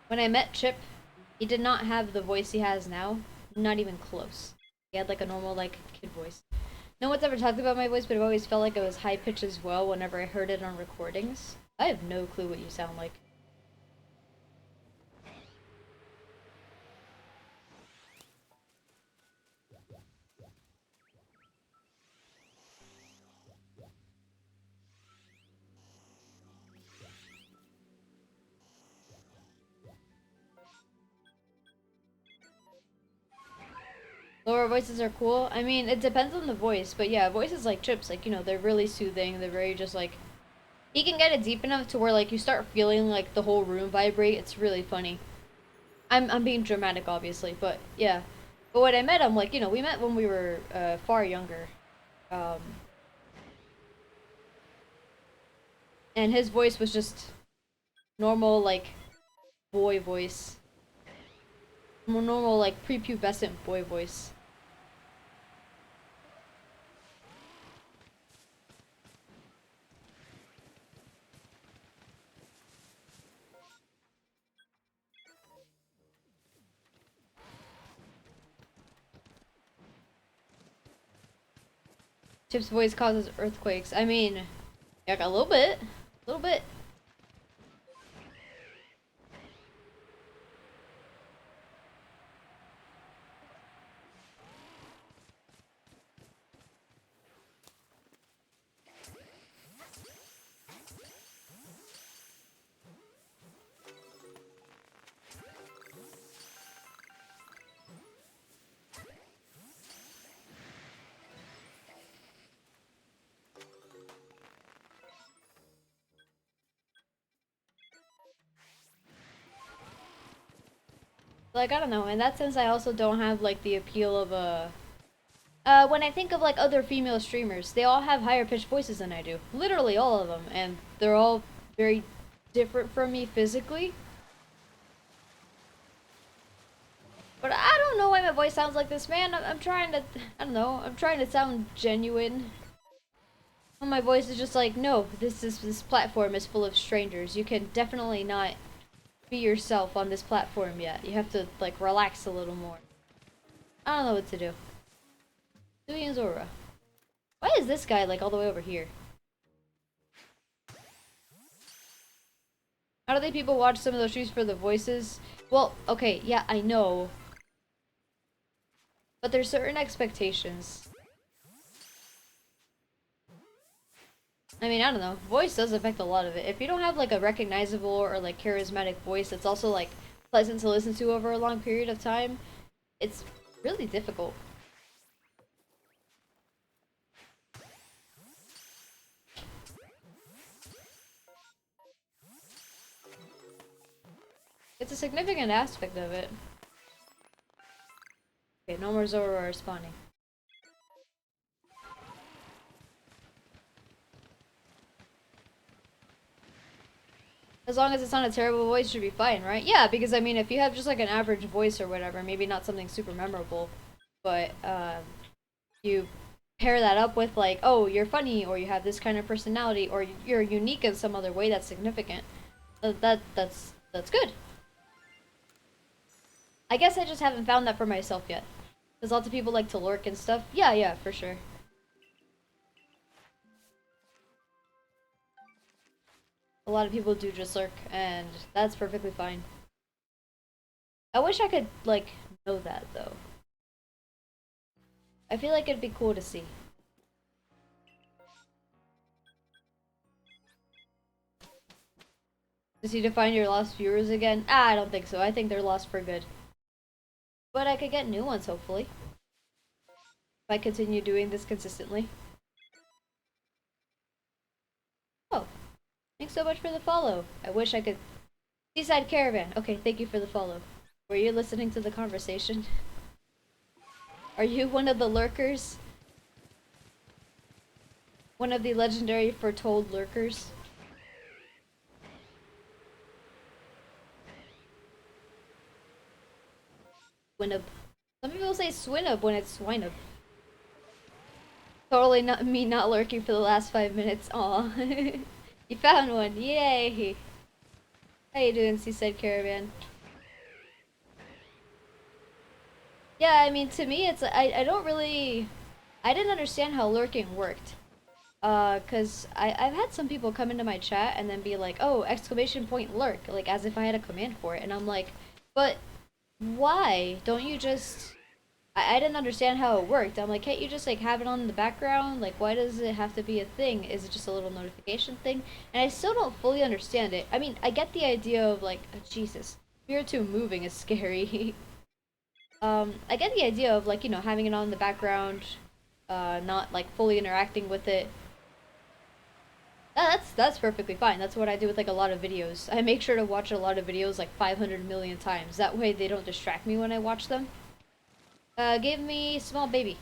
When I met Chip, he did not have the voice he has now. Not even close. He had like a normal, like, kid voice. No one's ever talked about my voice, but I've always felt like it was high pitched as well whenever I heard it on recordings. I have no clue what you sound like. Lower voices are cool. I mean, it depends on the voice, but yeah, voices like Chip's, like, you know, they're really soothing. They're very just like, he can get it deep enough to where like you start feeling like the whole room vibrate. It's really funny. I'm being dramatic, obviously, but yeah. But when I met him, like, you know, we met when we were far younger, um, and his voice was just normal, like, boy voice, more normal, like, prepubescent boy voice. Chip's voice causes earthquakes. I mean, like a little bit, a little bit. Like, I don't know. In that sense, I also don't have like the appeal of a. When I think of like other female streamers, they all have higher pitched voices than I do. Literally all of them, and they're all very different from me physically. But I don't know why my voice sounds like this, man. I'm trying to, I don't know, I'm trying to sound genuine. And my voice is just like, no, this platform is full of strangers. You can definitely not be yourself on this platform yet. You have to, like, relax a little more. I don't know what to do. Sui and Zora. Why is this guy, like, all the way over here? How do they people watch some of those streams for the voices? Well, okay, yeah, I know. But there's certain expectations. I mean, I don't know. Voice does affect a lot of it. If you don't have, like, a recognizable or, like, charismatic voice that's also, like, pleasant to listen to over a long period of time, it's really difficult. It's a significant aspect of it. Okay, no more Zoroark spawning. As long as it's not a terrible voice, it should be fine, right? Yeah, because I mean, if you have just like an average voice or whatever, maybe not something super memorable, but you pair that up with like, oh, you're funny, or you have this kind of personality, or you're unique in some other way that's significant. That's good. I guess I just haven't found that for myself yet. Because lots of people like to lurk and stuff. Yeah, yeah, for sure. A lot of people do just lurk, and that's perfectly fine. I wish I could, like, know that, though. I feel like it'd be cool to see. Just need to find your lost viewers again? Ah, I don't think so. I think they're lost for good. But I could get new ones, hopefully. If I continue doing this consistently. Oh, thanks so much for the follow. I wish I could... Seaside Caravan. Okay, thank you for the follow. Were you listening to the conversation? Are you one of the lurkers? One of the legendary foretold lurkers? Swinub. Some people say Swinub when it's Swinub. Totally not me not lurking for the last 5 minutes. Aw. You found one. Yay. How you doing, Seaside Caravan? Yeah, I mean, to me, it's... I don't really... I didn't understand how lurking worked. Cause I've had some people come into my chat and then be like, oh, exclamation point lurk, like as if I had a command for it, and I'm like, but why don't you just... I didn't understand how it worked. I'm like, can't you just like have it on in the background? Like, why does it have to be a thing? Is it just a little notification thing? And I still don't fully understand it. I mean, I get the idea of like, oh, Jesus, Spiritomb moving is scary. I get the idea of like, you know, having it on in the background, not like fully interacting with it. That's perfectly fine. That's what I do with like a lot of videos. I make sure to watch a lot of videos like 500 million times. That way they don't distract me when I watch them. Give me small baby.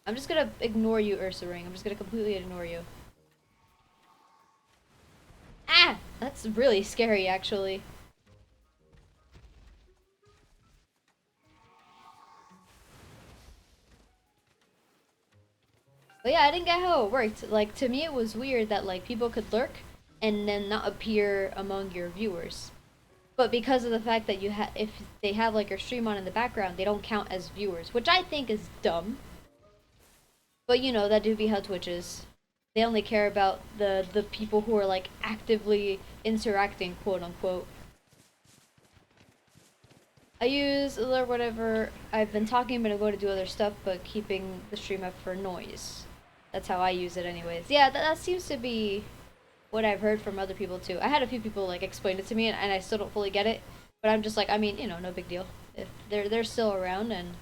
I'm just gonna ignore you, Ursaring. I'm just gonna completely ignore you. Ah! That's really scary, actually. But yeah, I didn't get how it worked. Like, to me it was weird that, like, people could lurk and then not appear among your viewers. But because of the fact that if they have, like, your stream on in the background, they don't count as viewers. Which I think is dumb. But, you know, that do be how Twitch is. They only care about the people who are, like, actively interacting, quote-unquote. I use whatever. I've been talking, but I'm going to do other stuff, but keeping the stream up for noise. That's how I use it anyways. Yeah, that seems to be what I've heard from other people too. I had a few people like explain it to me and I still don't fully get it. But I'm just like, I mean, you know, no big deal. If they're still around and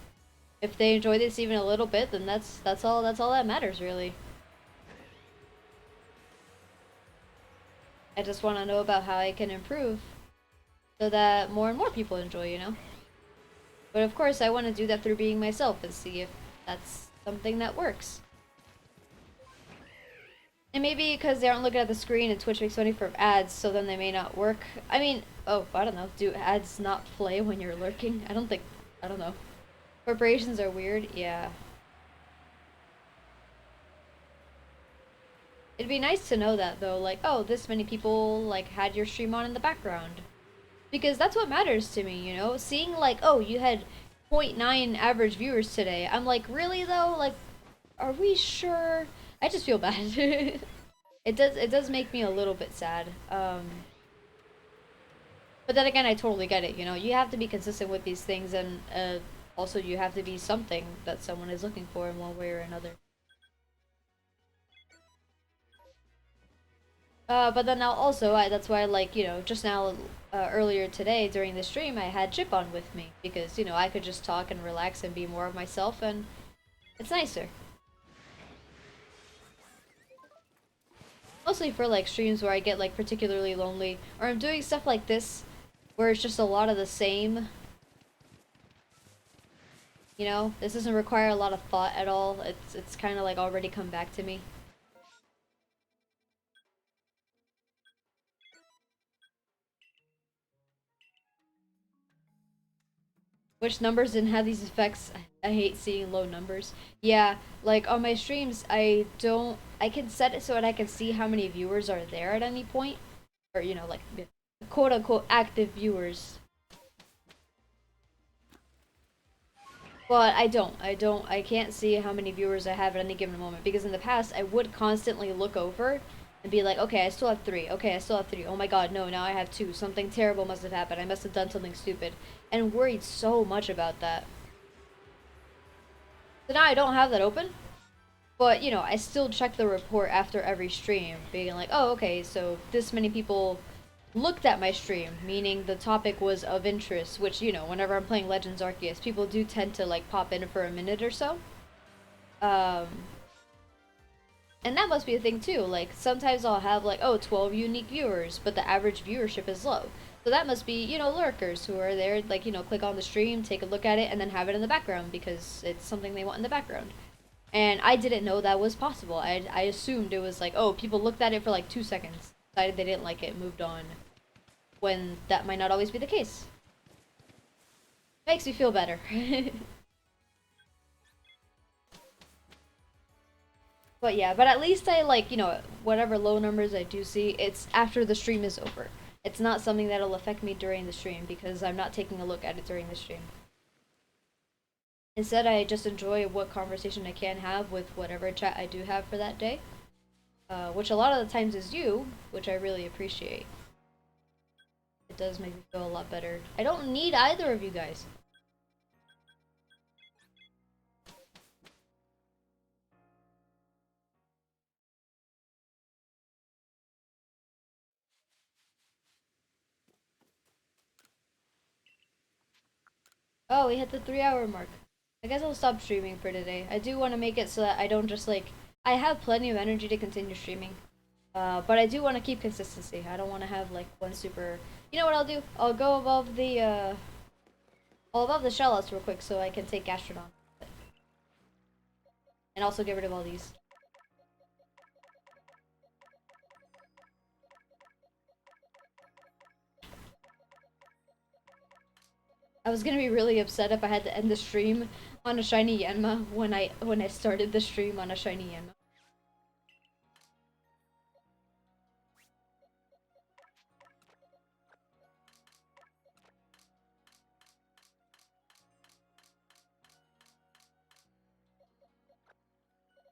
if they enjoy this even a little bit, then that's all that matters really. I just want to know about how I can improve so that more and more people enjoy, you know? But of course, I want to do that through being myself and see if that's something that works. And maybe because they aren't looking at the screen and Twitch makes money from ads, so then they may not work. I mean, oh, I don't know. Do ads not play when you're lurking? I don't know. Corporations are weird? Yeah. It'd be nice to know that, though. Like, oh, this many people, like, had your stream on in the background. Because that's what matters to me, you know? Seeing, like, oh, you had 0.9 average viewers today. I'm like, really, though? Like, are we sure? I just feel bad. It does make me a little bit sad. But then again, I totally get it, you know? You have to be consistent with these things, and also you have to be something that someone is looking for in one way or another. But then that's why, like, you know, just now, earlier today during the stream, I had Chip on with me. Because, you know, I could just talk and relax and be more of myself, and it's nicer. Mostly for like streams where I get like particularly lonely, or I'm doing stuff like this where it's just a lot of the same. You know, this doesn't require a lot of thought at all. It's kind of like already come back to me. Which numbers didn't have these effects? I hate seeing low numbers. Yeah, like on my streams, I can set it so that I can see how many viewers are there at any point. Or, you know, like, quote unquote active viewers. But I can't see how many viewers I have at any given moment. Because in the past, I would constantly look over and be like, okay, I still have 3. Okay, I still have 3. Oh my god, no, now I have 2. Something terrible must have happened. I must have done something stupid. And worried so much about that. So now I don't have that open. But, you know, I still check the report after every stream. Being like, oh, okay, so this many people looked at my stream, meaning the topic was of interest, which, you know, whenever I'm playing Legends Arceus, people do tend to, like, pop in for a minute or so. And that must be a thing, too. Like, sometimes I'll have, like, oh, 12 unique viewers, but the average viewership is low. So that must be, you know, lurkers who are there, like, you know, click on the stream, take a look at it, and then have it in the background because it's something they want in the background. And I didn't know that was possible. I assumed it was like, oh, people looked at it for like 2 seconds, decided they didn't like it, moved on. When that might not always be the case. Makes me feel better. But yeah, but at least I like, you know, whatever low numbers I do see, it's after the stream is over. It's not something that'll affect me during the stream because I'm not taking a look at it during the stream. Instead, I just enjoy what conversation I can have with whatever chat I do have for that day. Which a lot of the times is you, which I really appreciate. It does make me feel a lot better. I don't need either of you guys. Oh, we hit the 3-hour mark. I guess I'll stop streaming for today. I do want to make it so that I don't just like... I have plenty of energy to continue streaming. But I do want to keep consistency. I don't want to have like one super... You know what I'll do? I'll go above the, shellouts real quick so I can take Gastrodon. And also get rid of all these. I was gonna be really upset if I had to end the stream on a shiny Yanma when I started the stream on a shiny Yanma.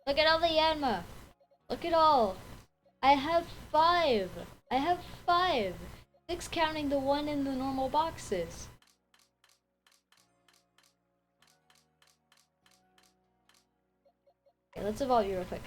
Look at all the Yanma! Look at all! I have 5! I have 5! 6 counting the one in the normal boxes. Okay, let's evolve you real quick.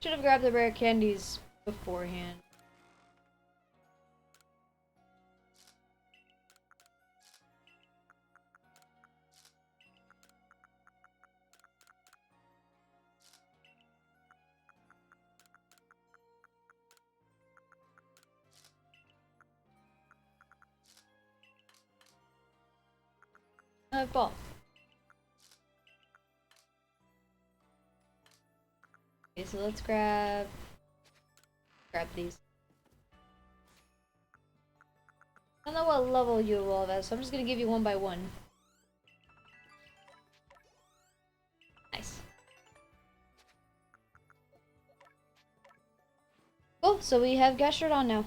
Should have grabbed the rare candies beforehand. Ball. Okay, so let's grab these. I don't know what level you evolve as, so I'm just gonna give you one by one. Nice. Cool, so we have Gastrodon now.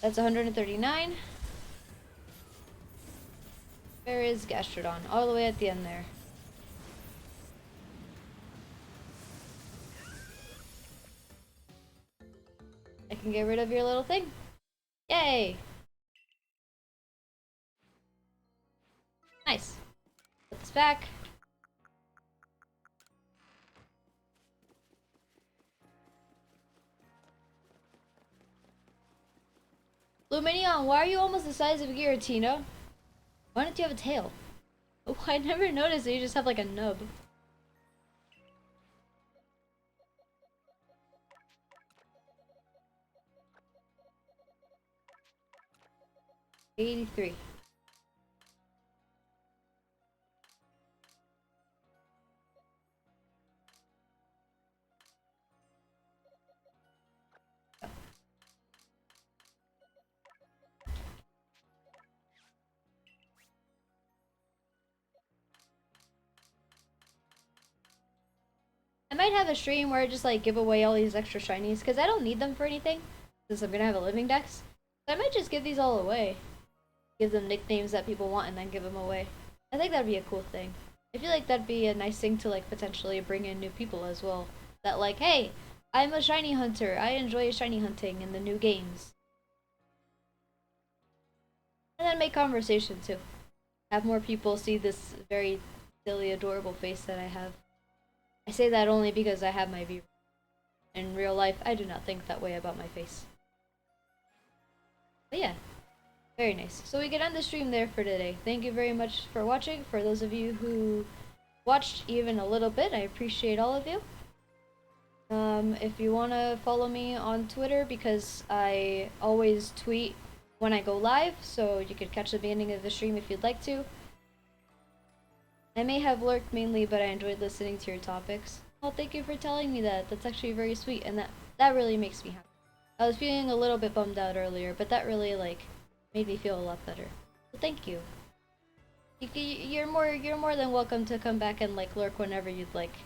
That's 139. Where is Gastrodon? All the way at the end there. I can get rid of your little thing. Yay! Nice. Put this back. Luminion, why are you almost the size of Giratina? Why don't you have a tail? Oh, I never noticed that you just have like a nub. $83. I might have a stream where I just like give away all these extra shinies because I don't need them for anything since I'm gonna have a living dex. So I might just give these all away. Give them nicknames that people want and then give them away. I think that'd be a cool thing. I feel like that'd be a nice thing to like potentially bring in new people as well. That like, hey, I'm a shiny hunter. I enjoy shiny hunting in the new games. And then make conversation too. Have more people see this very silly, adorable face that I have. I say that only because I have my view. In real life, I do not think that way about my face. But yeah, very nice. So we can end the stream there for today. Thank you very much for watching. For those of you who watched even a little bit, I appreciate all of you. If you want to follow me on Twitter, because I always tweet when I go live, so you could catch the beginning of the stream if you'd like to. I may have lurked mainly, but I enjoyed listening to your topics. Well, thank you for telling me that. That's actually very sweet, and that really makes me happy. I was feeling a little bit bummed out earlier, but that really like made me feel a lot better. So thank you. You're more than welcome to come back and like lurk whenever you'd like.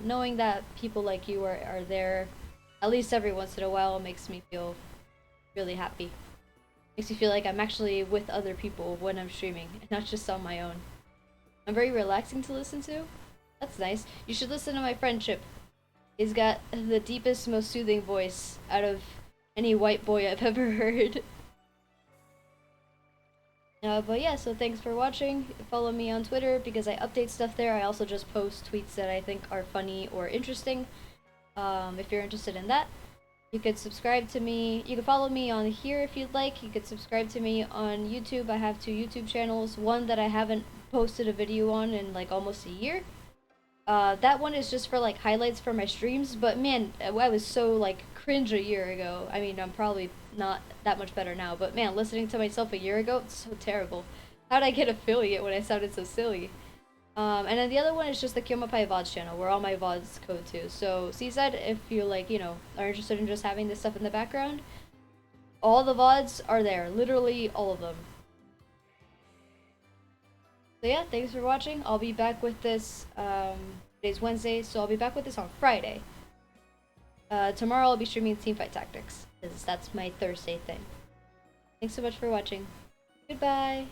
Knowing that people like you are there, at least every once in a while, makes me feel really happy. Makes me feel like I'm actually with other people when I'm streaming, and not just on my own. I'm very relaxing to listen to. That's nice. You should listen to my friend Chip. He's got the deepest, most soothing voice out of any white boy I've ever heard. But yeah, so thanks for watching. Follow me on Twitter because I update stuff there. I also just post tweets that I think are funny or interesting. If you're interested in that. You could subscribe to me. You can follow me on here if you'd like. You could subscribe to me on YouTube. I have 2 YouTube channels. One that I haven't posted a video on in like almost a year. That one is just for like highlights for my streams, but man, I was so like cringe a year ago. I mean, I'm probably not that much better now, but man, listening to myself a year ago, it's so terrible. How'd I get affiliate when I sounded so silly? And then the other one is just the Kyomapai VODs channel, where all my VODs go to. So, Seaside, if you like, you know, are interested in just having this stuff in the background, all the VODs are there. Literally all of them. So yeah, thanks for watching. I'll be back with this, today's Wednesday, so I'll be back with this on Friday. Tomorrow I'll be streaming Teamfight Tactics, because that's my Thursday thing. Thanks so much for watching. Goodbye!